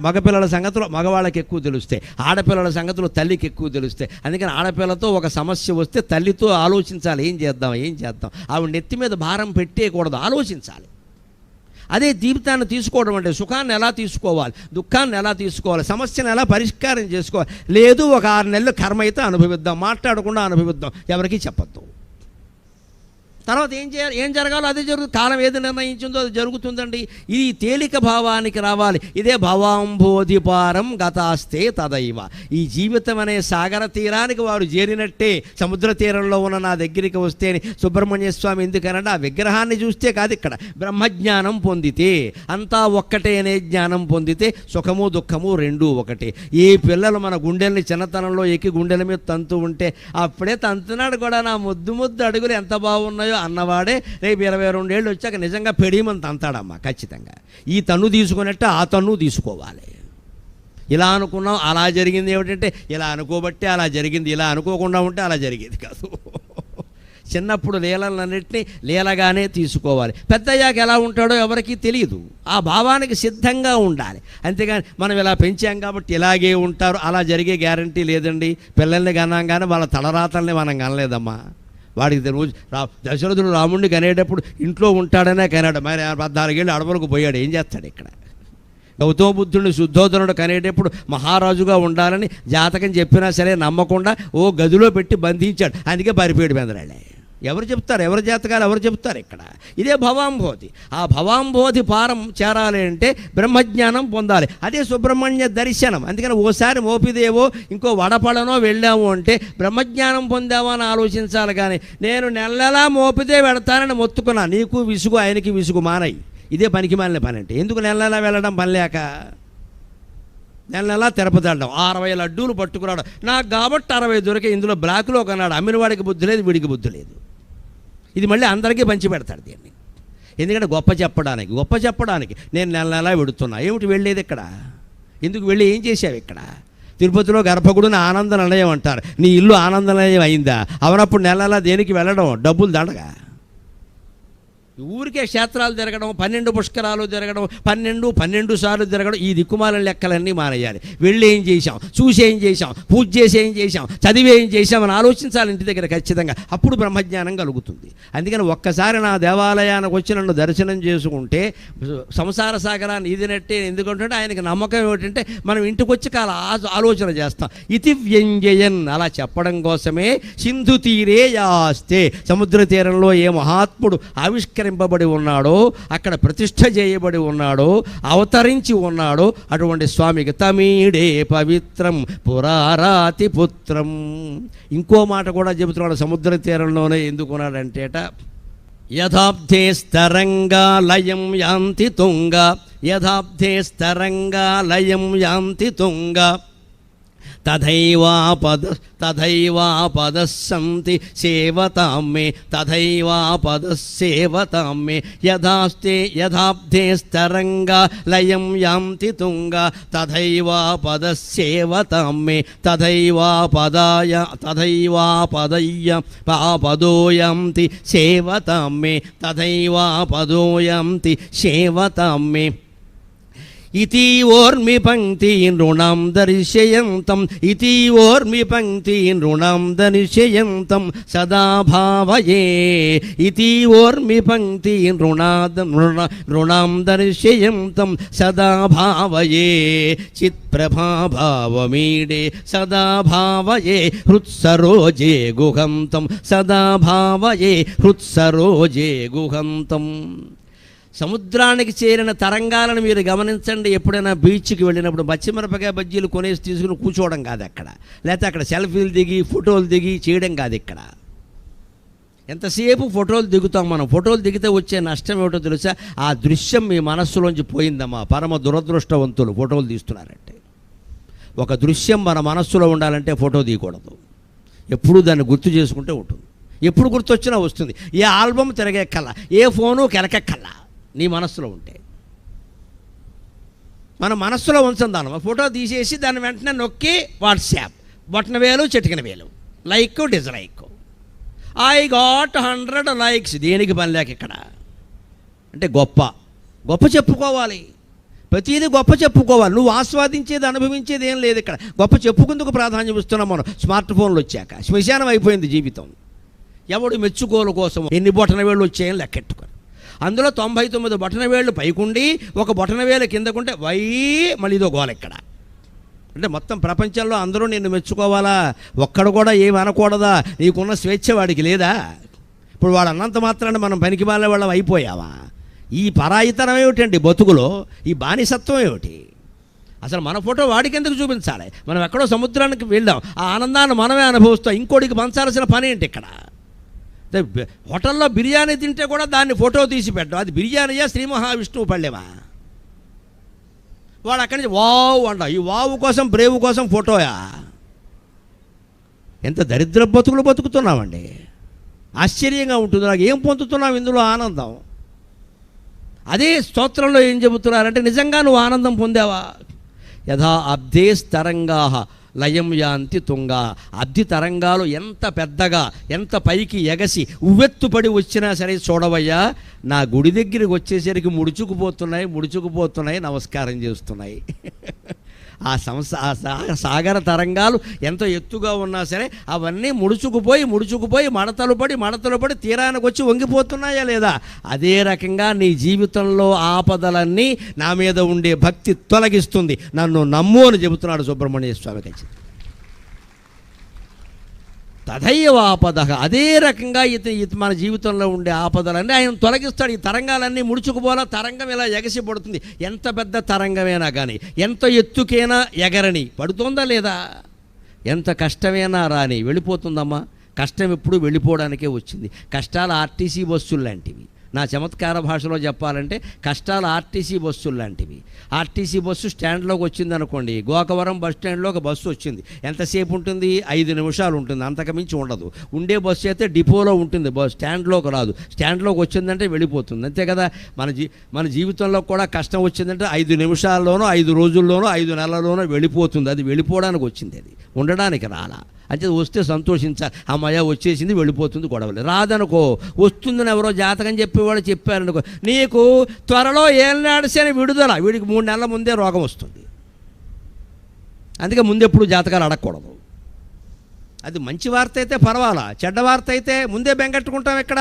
మగపిల్లల సంగతులు మగవాళ్ళకి ఎక్కువ తెలుస్తాయి, ఆడపిల్లల సంగతులు తల్లికి ఎక్కువ తెలుస్తాయి. అందుకని ఆడపిల్లతో ఒక సమస్య వస్తే తల్లితో ఆలోచించాలి, ఏం చేద్దాం ఆవిడ నెత్తి మీద భారం పెట్టేయకూడదు, ఆలోచించాలి. అదే జీవితాన్ని తీసుకోవడం అంటే సుఖాన్ని ఎలా తీసుకోవాలి, దుఃఖాన్ని ఎలా తీసుకోవాలి, సమస్యను ఎలా పరిష్కారం చేసుకోవాలి. లేదు ఒక 6 నెలలు కర్మ అయితే అనుభవిద్దాం, మాట్లాడకుండా అనుభవిద్దాం, ఎవరికీ చెప్పొద్దు. తర్వాత ఏం జరగాలో అదే జరుగుతుంది. కాలం ఏది నిర్ణయించిందో అది జరుగుతుందండి. ఇది తేలిక భావానికి రావాలి. ఇదే భవాంబోధిపారం గతాస్తే తదైవ. ఈ జీవితం అనే సాగర తీరానికి వారు చేరినట్టే. సముద్ర తీరంలో ఉన్న నా దగ్గరికి వస్తే సుబ్రహ్మణ్య స్వామి ఎందుకనంటే ఆ విగ్రహాన్ని చూస్తే కాదు, ఇక్కడ బ్రహ్మజ్ఞానం పొందితే అంతా ఒక్కటే అనే జ్ఞానం పొందితే సుఖము దుఃఖము రెండూ ఒకటే. ఏ పిల్లలు మన గుండెల్ని చిన్నతనంలో ఎక్కి గుండెల మీద తంతు ఉంటే అప్పుడే తంతునాడు కూడా నా ముద్దు అడుగులు ఎంత బాగున్నాయో అన్నవాడే రేపు 22 ఏళ్ళు వచ్చాక నిజంగా పెడిమని తంతాడమ్మా ఖచ్చితంగా. ఈ తన్ను తీసుకున్నట్టు ఆ తన్ను తీసుకోవాలి. ఇలా అనుకున్నాం అలా జరిగింది ఏమిటంటే ఇలా అనుకోబట్టే అలా జరిగింది, ఇలా అనుకోకుండా ఉంటే అలా జరిగేది కాదు. చిన్నప్పుడు లీలలన్నింటినీ లీలగానే తీసుకోవాలి. పెద్దయ్యాక ఎలా ఉంటాడో ఎవరికీ తెలియదు. ఆ భావానికి సిద్ధంగా ఉండాలి. అంతేగాని మనం ఇలా పెంచాం కాబట్టి ఇలాగే ఉంటారు అలా జరిగే గ్యారంటీ లేదండి. పిల్లల్ని కన్నాం కానీ వాళ్ళ తలరాతల్ని మనం కనలేదమ్మా. వాడికి దశరథుడు రాముడిని కనేటప్పుడు ఇంట్లో ఉంటాడనే కనాడు, మరి 14 ఏళ్ళు అడవులకు పోయాడు, ఏం చేస్తాడు ఇక్కడ. గౌతమ బుద్ధుడిని శుద్ధోధనుడు కనేటప్పుడు మహారాజుగా ఉండాలని జాతకం చెప్పినా సరే నమ్మకుండా ఓ గదిలో పెట్టి బంధించాడు, అందుకే పరిపేడు బెదరాళ్ళే. ఎవరు చెప్తారు, ఎవరి జాతకాలు ఎవరు చెప్తారు ఇక్కడ. ఇదే భవాంబోధి. ఆ భవాంబోధి పారం చేరాలి అంటే బ్రహ్మజ్ఞానం పొందాలి. అదే సుబ్రహ్మణ్య దర్శనం. అందుకని ఓసారి మోపిదేవో ఇంకో వడపడనో వెళ్ళాము అంటే బ్రహ్మజ్ఞానం పొందామో అని ఆలోచించాలి. కానీ నేను నెలలా మోపిదే వెడతానని మొత్తుకున్నా, నీకు విసుగు ఆయనకి విసుగు మానయి. ఇదే పనికి మాలిన పని అంటే. ఎందుకు నెలలా వెళ్ళడం పని లేక నెలలా తిరుపతి వెళ్ళడం, 60 లడ్డూలు పట్టుకురావడం. నాకు కాబట్టి 60 దొరికే. ఇందులో బ్లాక్లో కొన్నాడు, అమ్మిన వాడికి బుద్ధి లేదు, వీడికి బుద్ధి లేదు. ఇది మళ్ళీ అందరికీ పంచి పెడతాడు దీన్ని. ఎందుకంటే గొప్ప చెప్పడానికి నేను నెల వెడుతున్నా. ఏమిటి వెళ్ళేది ఇక్కడ, ఎందుకు వెళ్ళి ఏం చేసావు ఇక్కడ. తిరుపతిలో గర్భగుడిని ఆనంద నిలయం అంటారు. నీ ఇల్లు ఆనంద నిలయం అయిందా? అవనప్పుడు నెలలా దేనికి వెళ్ళడం, డబ్బులు దండగా. ఊరికే క్షేత్రాలు తిరగడం, 12 పుష్కరాలు తిరగడం, 12 సార్లు తిరగడం, ఈ దిక్కుమాల లెక్కలన్నీ మానేయాలి. వెళ్ళి ఏం చేశాం, చూసి ఏం చేశాం, పూజ చేసి ఏం చేశాం, చదివి ఏం చేశామని ఆలోచించాలి ఇంటి దగ్గర ఖచ్చితంగా. అప్పుడు బ్రహ్మజ్ఞానం కలుగుతుంది. అందుకని ఒక్కసారి నా దేవాలయానికి వచ్చి నన్ను దర్శనం చేసుకుంటే సంసార సాగరాన్ని ఈదినట్టే. ఎందుకంటే ఆయనకి నమ్మకం ఏమిటంటే మనం ఇంటికి వచ్చి కాల ఆలోచన చేస్తాం. ఇతి వ్యంజయన్ అలా చెప్పడం కోసమే సింధు తీరే యాస్తే, సముద్ర తీరంలో ఏ మహాత్ముడు ఆవిష్కరింపబడి ఉన్నాడో, అక్కడ ప్రతిష్ఠ చేయబడి ఉన్నాడో, అవతరించి ఉన్నాడో అటువంటి స్వామికి తమీడే పవిత్రం పురారాతి పుత్రం. ఇంకో మాట కూడా చెబుతున్నాడు సముద్ర తీరంలోనే. ఎందుకున్నాడంటేట యథాబ్ధే స్తరంగా లయం యాంతి తుంగ, యథాబ్ధే స్తరంగా లయం యాంతి తుంగ, తథైవాపదస్సంతి సేవతాం మే, తథైవాపదస్సేవతాం మే. యథాబ్ధే స్తరంగా లయం యాంతి తుంగ, తథైవాపదస్సేవతాం మే, తథైవాపదోయాంతి సేవతాం మే, తథైవాపదోయాంతి సేవతాం మే. ఇతి ఓర్మి పంక్తి నృణం దర్శయంతం, ఇతి ఓర్మి పంక్తి నృణం దర్శయంతం సదా భావయే, ఇతి ఓర్మి పంక్తి నృణం దర్శయంతం సదా భావయే. చిత్ప్రభాభావమీడే సదా భావయే, హృత్సరోజే గుహంతం సదా భావయే, హృత్సరోజే గుహంతం. సముద్రానికి చేరిన తరంగాలను మీరు గమనించండి. ఎప్పుడైనా బీచ్కి వెళ్ళినప్పుడు పచ్చిమిరపకాయ బజ్జీలు కొనేసి తీసుకుని కూర్చోవడం కాదు అక్కడ, లేకపోతే అక్కడ సెల్ఫీలు దిగి ఫోటోలు దిగి చేయడం కాదు. ఇక్కడ ఎంతసేపు ఫోటోలు దిగుతాం మనం. ఫోటోలు దిగితే వచ్చే నష్టం ఏమిటో తెలుసా? ఆ దృశ్యం మీ మనస్సులోంచి పోయిందమ్మా. పరమ దురదృష్టవంతులు ఫోటోలు తీస్తున్నారంటే. ఒక దృశ్యం మన మనస్సులో ఉండాలంటే ఫోటో తీయకూడదు. ఎప్పుడూ దాన్ని గుర్తు చేసుకుంటే ఉంటుంది. ఎప్పుడు గుర్తొచ్చినా వస్తుంది. ఏ ఆల్బమ్ తిరగెక్కల్లా, ఏ ఫోను కెలకెక్కల్లా నీ మనస్సులో ఉంటే. మన మనస్సులో ఉంచందాను. ఫోటో తీసేసి దాన్ని వెంటనే నొక్కి వాట్సాప్, బొట్టన వేలు చిటికిన వేలు, like dislike, I got 100 likes. దేనికి పని లేక ఇక్కడ అంటే గొప్ప గొప్ప చెప్పుకోవాలి. ప్రతిదీ గొప్ప చెప్పుకోవాలి. నువ్వు ఆస్వాదించేది అనుభవించేది ఏం లేదు ఇక్కడ. గొప్ప చెప్పుకుందుకు ప్రాధాన్యం ఇస్తున్నాం మనం. స్మార్ట్ ఫోన్లు వచ్చాక శ్మశానం అయిపోయింది జీవితం. ఎవడు మెచ్చుకోల కోసం ఎన్ని బొటన వేళ్ళు వచ్చాయని లెక్కెట్టుకొని, అందులో 99 బొటన వేళ్ళు పైకుండి ఒక బొటన వేలు కిందకుంటే మళ్ళీ ఇదో గోల ఇక్కడ. అంటే మొత్తం ప్రపంచంలో అందరూ నిన్ను మెచ్చుకోవాలా? ఒక్కడు కూడా ఏమి అనకూడదా? నీకున్న స్వేచ్ఛ వాడికి లేదా? ఇప్పుడు వాడు అన్నంత మాత్రాన్ని మనం పనికి మాలే వాళ్ళం అయిపోయావా? ఈ పరాయితనం ఏమిటండి బతుకులో? ఈ బానిసత్వం ఏమిటి? అసలు మన ఫోటో వాడికి ఎందుకు చూపించాలి? మనం ఎక్కడో సముద్రానికి వెళ్ళాం, ఆ ఆనందాన్ని మనమే అనుభవిస్తాం. ఇంకోటికి పంచాల్సిన పని ఏంటి ఇక్కడ? హోటల్లో బిర్యానీ తింటే కూడా దాన్ని ఫోటో తీసి పెట్టడం. అది బిర్యానీయా శ్రీ మహావిష్ణువు పళ్ళేమా? వాడు అక్కడి నుంచి వావ్ అంట. ఈ వావు కోసం బ్రేవు కోసం ఫోటోయా? ఎంత దరిద్ర బతుకులు బతుకుతున్నామండి. ఆశ్చర్యంగా ఉంటుంది. నాకు ఏం పొందుతున్నావు ఇందులో ఆనందం? అదే స్తోత్రంలో ఏం చెబుతున్నారంటే నిజంగా నువ్వు ఆనందం పొందావా? యథా అబ్ధే తరంగా లయం యాంతి తుంగా. అబ్ధి తరంగాలు ఎంత పెద్దగా ఎంత పైకి ఎగసి ఉవ్వెత్తుపడి వచ్చినా సరే చూడవయ్యా, నా గుడి దగ్గరికి వచ్చేసరికి ముడుచుకుపోతున్నాయి, నమస్కారం చేస్తున్నాయి. ఆ సాగర తరంగాలు ఎంత ఎత్తుగా ఉన్నా సరే అవన్నీ ముడుచుకుపోయి మడతలు పడి తీరానికి వచ్చి వంగిపోతున్నాయా లేదా? అదే రకంగా నీ జీవితంలో ఆపదలన్నీ నా మీద ఉండే భక్తి తొలగిస్తుంది. నన్ను నమ్ము అని చెబుతున్నాడు సుబ్రహ్మణ్య స్వామి. ఖచ్చితంగా తథైవ ఆపద. అదే రకంగా మన జీవితంలో ఉండే ఆపదలన్నీ ఆయన తొలగిస్తాడు. ఈ తరంగాలన్నీ ముడుచుకుపోలా. తరంగం ఇలా ఎగసి పడుతుంది. ఎంత పెద్ద తరంగమైనా కానీ, ఎంత ఎత్తుకైనా ఎగరని పడుతుందా లేదా? ఎంత కష్టమైనా రాని వెళ్ళిపోతుందమ్మా. కష్టం ఎప్పుడు వెళ్ళిపోవడానికే వచ్చింది. కష్టాలు ఆర్టీసీ బస్సులు లాంటివి. నా చమత్కార భాషలో చెప్పాలంటే కష్టాలు ఆర్టీసీ బస్సులు లాంటివి. ఆర్టీసీ బస్సు స్టాండ్లోకి వచ్చింది అనుకోండి, గోకవరం బస్ స్టాండ్లో ఒక బస్సు వచ్చింది. ఎంతసేపు ఉంటుంది? 5 నిమిషాలు ఉంటుంది, అంతకుమించి ఉండదు. ఉండే బస్సు అయితే డిపోలో ఉంటుంది, స్టాండ్లోకి రాదు. స్టాండ్లోకి వచ్చిందంటే వెళ్ళిపోతుంది, అంతే కదా. మన జీవితంలో కూడా కష్టం వచ్చిందంటే 5 నిమిషాల్లోనో 5 రోజుల్లోనో 5 నెలల్లోనో వెళ్ళిపోతుంది. అది వెళ్ళిపోవడానికి వచ్చింది, అది ఉండడానికి రాలా. అంటే వస్తే సంతోషించాలి. అమ్మయ్య వచ్చేసింది, వెళ్ళిపోతుంది, గొడవలేదు. రాదనుకో, వస్తుందని ఎవరో జాతకం చెప్పేవాడు చెప్పారనుకో, నీకు త్వరలో ఏళ్ళనాడు శని విడుదల, వీడికి 3 నెలల ముందే రోగం వస్తుంది. అందుకే ముందెప్పుడు జాతకాలు అడగకూడదు. అది మంచి వార్త అయితే పర్వాలా, చెడ్డ వార్త అయితే ముందే బెంగట్టుకుంటాం. ఎక్కడ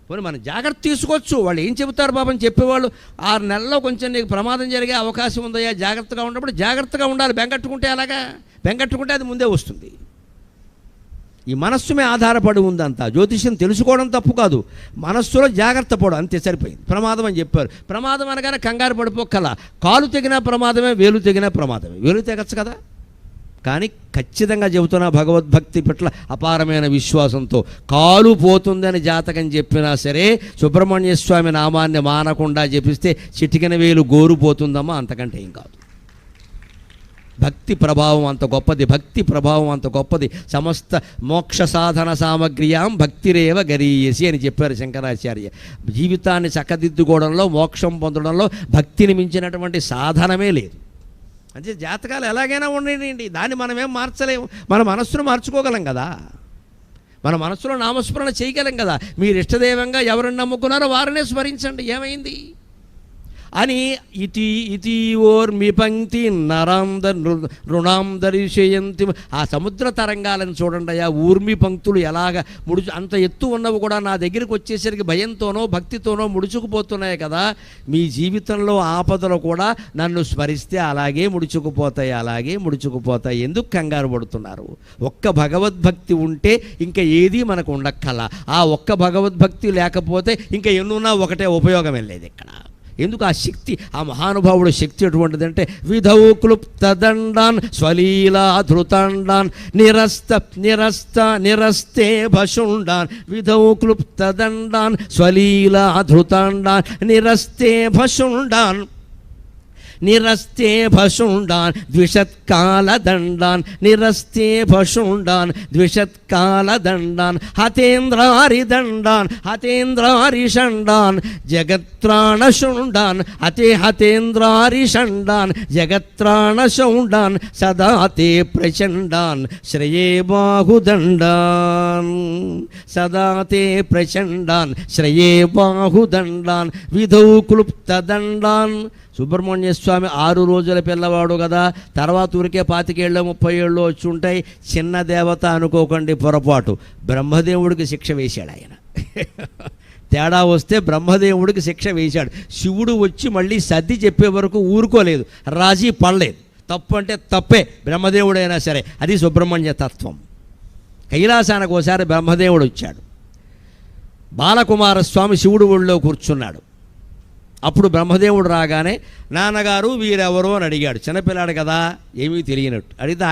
పోనీ మనం జాగ్రత్త తీసుకోవచ్చు. వాళ్ళు ఏం చెబుతారు పాపం చెప్పేవాళ్ళు? 6 నెలల్లో కొంచెం నీకు ప్రమాదం జరిగే అవకాశం ఉందయ్యా, జాగ్రత్తగా ఉన్నప్పుడు జాగ్రత్తగా ఉండాలి. బెంగట్టుకుంటే అలాగా? బెంగట్టుకుంటే అది ముందే వస్తుంది. ఈ మనస్సు మీద ఆధారపడి ఉందంతా. జ్యోతిష్యం తెలుసుకోవడం తప్పు కాదు, మనస్సులో జాగ్రత్త పడు, అంతే సరిపోయింది. ప్రమాదం అని చెప్పారు. ప్రమాదం అనగానే కంగారు పడిపోకలా. కాలు తెగినా ప్రమాదమే, వేలు తెగినా ప్రమాదమే. వేలు తెగచ్చు కదా, కానీ ఖచ్చితంగా చెబుతున్నా భగవద్భక్తి పట్ల అపారమైన విశ్వాసంతో కాలు పోతుందని జాతకం చెప్పినా సరే సుబ్రహ్మణ్య స్వామి నామాన్ని మానకుండా జపిస్తే చిటికెన వేలు గోరు పోతుందమ్మా, అంతకంటే ఏం కాదు. భక్తి ప్రభావం అంత గొప్పది, భక్తి ప్రభావం అంత గొప్పది. సమస్త మోక్ష సాధన సామగ్రియాం భక్తిరేవ గరీయసి అని చెప్పారు శంకరాచార్య. జీవితాన్ని చక్కదిద్దుకోవడంలో, మోక్షం పొందడంలో భక్తిని మించినటువంటి సాధనమే లేదు. అంటే జాతకాలు ఎలాగైనా ఉండేయండి, దాన్ని మనమేం మార్చలేము. మన మనస్సును మార్చుకోగలం కదా, మన మనస్సులో నామస్మరణ చేయగలం కదా. మీరు ఇష్టదైవంగా ఎవరిని నమ్ముకున్నారో వారినే స్మరించండి, ఏమైంది? అని ఇటీవోర్మి పంక్తి రుణాం దర్శయంతి. ఆ సముద్ర తరంగాలను చూడండి అయ్యా, ఊర్మి పంక్తులు ఎలాగ అంత ఎత్తు ఉన్నవి కూడా నా దగ్గరికి వచ్చేసరికి భయంతోనో భక్తితోనో ముడుచుకుపోతున్నాయి కదా. మీ జీవితంలో ఆపదలు కూడా నన్ను స్మరిస్తే అలాగే ముడుచుకుపోతాయి. ఎందుకు కంగారు పడుతున్నారు? ఒక్క భగవద్భక్తి ఉంటే ఇంకా ఏది మనకు ఉండక్కల. ఆ ఒక్క భగవద్భక్తి లేకపోతే ఇంకా ఎన్నున్నా ఒకటే, ఉపయోగం లేదు ఇక్కడ. ఎందుకు? ఆ శక్తి, ఆ మహానుభావుడు శక్తి ఎటువంటిదంటే విధౌ క్లుప్త దండాన్ స్వలీలా ధృతాండాన్ నిరస్తే భషుండాన్. విధౌ క్లుప్త దండాన్ స్వలీలా ధృతాండాన్ నిరస్తే భషుండాన్ ద్విషత్కాలదండాన్ ద్విషత్కాలదండాన్ హతేంద్రారిషండాన్ జగత్రాణశుండాన్ హతేంద్రారిషండాన్ జగత్రాణశౌండాన్ సదా తే ప్రచండాన్ శ్రేయే బాహుదండాన్ శ్రేయే బాహుదండాన్ విధౌ క్లుప్త దండాన్. సుబ్రహ్మణ్య స్వామి 6 రోజుల పిల్లవాడు కదా, తర్వాత ఊరికే 25 ఏళ్ళు 30 ఏళ్ళు వచ్చి ఉంటాయి. చిన్న దేవత అనుకోకండి, పొరపాటు. బ్రహ్మదేవుడికి శిక్ష వేశాడు ఆయన. తేడా వస్తే బ్రహ్మదేవుడికి శిక్ష వేశాడు. శివుడు వచ్చి మళ్ళీ సర్ది చెప్పే వరకు ఊరుకోలేదు, రాజీ పడలేదు. తప్పు అంటే తప్పే, బ్రహ్మదేవుడైనా సరే. అది సుబ్రహ్మణ్య తత్వం. కైలాసానికి ఒకసారి బ్రహ్మదేవుడు వచ్చాడు. బాలకుమారస్వామి శివుడు ఒళ్ళో కూర్చున్నాడు. అప్పుడు బ్రహ్మదేవుడు రాగానే నాన్నగారు వీరెవరో అని అడిగాడు. చిన్నపిల్లాడు కదా, ఏమీ తెలియనట్టు. అడిగితే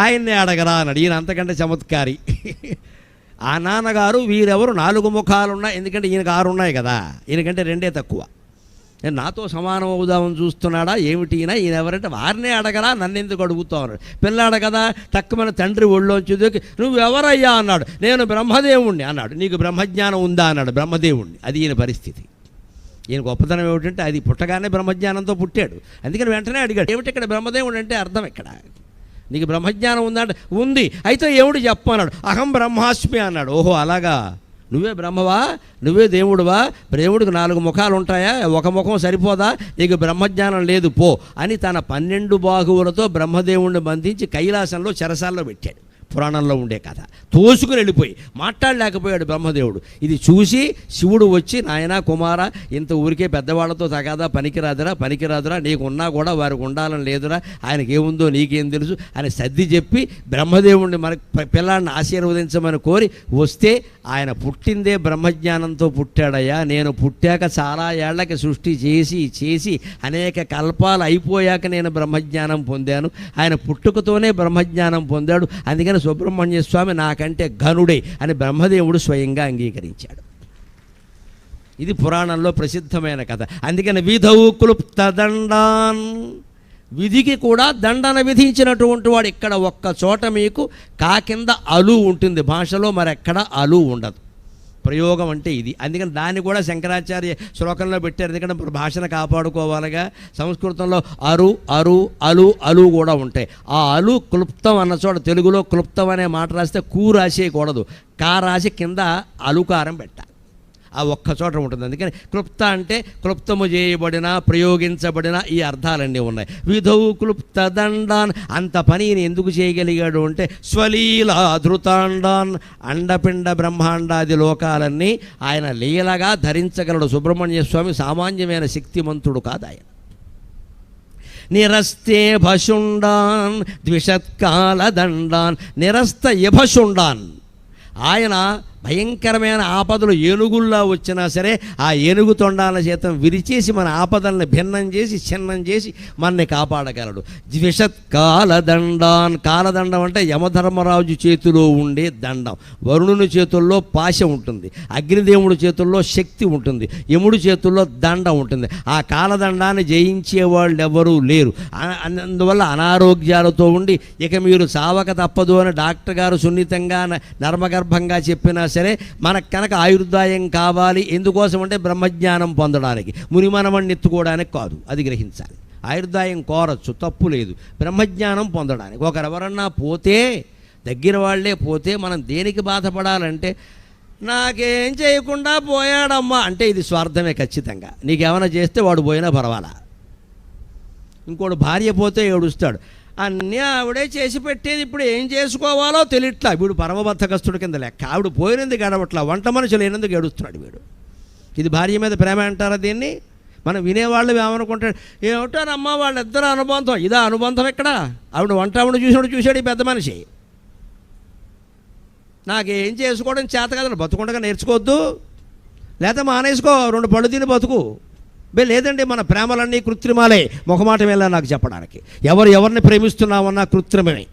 ఆయన్నే అడగరా అని అడిగిన, అంతకంటే చమత్కారి. ఆ నాన్నగారు వీరెవరు, 4 ముఖాలున్నాయి, ఎందుకంటే ఈయనకు 6 ఉన్నాయి కదా, ఈయనకంటే 2 తక్కువ. నేను నాతో సమానం అవుదామని చూస్తున్నాడా ఏమిటి ఈయన ఎవరంటే వారినే అడగరా, నన్ను ఎందుకు అడుగుతావు అన్నాడు. పిల్లాడు కదా, టక్కుమని తండ్రి ఒళ్ళోంచి దూకి నువ్వెవరయ్యా అన్నాడు. నేను బ్రహ్మదేవుణ్ణి అన్నాడు. నీకు బ్రహ్మజ్ఞానం ఉందా అన్నాడు బ్రహ్మదేవుణ్ణి. అది ఈయన పరిస్థితి. ఈయన గొప్పతనం ఏమిటంటే అది పుట్టగానే బ్రహ్మజ్ఞానంతో పుట్టాడు. అందుకని వెంటనే అడిగాడు, ఏమిటి ఇక్కడ బ్రహ్మదేవుడు అంటే అర్థం ఎక్కడ? నీకు బ్రహ్మజ్ఞానం ఉందంటే ఉంది, అయితే ఏమిటి చెప్పన్నాడు. అహం బ్రహ్మాస్మి అన్నాడు. ఓహో అలాగా, నువ్వే బ్రహ్మవా, నువ్వే దేవుడువా? దేవుడికి 4 ముఖాలు ఉంటాయా? ఒక ముఖం సరిపోదా? నీకు బ్రహ్మజ్ఞానం లేదు పో అని తన 12 బాహువులతో బ్రహ్మదేవుడిని బంధించి కైలాసంలో చెరసాల్లో పెట్టాడు. పురాణంలో ఉండే కథ. తోసుకుని వెళ్ళిపోయి మాట్లాడలేకపోయాడు బ్రహ్మదేవుడు. ఇది చూసి శివుడు వచ్చి, నాయనా కుమార, ఇంత ఊరికే పెద్దవాళ్లతో తగాదా, పనికిరాదురా, నీకున్నా కూడా వారికి ఉండాలని లేదురా, ఆయనకి ఏముందో నీకేం తెలుసు అని సర్ది చెప్పి బ్రహ్మదేవుడిని మన పిల్లాడిని ఆశీర్వదించమని కోరి వస్తే, ఆయన పుట్టిందే బ్రహ్మజ్ఞానంతో పుట్టాడయ్యా. నేను పుట్టాక చాలా ఏళ్లకి సృష్టి చేసి అనేక కల్పాలు అయిపోయాక నేను బ్రహ్మజ్ఞానం పొందాను. ఆయన పుట్టుకతోనే బ్రహ్మజ్ఞానం పొందాడు. అందుకని సుబ్రహ్మణ్య స్వామి నాకంటే ఘనుడే అని బ్రహ్మదేవుడు స్వయంగా అంగీకరించాడు. ఇది పురాణంలో ప్రసిద్ధమైన కథ. అందుకని విధౌ క్లుప్త దండాన్, విధికి కూడా దండన విధించినటువంటి వాడు. ఇక్కడ ఒక్క చోట మీకు కా కింద అలు ఉంటుంది, భాషలో మరెక్కడ అలు ఉండదు. ప్రయోగం అంటే ఇది. అందుకని దాన్ని కూడా శంకరాచార్య శ్లోకంలో పెట్టారు. ఎందుకంటే భాషను కాపాడుకోవాలిగా. సంస్కృతంలో అలు కూడా ఉంటాయి. ఆ అలు క్లుప్తం అన్న చోట తెలుగులో క్లుప్తం అనే మాట రాస్తే కూ రాసేయకూడదు, కా రాసి కింద అలుకారం పెట్టాలి. ఆ ఒక్క చోట ఉంటుంది. అందుకని క్లుప్త అంటే క్లుప్తము చేయబడిన, ప్రయోగించబడిన ఈ అర్థాలన్నీ ఉన్నాయి. విధౌ క్లుప్త దండాన్, అంత పని ఎందుకు చేయగలిగాడు అంటే స్వలీలా ధృతాండాన్, అండపిండ బ్రహ్మాండాది లోకాలన్నీ ఆయన లీలగా ధరించగలడు. సుబ్రహ్మణ్య స్వామి సామాన్యమైన శక్తిమంతుడు కాదు ఆయన. నిరస్తే భషుండాన్ ద్విషత్కాల దండాన్, నిరస్త యభషుండాన్, ఆయన భయంకరమైన ఆపదలు ఏనుగుల్లా వచ్చినా సరే ఆ ఏనుగు తొండాల చేతం విరిచేసి మన ఆపదల్ని భిన్నం చేసి చిన్నం చేసి మనని కాపాడగలడు. ద్విషత్ కాలదండాన్, కాలదండం అంటే యమధర్మరాజు చేతిలో ఉండే దండం. వరుణుని చేతుల్లో పాశ ఉంటుంది, అగ్నిదేవుడి చేతుల్లో శక్తి ఉంటుంది, యముడి చేతుల్లో దండం ఉంటుంది. ఆ కాలదండాన్ని జయించే వాళ్ళు ఎవరూ లేరు. అందువల్ల అనారోగ్యాలతో ఉండి ఇక మీరు చావక తప్పదు అని డాక్టర్ గారు సున్నితంగా నర్మగర్భంగా చెప్పినా సరే మనకు కనుక ఆయుర్దాయం కావాలి. ఎందుకోసం అంటే బ్రహ్మజ్ఞానం పొందడానికి, మునిమనమని ఎత్తుకోవడానికి కాదు. అది గ్రహించాలి. ఆయుర్దాయం కోరచ్చు, తప్పు లేదు. బ్రహ్మజ్ఞానం పొందడానికి. ఒకరెవరన్నా పోతే, దగ్గర వాళ్లే పోతే మనం దేనికి బాధపడాలంటే నాకేం చేయకుండా పోయాడమ్మా అంటే ఇది స్వార్థమే ఖచ్చితంగా. నీకేమైనా చేస్తే వాడు పోయినా పర్వాలా. ఇంకోడు భార్య పోతే ఏడుస్తాడు, అన్నీ ఆవిడే చేసి పెట్టేది, ఇప్పుడు ఏం చేసుకోవాలో తెలియట్లా. వీడు పరమబద్ధకస్తుడి కింద లెక్క. ఆవిడ పోయినందుకు ఏడవట్లా, వంట మనిషి లేనందుకు ఏడుస్తున్నాడు వీడు. ఇది భార్య మీద ప్రేమ అంటారా దీన్ని? మనం వినేవాళ్ళు ఏమనుకుంటాడు, ఏమిటోనమ్మా వాళ్ళిద్దరు అనుబంధం. ఇదా అనుబంధం ఎక్కడ? ఆవిడ వంట ఆవిడ చూశాడు ఈ పెద్ద మనిషి. నాకేం చేసుకోవడం చేత కదా, బతుకుండగా నేర్చుకోవద్దు, లేకపోతే మానేసుకో, 2 పళ్ళు తిని బతుకు. లేదండి మన ప్రేమలన్నీ కృత్రిమాలే. మొహమాట వెళ్ళా నాకు చెప్పడానికి. ఎవరిని ప్రేమిస్తున్నామన్నా కృత్రిమమే.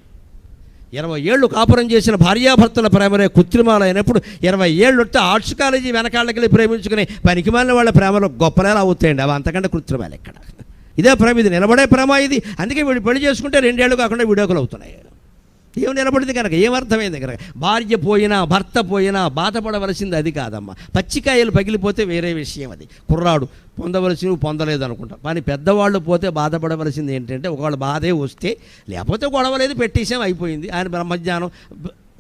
20 ఏళ్ళు కాపురం చేసిన భార్యాభర్తల ప్రేమలే కృత్రిమాలైనప్పుడు 20 ఏళ్ళు వస్తే ఆర్ట్స్ కాలేజీ వెనకాళ్ళకెళ్ళి ప్రేమించుకుని పనికిమాలిన వాళ్ళ ప్రేమలో గొప్పలేలా అవుతాయండి. అవి అంతకంటే కృత్రిమాలు ఎక్కడ? ఇదే ప్రేమ, ఇది నిలబడే ప్రేమ ఇది. అందుకే వీడు పెళ్లి చేసుకుంటే 2 ఏళ్ళు కాకుండా విడాకులు అవుతున్నాయి. ఏం నిలబడింది కనుక, ఏమర్థమైంది కనుక? భార్య పోయినా భర్త పోయినా బాధపడవలసింది అది కాదమ్మా. పచ్చికాయలు పగిలిపోతే వేరే విషయం. అది కుర్రాడు పొందవలసినవి పొందలేదు అనుకుంటా. కానీ పెద్దవాళ్ళు పోతే బాధపడవలసింది ఏంటంటే, ఒకళ్ళు బాధే వస్తే, లేకపోతే గొడవలేదు, పెట్టేసాం, అయిపోయింది. ఆయన బ్రహ్మజ్ఞానం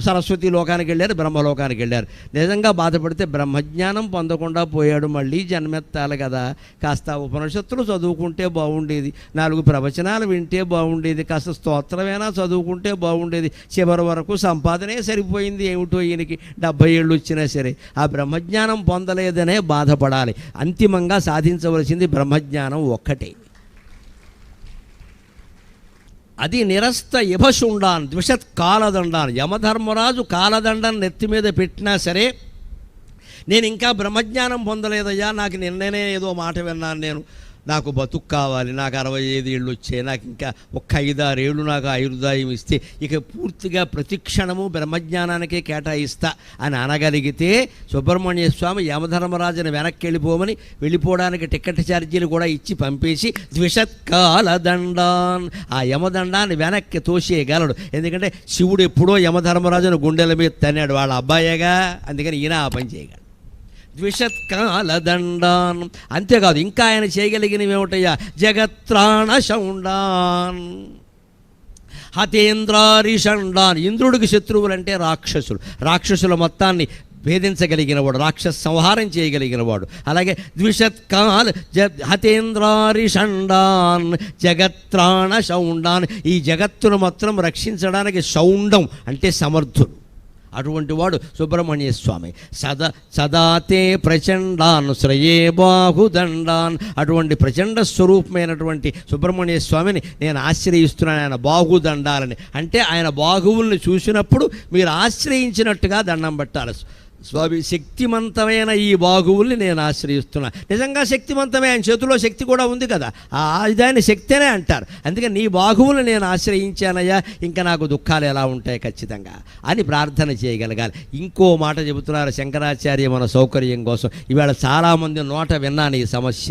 సరస్వతి లోకానికి వెళ్ళారు, బ్రహ్మలోకానికి వెళ్ళారు. నిజంగా బాధపడితే బ్రహ్మజ్ఞానం పొందకుండా పోయాడు, మళ్ళీ జన్మెత్తాలి కదా. కాస్త ఉపనిషత్తులు చదువుకుంటే బాగుండేది, 4 ప్రవచనాలు వింటే బాగుండేది, కాస్త స్తోత్రమైనా చదువుకుంటే బాగుండేది. చివరి వరకు సంపాదనే సరిపోయింది. ఏమిటో ఈయనకి 70 ఏళ్ళు వచ్చినా సరే ఆ బ్రహ్మజ్ఞానం పొందలేదనే బాధపడాలి. అంతిమంగా సాధించవలసింది బ్రహ్మజ్ఞానం ఒక్కటే. అది నిరస్త యభశుండాన్ ద్విషత్ కాలదండాన్. యమధర్మరాజు కాలదండం నెత్తి మీద పెట్టినా సరే, నేను ఇంకా బ్రహ్మజ్ఞానం పొందలేదయ్యా, నాకు నిన్ననే ఏదో మాట విన్నాను, నాకు బతుకు కావాలి, నాకు 65 ఏళ్ళు వచ్చాయి, నాకు ఇంకా 1-5-6 ఏళ్ళు నాకు ఆయుర్దాయం ఇస్తే ఇక పూర్తిగా ప్రతిక్షణము బ్రహ్మజ్ఞానానికే కేటాయిస్తా అని అనగలిగితే, సుబ్రహ్మణ్య స్వామి యమధర్మరాజుని వెనక్కి వెళ్ళిపోవడానికి టికెట్ ఛార్జీలు కూడా ఇచ్చి పంపేసి ద్విషత్కాల దండాన్, ఆ యమదండాన్ని వెనక్కి తోసేయగలడు. ఎందుకంటే శివుడు ఎప్పుడో యమధర్మరాజును గుండెల మీద తన్నాడు, వాళ్ళ అబ్బాయేగా, అందుకని ఈయన ఆ పని చేయగలడు. ద్విషత్కాల దండాన్. అంతేకాదు ఇంకా ఆయన చేయగలిగినవి ఏమిటయ్యా? జగత్రాణ శౌండాన్, హతేంద్రారిషండాన్. ఇంద్రుడికి శత్రువులంటే రాక్షసుల మొత్తాన్ని భేదించగలిగిన వాడు, రాక్షస సంహారం చేయగలిగిన వాడు. అలాగే ద్విషత్కాల్ హతేంద్రారిషండాన్ జగత్రాణ శౌండాన్. ఈ జగత్తును మొత్తం రక్షించడానికి శౌండం అంటే సమర్థుడు. అటువంటి వాడు సుబ్రహ్మణ్య స్వామి. సదాతే ప్రచండాన్ శ్రయే బాహుదండాన్. అటువంటి ప్రచండ స్వరూపమైనటువంటి సుబ్రహ్మణ్య స్వామిని నేను ఆశ్రయిస్తున్నాను, ఆయన బాహుదండాలని. అంటే ఆయన బాహువుల్ని చూసినప్పుడు మీరు ఆశ్రయించినట్టుగా దండం పెట్టాలి. స్వామి శక్తిమంతమైన ఈ బాహువుల్ని నేను ఆశ్రయిస్తున్నా. నిజంగా శక్తిమంతమే, ఆయన చేతిలో శక్తి కూడా ఉంది కదా, ఆ ఆయుధాన్ని శక్తినే అంటారు. అందుకే నీ బాహువులు నేను ఆశ్రయించానయ్యా, ఇంకా నాకు దుఃఖాలు ఎలా ఉంటాయి ఖచ్చితంగా అని ప్రార్థన చేయగలగాలి. ఇంకో మాట చెబుతున్నారు శంకరాచార్య మన సౌకర్యం కోసం. ఇవాళ చాలామంది నోట విన్నాను ఈ సమస్య.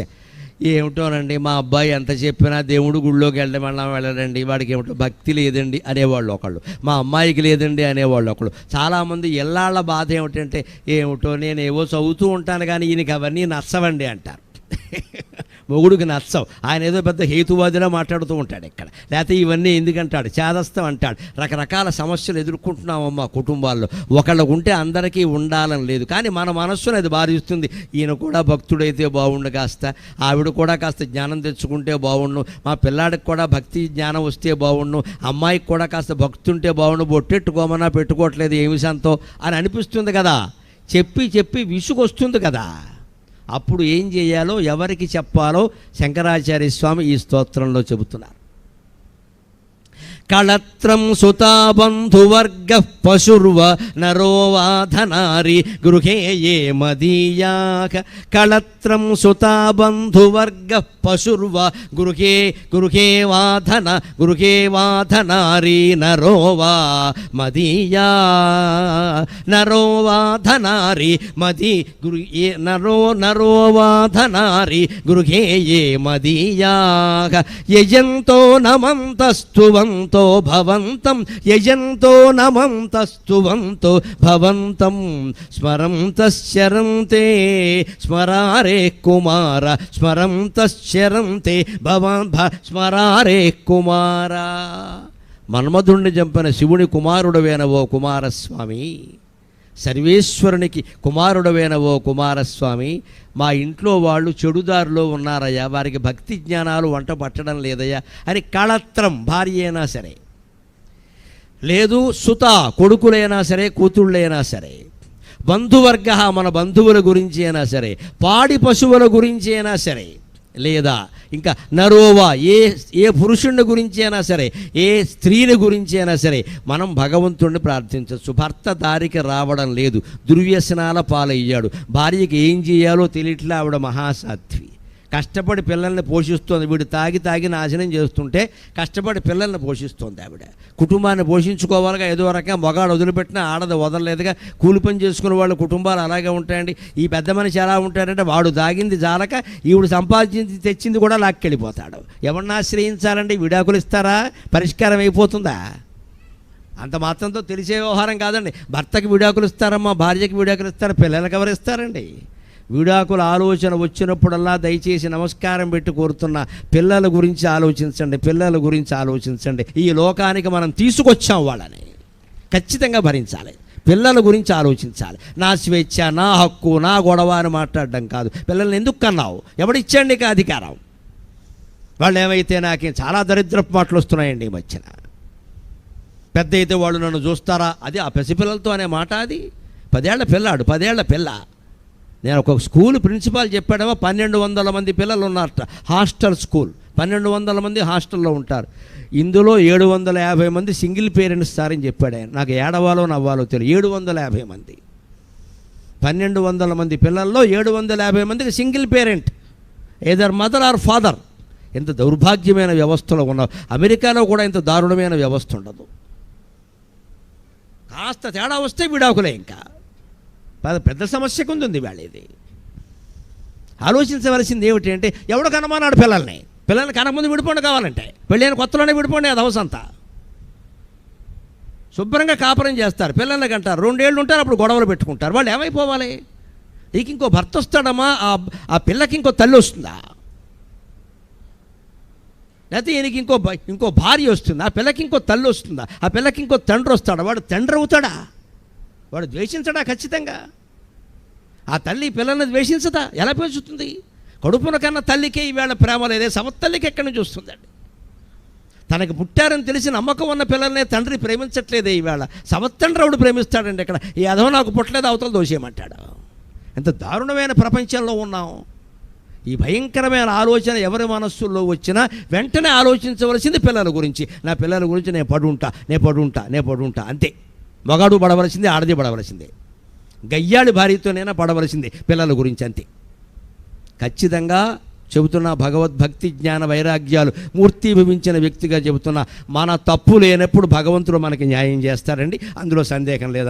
ఏమిటోనండి, మా అబ్బాయి ఎంత చెప్పినా దేవుడు గుళ్ళోకి వెళ్ళడండి, వాడికి ఏమిటో భక్తి లేదండి అనేవాళ్ళు ఒకళ్ళు, మా అమ్మాయికి లేదండి అనేవాళ్ళు ఒకళ్ళు. చాలామంది ఎల్లాళ్ళ బాధ ఏమిటంటే, ఏమిటో నేనేవో చదువుతూ ఉంటాను కానీ ఈయనకి అవన్నీ నచ్చవండి అంటారు. మొగుడికి నచ్చవు, ఆయన ఏదో పెద్ద హేతువాదిలా మాట్లాడుతూ ఉంటాడు ఇక్కడ. లేకపోతే ఇవన్నీ ఎందుకంటాడు, చేదస్తం అంటాడు. రకరకాల సమస్యలు ఎదుర్కొంటున్నామమ్మా కుటుంబాల్లో. ఒకళ్ళకు ఉంటే అందరికీ ఉండాలని లేదు, కానీ మన మనస్సును అది బాధిస్తుంది. ఈయన కూడా భక్తుడైతే బాగుండు, కాస్త ఆవిడ కూడా కాస్త జ్ఞానం తెచ్చుకుంటే బాగుండు, మా పిల్లాడికి కూడా భక్తి జ్ఞానం వస్తే బాగుండు, అమ్మాయికి కూడా కాస్త భక్తి ఉంటే బాగుండు, బొట్టెట్టుకోమన్నా పెట్టుకోవట్లేదు ఏమి సంతో అని అనిపిస్తుంది కదా. చెప్పి విసుగొస్తుంది కదా. అప్పుడు ఏం చేయాలో, ఎవరికి చెప్పాలో శంకరాచార్య స్వామి ఈ స్తోత్రంలో చెబుతున్నారు. కళత్రం సుతాబంధువర్గ పశుర్వ నరోవాధనారి గృహే ఏ మదీయాక. కళత్రం సుతాబంధువర్గ పశుర్వ గృహే వాధనారి నరోవా మదీయా. నరోవాధనారి నరోవాధనారి గృహే ఏ మదీయాక. యజంతో నమంతస్తువంతో భవంతం యజంతో నమంతస్తువంతో భవంతం స్మరంతశ్చరంతే స్మరారే కుమార స్మరంతశ్చరంతే స్మరారే కుమార. మన్మధుణ్ణి చంపిన శివుని కుమారుడవేన ఓ కుమారస్వామి, సర్వేశ్వరునికి కుమారుడవైన ఓ కుమారస్వామి, మా ఇంట్లో వాళ్ళు చెడుదారిలో ఉన్నారయ్యా, వారికి భక్తి జ్ఞానాలు వంట పట్టడం లేదయ్యా అని కళత్రం భార్య అయినా సరే, లేదు సుత కొడుకులైనా సరే కూతుళ్ళైనా సరే, బంధువర్గ మన బంధువుల గురించి అయినా సరే, పాడి పశువుల గురించి అయినా సరే, లేదా ఇంకా నరోవా ఏ పురుషుని గురించి అయినా సరే, ఏ స్త్రీని గురించి అయినా సరే మనం భగవంతుడిని ప్రార్థించవచ్చు. భర్త దారికి రావడం లేదు, దుర్వ్యసనాల పాలయ్యాడు, భార్యకి ఏం చేయాలో తెలియట్లే, ఆవిడ మహాసాధ్వి, కష్టపడి పిల్లల్ని పోషిస్తోంది. వీడు తాగి తాగి నాశనం చేస్తుంటే కష్టపడి పిల్లల్ని పోషిస్తోంది ఆవిడ. కుటుంబాన్ని పోషించుకోవాలిగా, ఏదో రకంగా మగాడు వదిలిపెట్టినా ఆడది వదలలేదుగా. కూలి పని చేసుకునే వాళ్ళ కుటుంబాలు అలాగే ఉంటాయండి. ఈ పెద్ద మనిషి ఎలా ఉంటాడంటే వాడు తాగింది జాలక ఈవిడు సంపాదించి తెచ్చింది కూడా లాక్కెళ్ళిపోతాడు. ఎవరిని ఆశ్రయించాలండి? విడాకులు ఇస్తారా? పరిష్కారం అయిపోతుందా? అంత మాత్రంతో తెలిసే వ్యవహారం కాదండి. భర్తకి విడాకులు ఇస్తారమ్మా, భార్యకి విడాకులు ఇస్తారా, పిల్లలకి ఎవరు ఇస్తారండి? విడాకుల ఆలోచన వచ్చినప్పుడల్లా దయచేసి నమస్కారం పెట్టి కోరుతున్నా, పిల్లల గురించి ఆలోచించండి, పిల్లల గురించి ఆలోచించండి. ఈ లోకానికి మనం తీసుకొచ్చాం, వాళ్ళని ఖచ్చితంగా భరించాలి. పిల్లల గురించి ఆలోచించాలి. నా స్వేచ్ఛ, నా హక్కు, నా గొడవ అని మాట్లాడడం కాదు. పిల్లల్ని ఎందుకు కన్నావు? ఎవడిచ్చాడు నీకు అధికారం? వాళ్ళు ఏమైతే నాకేం చాలా దరిద్రపు మాటలు వస్తున్నాయండి ఈ మధ్యన. పెద్ద అయితే వాళ్ళు నన్ను చూస్తారా? అది ఆ పసిపిల్లలతో అనే మాట. అది 10 ఏళ్ల పిల్లాడు, 10 ఏళ్ల పిల్ల. నేను ఒక స్కూల్ ప్రిన్సిపాల్ చెప్పాడేమో 1200 మంది పిల్లలు ఉన్నారట, హాస్టల్ స్కూల్, 1200 మంది హాస్టల్లో ఉంటారు. ఇందులో 750 మంది సింగిల్ పేరెంట్స్ సారని చెప్పాడు ఆయన. నాకు ఏడవాలో నవ్వాలో తెలియదు. 750 మంది, 1200 మంది పిల్లల్లో 750 మందికి single parent, either mother or father. ఎంత దౌర్భాగ్యమైన వ్యవస్థలో ఉన్నావు. అమెరికాలో కూడా ఇంత దారుణమైన వ్యవస్థ ఉండదు. కాస్త తేడా వస్తే విడాకులే. ఇంకా పెద్ద సమస్యకు ఉంది వేళ. ఇది ఆలోచించవలసింది ఏమిటి అంటే, ఎవడు కనమన్నాడు పిల్లల్ని కనకముందు విడిపోండి, కావాలంటే పెళ్ళైన కొత్తలోనే విడిపోండి. అది అవసంతా శుభ్రంగా కాపురం చేస్తారు, పిల్లల్ని కంటారు, 2 ఏళ్ళు ఉంటారు, అప్పుడు గొడవలు పెట్టుకుంటారు. వాళ్ళు ఏమైపోవాలి? నీకు ఇంకో భర్త వస్తాడమ్మా, ఆ పిల్లకి ఇంకో తల్లి వస్తుందా? లేకపోతే ఈయనకి ఇంకో భార్య వస్తుందా? ఆ పిల్లకి ఇంకో తల్లి వస్తుందా? ఆ పిల్లకి ఇంకో తండ్రి వస్తాడా? వాడు తండ్రి అవుతాడా? వాడు ద్వేషించడా? ఖచ్చితంగా. ఆ తల్లి పిల్లల్ని ద్వేషించదా? ఎలా పెంచుతుంది? కడుపున కన్నా తల్లికే ఈవేళ ప్రేమ లేదే, సవత్తల్లికి ఎక్కడి నుంచి వస్తుందండి? తనకి పుట్టారని తెలిసి నమ్మకం ఉన్న పిల్లల్నే తండ్రి ప్రేమించట్లేదే ఈవేళ. సవత్తండ్రి ఆవిడ ప్రేమిస్తాడండి. ఇక్కడ ఈ అధవ నాకు పుట్టలేదు, అవతల దోషేయమంటాడు. ఎంత దారుణమైన ప్రపంచంలో ఉన్నాం. ఈ భయంకరమైన ఆలోచన ఎవరి మనస్సుల్లో వచ్చినా వెంటనే ఆలోచించవలసింది పిల్లల గురించి. నా పిల్లల గురించి నేను పడుంటా అంతే. మగాడు పడవలసిందే, ఆడది పడవలసిందే, గయ్యాడి భార్యతోనైనా పడవలసిందే, పిల్లల గురించి అంతే. ఖచ్చితంగా చెబుతున్నా, భగవద్భక్తి జ్ఞాన వైరాగ్యాలు మూర్తిభవించిన వ్యక్తిగా చెబుతున్నా, మన తప్పు లేనప్పుడు భగవంతుడు మనకి న్యాయం చేస్తారండి. అందులో సందేహం లేదు.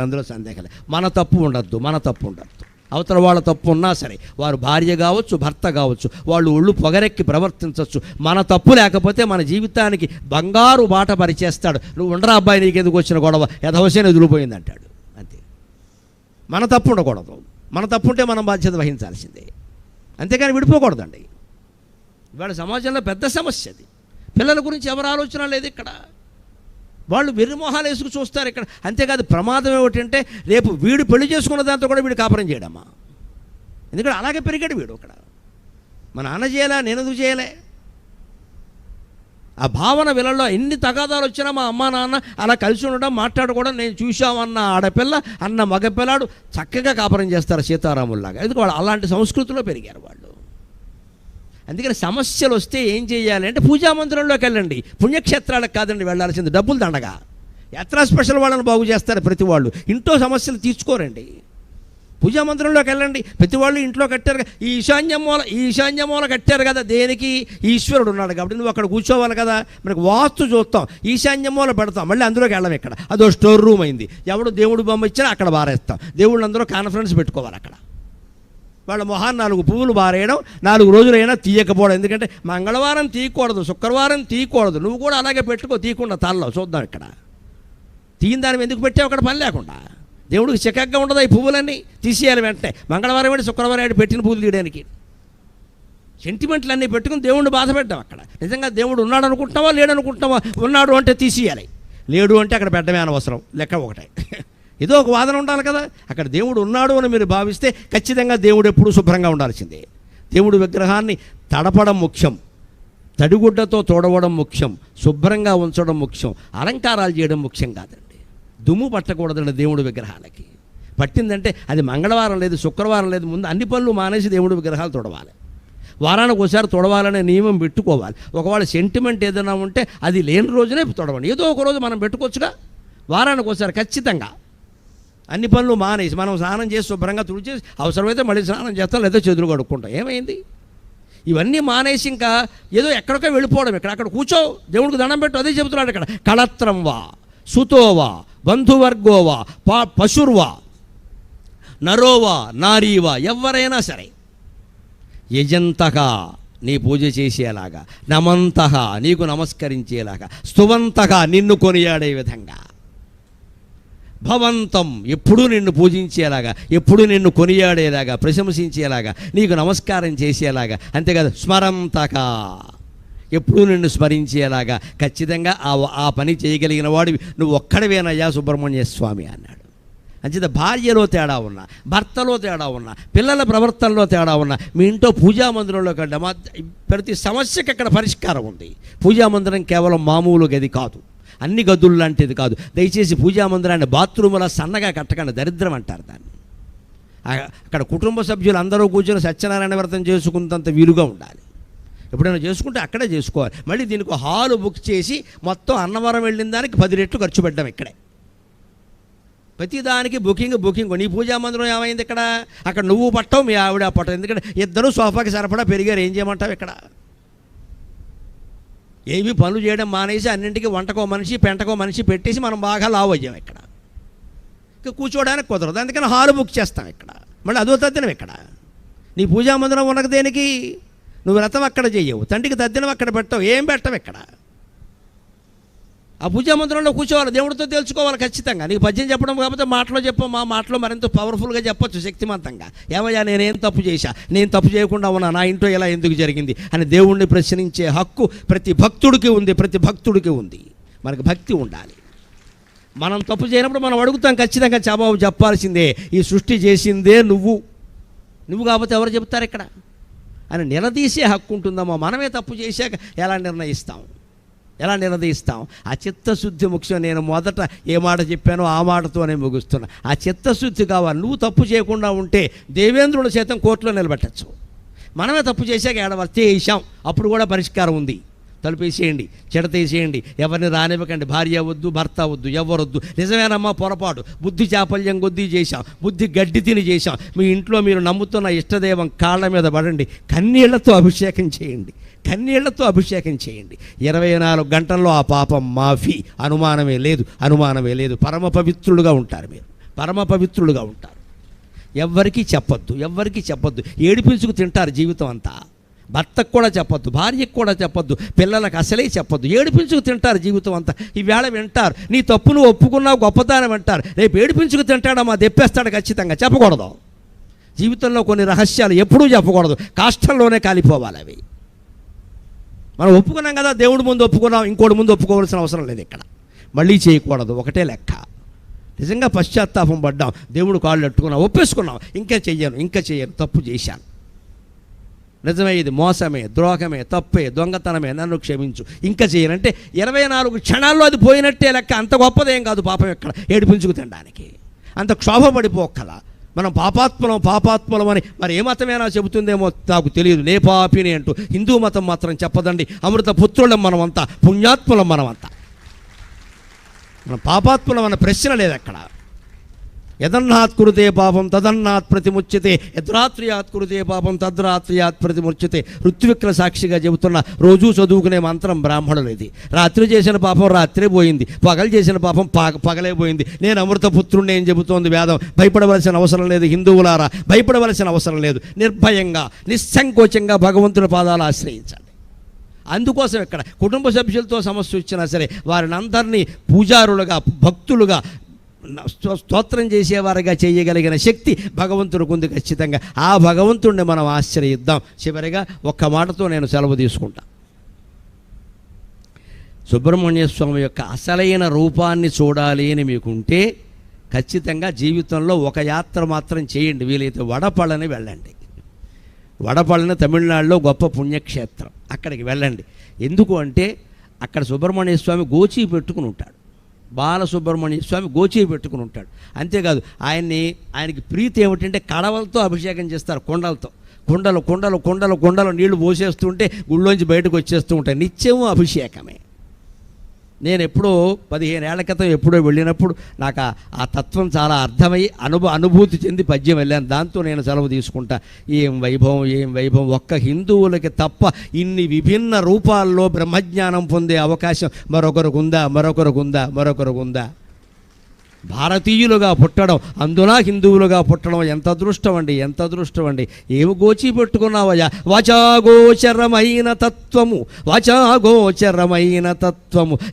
మన తప్పు ఉండద్దు. అవతల వాళ్ళ తప్పు ఉన్నా సరే, వారు భార్య కావచ్చు, భర్త కావచ్చు, వాళ్ళు ఒళ్ళు పొగరెక్కి ప్రవర్తించవచ్చు. మన తప్పు లేకపోతే మన జీవితానికి బంగారు బాట పరిచేస్తాడు. నువ్వు ఉండరా అబ్బాయి, నీకెందుకు వచ్చిన గొడవ, యథవశేన ఎదురుపోయింది అంటాడు. అంతే. మన తప్పు ఉండకూడదు. మన తప్పు ఉంటే మనం బాధ్యత వహించాల్సిందే, అంతేకాని విడిపోకూడదండి. ఇవాళ సమాజంలో పెద్ద సమస్య అది. పిల్లల గురించి ఎవరు ఆలోచన లేదు ఇక్కడ. వాళ్ళు వెర్రిమొహాలు వేసుకు చూస్తారు ఇక్కడ. అంతేకాదు, ప్రమాదం ఏమిటంటే రేపు వీడు పెళ్లి చేసుకున్న దాంతో కూడా వీడు కాపురం చేయడమ్మా. ఎందుకంటే అలాగే పెరిగాడు వీడు. అక్కడ మా నాన్న చేయలే, నేను ఎందుకు చేయలే? ఆ భావన వీళ్ళల్లో ఎన్ని తగాదాలు వచ్చినా మా అమ్మ నాన్న అలా కలిసి ఉండడం, మాట్లాడుకోవడం నేను చూసామన్న ఆడపిల్ల అన్న మగపిల్లాడు చక్కగా కాపురం చేస్తారు సీతారాముల్లాగా. ఎందుకు వాళ్ళు అలాంటి సంస్కృతిలో పెరిగారు వాళ్ళు. అందుకని సమస్యలు వస్తే ఏం చేయాలి అంటే పూజామందిరంలోకి వెళ్ళండి. పుణ్యక్షేత్రాలకు కాదండి వెళ్ళాల్సింది, డబ్బులు దండగా. యాత్రా స్పెషల్ వాళ్ళని బాగు చేస్తారు ప్రతి వాళ్ళు. ఇంట్లో సమస్యలు తీర్చుకోరండి. పూజామందిరంలోకి వెళ్ళండి. ప్రతి వాళ్ళు ఇంట్లో కట్టారు. ఈ ఈశాన్య మూల కట్టారు కదా, దేనికి? ఈశ్వరుడు ఉన్నాడు కాబట్టి నువ్వు అక్కడ కూర్చోవాలి కదా. మనకు వాస్తు చూస్తాం, ఈశాన్య మూల పెడతాం, మళ్ళీ అందులోకి వెళ్ళాం. ఇక్కడ అదో స్టోర్ రూమ్ అయింది. ఎవడు దేవుడు బొమ్మ ఇచ్చినా అక్కడ బారేస్తాం. దేవుళ్ళు అందరూ కాన్ఫరెన్స్ పెట్టుకోవాలి అక్కడ. వాళ్ళ మొహాన్ని 4 పువ్వులు బారేయడం, 4 రోజులైనా తీయకపోవడం. ఎందుకంటే మంగళవారం తీయకూడదు, శుక్రవారం తీయకూడదు. నువ్వు కూడా అలాగే పెట్టుకో, తీయకుండా తలలో చూద్దాం. ఇక్కడ తీయని దాని ఎందుకు పెట్టావు? అక్కడ పని లేకుండా. దేవుడికి చికాగ్గా ఉండదు ఈ పువ్వులన్నీ, తీసేయాలి వెంటనే. మంగళవారం ఏంటి, శుక్రవారం ఏంటి పెట్టిన పువ్వులు తీయడానికి? సెంటిమెంట్లు అన్నీ పెట్టుకుని దేవుడిని బాధ పెట్టాం. అక్కడ నిజంగా దేవుడు ఉన్నాడు అనుకుంటున్నావా, లేడు అనుకుంటున్నావా? ఉన్నాడు అంటే తీసేయాలి, లేడు అంటే అక్కడ పెట్టడమే అనవసరం. లెక్క ఒకటే. ఏదో ఒక వాదన ఉండాలి కదా. అక్కడ దేవుడు ఉన్నాడు అని మీరు భావిస్తే ఖచ్చితంగా దేవుడు ఎప్పుడూ శుభ్రంగా ఉండాల్సిందే. దేవుడు విగ్రహాన్ని తడపడం ముఖ్యం, తడిగుడ్డతో తోడవడం ముఖ్యం, శుభ్రంగా ఉంచడం ముఖ్యం, అలంకారాలు చేయడం ముఖ్యం కాదండి. దుమ్ము పట్టకూడదండి దేవుడు విగ్రహాలకి. పట్టిందంటే అది మంగళవారం లేదు, శుక్రవారం లేదు, ముందు అన్ని పనులు మానేసి దేవుడు విగ్రహాలు తొడవాలి. వారానికి ఒకసారి తొడవాలనే నియమం పెట్టుకోవాలి. ఒకవేళ సెంటిమెంట్ ఏదైనా ఉంటే అది లేని రోజునే తొడవండి. ఏదో ఒక రోజు మనం పెట్టుకోవచ్చుగా. వారానికి ఒకసారి ఖచ్చితంగా అన్ని పనులు మానేసి మనం స్నానం చేసి శుభ్రంగా తుడిచేసి అవసరమైతే మళ్ళీ స్నానం చేస్తాం, లేదా చేతులు కడుక్కుంటాం. ఏమైంది? ఇవన్నీ మానేసి ఇంకా ఏదో ఎక్కడికో వెళ్ళిపోవడం. అక్కడ కూర్చో, దేవుడికి దండం పెట్టు, అదే చెబుతున్నాడు ఇక్కడ. కళత్రం వా, సుతోవా, బంధువర్గోవా, పశుర్వా, నరోవా, నారీవా, ఎవరైనా సరే యజంతగా నీ పూజ చేసేలాగా, నమంతగా నీకు నమస్కరించేలాగా, స్తువంతగా నిన్ను కొనియాడే విధంగా, భవంతం ఎప్పుడూ నిన్ను పూజించేలాగా, ఎప్పుడూ నిన్ను కొనియాడేలాగా, ప్రశంసించేలాగా, నీకు నమస్కారం చేసేలాగా, అంతేకాదు స్మరంతక ఎప్పుడూ నిన్ను స్మరించేలాగా ఖచ్చితంగా ఆ పని చేయగలిగిన వాడివి నువ్వు ఒక్కడివేనయ్యా సుబ్రహ్మణ్య స్వామి అన్నాడు. అంచేత భార్యలో తేడా ఉన్నా, భర్తలో తేడా ఉన్నా, పిల్లల ప్రవర్తనలో తేడా ఉన్నా, మీ ఇంట్లో పూజామందిరంలో కంటే ప్రతి సమస్యకి అక్కడ పరిష్కారం ఉంది. పూజామందిరం కేవలం మామూలు గది కాదు, అన్ని గదులు లాంటిది కాదు. దయచేసి పూజామందిరాన్ని బాత్రూములా సన్నగా కట్టకండి, దరిద్రం అంటారు దాన్ని. అక్కడ కుటుంబ సభ్యులు అందరూ కూర్చొని సత్యనారాయణ వ్రతం చేసుకున్నంత వీలుగా ఉండాలి. ఎప్పుడైనా చేసుకుంటే అక్కడే చేసుకోవాలి. మళ్ళీ దీనికి హాలు బుక్ చేసి మొత్తం అన్నవరం వెళ్ళిన దానికి 10 రెట్లు ఖర్చు పెట్టాం ఇక్కడే. ప్రతిదానికి బుకింగ్. నీ పూజా మందిరం ఏమైంది ఇక్కడ? అక్కడ నువ్వు పట్టవు, మీ ఆవిడ పట్టవు. ఎందుకంటే ఇద్దరు సోఫాకి సరిపడా పెరిగారు, ఏం చేయమంటావు ఇక్కడ? ఏవి పనులు చేయడం మానేసి అన్నింటికి వంటకో మనిషి, పెంటకో మనిషి పెట్టేసి మనం బాగా లావు అయ్యాం ఇక్కడ. ఇక కూర్చోవడానికి కుదరదు, అందుకని హాలు బుక్ చేస్తాం ఇక్కడ. మళ్ళీ అదో తద్దినం ఇక్కడ. నీ పూజా మందిరం ఉన్నది దేనికి? నువ్వు వ్రతం అక్కడ చెయ్యవు, తండ్రికి తద్దినం అక్కడ పెట్టవు, ఏం పెట్టవు ఇక్కడ. ఆ పూజా మందిరంలో కూర్చోవాలి, దేవుడితో తెలుసుకోవాలి ఖచ్చితంగా. నీకు పద్యం చెప్పడం కాకపోతే మాటలో చెప్పు, మా మాటలో మరింత పవర్ఫుల్గా చెప్పొచ్చు, శక్తివంతంగా. ఏమయ్యా నేనేం తప్పు చేశా, నేను తప్పు చేయకుండా ఉన్నా, నా ఇంట్లో ఇలా ఎందుకు జరిగింది అని దేవుణ్ణి ప్రశ్నించే హక్కు ప్రతి భక్తుడికి ఉంది. మనకు భక్తి ఉండాలి. మనం తప్పు చేయనప్పుడు మనం అడుగుతాం, ఖచ్చితంగా జవాబు చెప్పాల్సిందే. ఈ సృష్టి చేసిందే నువ్వు కాకపోతే ఎవరు చెప్తారు ఇక్కడ అని నిలదీసే హక్కు ఉంటుందమ్మా. మనమే తప్పు చేశాక ఎలా నిలదీస్తాం? ఆ చిత్తశుద్ధి ముఖ్యం. నేను మొదట ఏ మాట చెప్పానో ఆ మాటతోనే ముగుస్తున్నా. ఆ చిత్తశుద్ధి కావాలి. నువ్వు తప్పు చేయకుండా ఉంటే దేవేంద్రుడు సైతం కోర్టులో నిలబెట్టచ్చు. మనమే తప్పు చేశాక ఏడవాలి, చేసాం, అప్పుడు కూడా పరిష్కారం ఉంది. తలుపేసేయండి, చెడతేసేయండి, ఎవరిని రానివ్వకండి. భార్య వద్దు, భర్త వద్దు, ఎవరొద్దు. నిజమేనమ్మా, పొరపాటు, బుద్ధి చాపల్యం కొద్దీ చేశాం, బుద్ధి గడ్డి తిని చేశాం. మీ ఇంట్లో మీరు నమ్ముతున్న ఇష్టదైవం కాళ్ళ మీద పడండి, కన్నీళ్లతో అభిషేకం చేయండి. 24 గంటల్లో ఆ పాపం మాఫీ, అనుమానమే లేదు. పరమ పవిత్రులుగా ఉంటారు మీరు, పరమ పవిత్రులుగా ఉంటారు. ఎవ్వరికీ చెప్పొద్దు. ఏడిపించుకు తింటారు జీవితం అంతా. భర్తకు కూడా చెప్పొద్దు, భార్యకు కూడా చెప్పొద్దు, పిల్లలకు అసలే చెప్పొద్దు. ఏడిపించుకు తింటారు జీవితం అంతా. ఈవేళ వింటారు, నీ తప్పును ఒప్పుకున్నావు గొప్పదానం అంటారు. రేపు ఏడిపించుకు తింటాడమ్మా, దెప్పేస్తాడు ఖచ్చితంగా. చెప్పకూడదు. జీవితంలో కొన్ని రహస్యాలు ఎప్పుడూ చెప్పకూడదు, కాష్టంలోనే కాలిపోవాలి అవి. మనం ఒప్పుకున్నాం కదా, దేవుడి ముందు ఒప్పుకున్నాం, ఇంకోటి ముందు ఒప్పుకోవాల్సిన అవసరం లేదు ఇక్కడ. మళ్ళీ చేయకూడదు, ఒకటే లెక్క. నిజంగా పశ్చాత్తాపం పడ్డాం, దేవుడు కాళ్ళు అట్టుకున్నాం, ఒప్పేసుకున్నాం, ఇంకా చెయ్యను, తప్పు చేశాను, నిజమే, ఇది మోసమే, ద్రోహమే, తప్పే, దొంగతనమే, నన్ను క్షమించు, ఇంకా చేయనంటే 24 క్షణాల్లో అది పోయినట్టే లెక్క. అంత గొప్పదేం కాదు పాపం ఎక్కడ ఏడిపించుకు తినడానికి. అంత క్షోభపడిపోక్కల. మనం పాపాత్మలం అని మరి ఏ మతమైనా చెబుతుందేమో నాకు తెలియదు. నే పాపిని అంటూ హిందూ మతం మాత్రం చెప్పదండి. అమృత పుత్రులం మనమంతా, పుణ్యాత్ములం మనమంతా. మనం పాపాత్ములం అన్న ప్రశ్న లేదు అక్కడ. యదన్నాత్ కురుతే పాపం తదన్నాత్ ప్రతిముచ్యతే, యద్రాత్రియాత్ కురుతే పాపం తద్రాత్రియాత్ ప్రతిముచ్యతే. ఋత్విక్ల సాక్షిగా చెబుతున్న రోజూ చదువుకునే మంత్రం బ్రాహ్మణులు ఇది. రాత్రి చేసిన పాపం రాత్రే పోయింది, పగలు చేసిన పాపం పగలే పోయింది. నేను అమృతపుత్రుడిని ఏం చెబుతోంది వేదం. భయపడవలసిన అవసరం లేదు హిందువులారా, భయపడవలసిన అవసరం లేదు. నిర్భయంగా నిస్సంకోచంగా భగవంతుడి పాదాలు ఆశ్రయించండి. అందుకోసం ఇక్కడ కుటుంబ సభ్యులతో సమస్య వచ్చినా సరే వారిని అందరినీ పూజారులుగా, భక్తులుగా, స్తోత్రం చేసేవారుగా చేయగలిగిన శక్తి భగవంతుడికి ఉంది ఖచ్చితంగా. ఆ భగవంతుడిని మనం ఆశ్రయిద్దాం. చివరిగా ఒక్క మాటతో నేను సెలవు తీసుకుంటా. సుబ్రహ్మణ్య స్వామి యొక్క అసలైన రూపాన్ని చూడాలి అని మీకుంటే ఖచ్చితంగా జీవితంలో ఒక యాత్ర మాత్రం చేయండి, వీలైతే వడపళని వెళ్ళండి. వడపళని తమిళనాడులో గొప్ప పుణ్యక్షేత్రం, అక్కడికి వెళ్ళండి. ఎందుకు అంటే అక్కడ సుబ్రహ్మణ్య స్వామి గోచీ పెట్టుకుని ఉంటాడు, బాలసుబ్రహ్మణ్య స్వామి గోచీ పెట్టుకుని ఉంటాడు. అంతేకాదు ఆయనకి ప్రీతి ఏమిటంటే కడవలతో అభిషేకం చేస్తారు, కుండలతో. కుండలు కుండలు కుండలు కుండలు నీళ్లు పోసేస్తుంటే గుళ్ళోంచి బయటకు వచ్చేస్తూ ఉంటాయి, నిత్యము అభిషేకమే. నేను ఎప్పుడో 15 ఏళ్ల క్రితం ఎప్పుడో వెళ్ళినప్పుడు నాకు ఆ తత్వం చాలా అర్థమై అనుభూతి చెంది పద్యం వెళ్ళాను. దాంతో నేను సెలవు తీసుకుంటా. ఏం వైభవం, ఏం వైభవం! ఒక్క హిందువులకి తప్ప ఇన్ని విభిన్న రూపాల్లో బ్రహ్మజ్ఞానం పొందే అవకాశం మరొకరికి ఉందా? భారతీయులుగా పుట్టడం, అందున హిందువులుగా పుట్టడం ఎంత అదృష్టం అండి. ఏమి గోచి పెట్టుకున్నావయ్యా? వాచాగోచరమైన తత్వము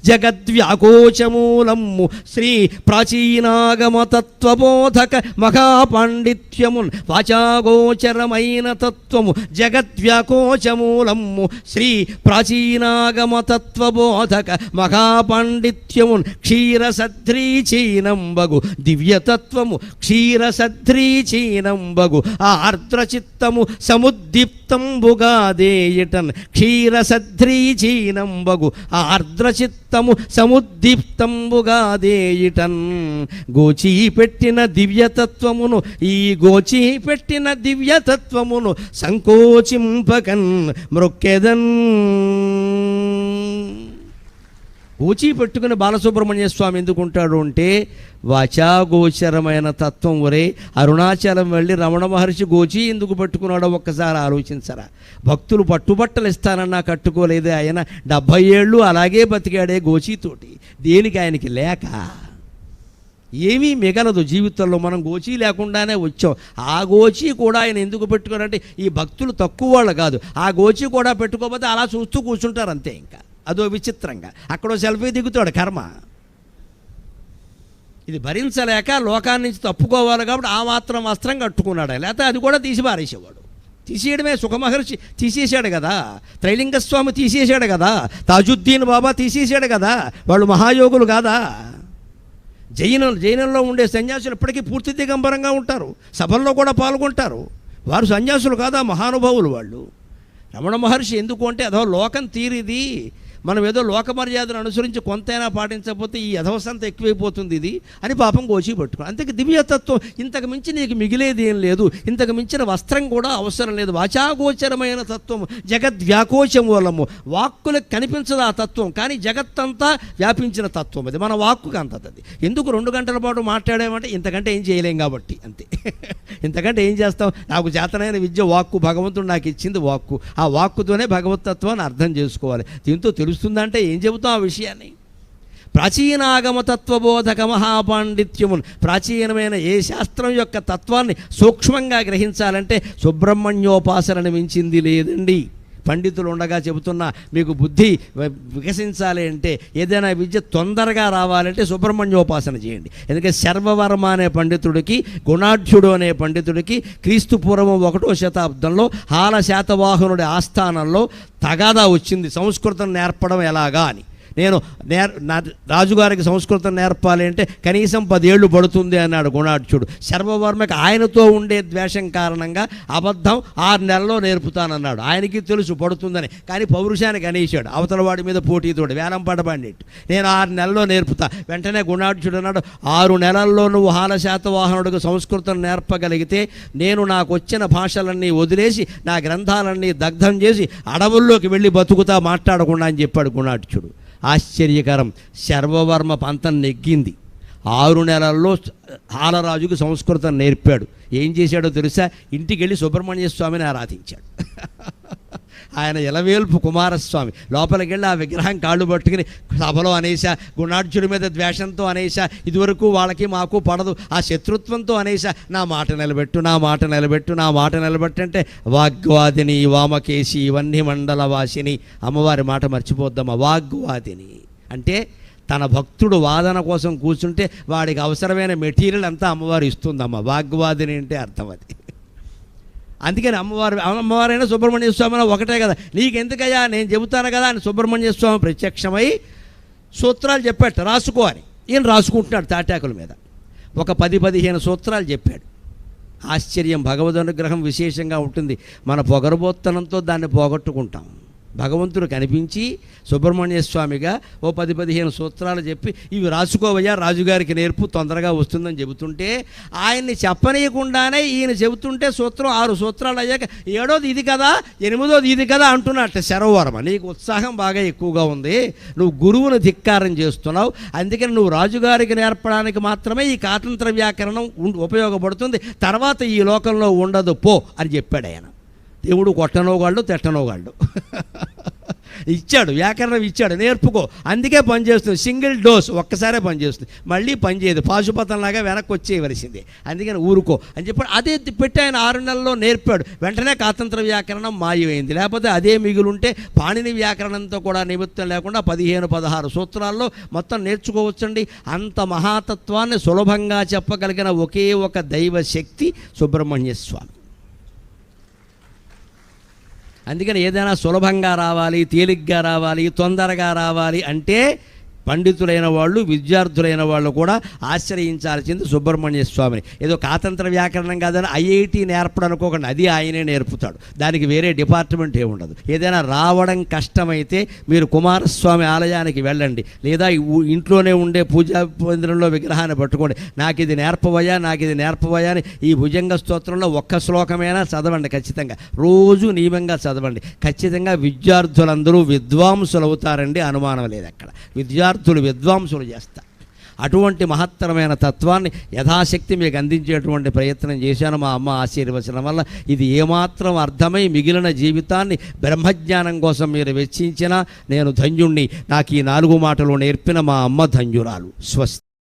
జగద్వ్యాకోచమూలము శ్రీ ప్రాచీనాగమ తత్వబోధక మహాపాండిత్యమున్. వాచాగోచరమైన తత్వము జగద్వ్యాకోచమూలము శ్రీ ప్రాచీనాగమ తత్వబోధక మహాపాండిత్యమున్ క్షీరసద్రీచీనం దివ్యతత్వము క్షీరసద్రీచీనంబగు ఆర్ద్రచిత్తము సముద్దీప్తంబుగాదేయటన్. క్షీరసద్రీచీనంబగు ఆర్ద్రచిత్తము సముద్దీప్తంబుగాదేయటన్. గోచీపెట్టిన దివ్యతత్వమును సంకోచింపకన్ మృక్కెదన్. గోచీ పెట్టుకుని బాలసుబ్రహ్మణ్య స్వామి ఎందుకుంటాడు అంటే వాచాగోచరమైన తత్వం. ఒరే, అరుణాచలం వెళ్ళి రమణ మహర్షి గోచీ ఎందుకు పట్టుకున్నాడో ఒక్కసారి ఆలోచించరా? భక్తులు పట్టుబట్టలు ఇస్తానన్నా కట్టుకోలేదే ఆయన, 70 ఏళ్ళు అలాగే బతికాడే గోచీతోటి. దేనికి ఆయనకి లేక ఏమీ మిగలదు జీవితంలో. మనం గోచీ లేకుండానే వచ్చాం. ఆ గోచీ కూడా ఆయన ఎందుకు పెట్టుకున్నారంటే ఈ భక్తులు తక్కువ వాళ్ళు కాదు, ఆ గోచీ కూడా పెట్టుకోకపోతే అలా చూస్తూ కూర్చుంటారు అంతే. ఇంకా అదో విచిత్రంగా అక్కడో సెల్ఫీ దిగుతాడు కర్మ. ఇది భరించలేక లోకాన్ని నుంచి తప్పుకోవాలి కాబట్టి ఆ మాత్రం వస్త్రం కట్టుకున్నాడు, లేకపోతే అది కూడా తీసి పారేసేవాడు. తీసేయడమే, సుఖమహర్షి తీసేశాడు కదా, త్రైలింగస్వామి తీసేశాడు కదా, తాజుద్దీన్ బాబా తీసేశాడు కదా, వాళ్ళు మహాయోగులు కాదా? జైనంలో ఉండే సన్యాసులు ఇప్పటికీ పూర్తి దిగంబరంగా ఉంటారు, సభల్లో కూడా పాల్గొంటారు. వారు సన్యాసులు కాదా, మహానుభావులు వాళ్ళు. రమణ మహర్షి ఎందుకు అంటే అదో లోకం తీరిది, మనం ఏదో లోక మర్యాదను అనుసరించి కొంతైనా పాటించకపోతే ఈ యథవసంత ఎక్కువైపోతుంది ఇది అని పాపం గోచి పట్టుకుని. అంతే దివ్యతత్వం ఇంతకు మించి నీకు మిగిలేది ఏం లేదు, ఇంతకు మించిన వస్త్రం కూడా అవసరం లేదు. వాచాగోచరమైన తత్వము జగద్వ్యాకోచమూలము. వాక్కులకు కనిపించదు ఆ తత్వం, కానీ జగత్తంతా వ్యాపించిన తత్వం అది. మన వాక్కుకి అంతది. ఎందుకు 2 గంటల పాటు మాట్లాడామంటే ఇంతకంటే ఏం చేయలేం కాబట్టి అంతే. ఇంతకంటే ఏం చేస్తాం? నాకు చేతనైన విద్య వాక్కు, భగవంతుడు నాకు ఇచ్చింది వాక్కు. ఆ వాక్కుతోనే భగవతత్వాన్ని అర్థం చేసుకోవాలి. దీంతో తెలుస్తుందంటే ఏం చెబుతాం ఆ విషయాన్ని? ప్రాచీనాగమ తత్వబోధక మహాపాండిత్యమును. ప్రాచీనమైన ఏ శాస్త్రం యొక్క తత్వాన్ని సూక్ష్మంగా గ్రహించాలంటే సుబ్రహ్మణ్యోపాసనని మించింది లేదండి. పండితులు ఉండగా చెబుతున్నా, మీకు బుద్ధి వికసించాలి అంటే, ఏదైనా విద్య తొందరగా రావాలంటే సుబ్రహ్మణ్యోపాసన చేయండి. ఎందుకంటే శర్వవర్మ అనే పండితుడికి, గుణాఢ్యుడు అనే పండితుడికి క్రీస్తు పూర్వం 1వ శతాబ్దంలో హాల శాతవాహనుడి ఆస్థానంలో తగాదా వచ్చింది, సంస్కృతం నేర్పడం ఎలాగా అని. నేను రాజుగారికి సంస్కృతం నేర్పాలి అంటే కనీసం 10 ఏళ్ళు పడుతుంది అన్నాడు గుణాఢ్యుడు. శర్వవర్మకి ఆయనతో ఉండే ద్వేషం కారణంగా అబద్ధం 6 నెలల్లో నేర్పుతానన్నాడు. ఆయనకి తెలుసు పడుతుందని, కానీ పౌరుషానికి అనేసాడు. అవతల వాడి మీద పోటీతోడు వేలం పడబడినట్టు. నేను 6 నెలల్లో నేర్పుతా. వెంటనే గుణాఢ్యుడు అన్నాడు, 6 నెలల్లో నువ్వు హాల శాతవాహనుడికి సంస్కృతం నేర్పగలిగితే నేను నాకు వచ్చిన భాషలన్నీ వదిలేసి నా గ్రంథాలన్నీ దగ్ధం చేసి అడవుల్లోకి వెళ్ళి బతుకుతా మాట్లాడకుండా అని చెప్పాడు గుణాఢ్యుడు. ఆశ్చర్యకరం, శర్వవర్మ పంతం నెగ్గింది. 6 నెలల్లో హాలరాజుకు సంస్కృతం నేర్పాడు. ఏం చేశాడో తెలుసా? ఇంటికి వెళ్ళి సుబ్రహ్మణ్య స్వామిని ఆరాధించాడు. ఆయన ఎలవేల్పు కుమారస్వామి. లోపలికి వెళ్ళి ఆ విగ్రహం కాళ్ళు పట్టుకుని సభలో అనేసా, గుణాఢ్యుడి మీద ద్వేషంతో అనేసా, ఇదివరకు వాళ్ళకి మాకు పడదు ఆ శత్రుత్వంతో అనేసా, నా మాట నిలబెట్టు అంటే వాగ్వాదిని వామకేశి ఇవన్నీ మండల వాసిని. అమ్మవారి మాట మర్చిపోద్దమ్మా. వాగ్వాదిని అంటే తన భక్తుడు వాదన కోసం కూర్చుంటే వాడికి అవసరమైన మెటీరియల్ అంతా అమ్మవారు ఇస్తుందమ్మా. వాగ్వాదిని అంటే అర్థం అది. అందుకని అమ్మవారైనా సుబ్రహ్మణ్య స్వామి ఒకటే కదా, నీకెందుకయ్యా నేను చెబుతాను కదా అని సుబ్రహ్మణ్య స్వామి ప్రత్యక్షమై సూత్రాలు చెప్పాట, రాసుకో అని. ఈయన రాసుకుంటున్నాడు తాటాకుల మీద. ఒక 10-15 సూత్రాలు చెప్పాడు. ఆశ్చర్యం, భగవద్ అనుగ్రహం విశేషంగా ఉంటుంది. మన పొగరబోత్తనంతో దాన్ని పోగొట్టుకుంటాం. భగవంతుడు కనిపించి సుబ్రహ్మణ్య స్వామిగా ఓ 10-15 సూత్రాలు చెప్పి ఇవి రాసుకోవయ్యా, రాజుగారికి నేర్పు, తొందరగా వస్తుందని చెబుతుంటే ఆయన్ని చెప్పనీయకుండానే ఈయన చెబుతుంటే సూత్రం 6 సూత్రాలు అయ్యాక 7వది ఇది కదా, 8వది ఇది కదా అంటున్నట్టు. శరవర్మ, నీకు ఉత్సాహం బాగా ఎక్కువగా ఉంది, నువ్వు గురువును ధిక్కారం చేస్తున్నావు, అందుకని నువ్వు రాజుగారికి నేర్పడానికి మాత్రమే ఈ కాతంత్ర వ్యాకరణం ఉపయోగపడుతుంది, తర్వాత ఈ లోకంలో ఉండదు పో అని చెప్పాడు ఆయన. దేవుడు కొట్టనోగాళ్ళు తిట్టనోగాళ్ళు ఇచ్చాడు, వ్యాకరణం ఇచ్చాడు, నేర్పుకో, అందుకే పనిచేస్తుంది. సింగిల్ డోస్, ఒక్కసారే పనిచేస్తుంది, మళ్ళీ పనిచేయదు, పాశుపతంలాగా వెనక్కి వచ్చేయవలసిందే, అందుకని ఊరుకో అని చెప్పాడు. అదే పెట్టి ఆయన 6 నెలల్లో నేర్పాడు. వెంటనే కాతంత్ర వ్యాకరణం మాయమైంది. లేకపోతే అదే మిగులుంటే పాణిని వ్యాకరణంతో కూడా నిమిత్తం లేకుండా 15-16 సూత్రాల్లో మొత్తం నేర్చుకోవచ్చండి. అంత మహాతత్వాన్ని సులభంగా చెప్పగలిగిన ఒకే ఒక దైవ శక్తి సుబ్రహ్మణ్య స్వామి. అందుకని ఏదైనా సులభంగా రావాలి, తేలిగ్గా రావాలి, తొందరగా రావాలి అంటే పండితులైన వాళ్ళు, విద్యార్థులైన వాళ్ళు కూడా ఆశ్రయించాల్సింది సుబ్రహ్మణ్య స్వామిని. ఏదో కాతంత్ర వ్యాకరణం కాదని ఐఐటి నేర్పడం అనుకోకండి, అది ఆయనే నేర్పుతాడు, దానికి వేరే డిపార్ట్మెంట్ ఏముండదు. ఏదైనా రావడం కష్టమైతే మీరు కుమారస్వామి ఆలయానికి వెళ్ళండి, లేదా ఇంట్లోనే ఉండే పూజా మందిరంలో విగ్రహాన్ని పట్టుకోండి, నాకు ఇది నేర్పవయ్యా, నాకు ఇది నేర్పవయ్యా అని ఈ భుజంగ స్తోత్రంలో ఒక్క శ్లోకమైనా చదవండి, ఖచ్చితంగా రోజు నియమంగా చదవండి. ఖచ్చితంగా విద్యార్థులందరూ విద్వాంసులు అవుతారండి, అనుమానం లేదు అక్కడ. విద్వాంసులు చేస్తారు. అటువంటి మహత్తరమైన తత్వాన్ని యథాశక్తి మీకు అందించేటువంటి ప్రయత్నం చేశాను. మా అమ్మ ఆశీర్వచనం వల్ల ఇది ఏమాత్రం అర్థమై మిగిలిన జీవితాన్ని బ్రహ్మజ్ఞానం కోసం మీరు వెచ్చించినా నేను ధన్యుణ్ణి. నాకు ఈ 4 మాటలు నేర్పిన మా అమ్మ ధన్యురాలు. స్వస్తి.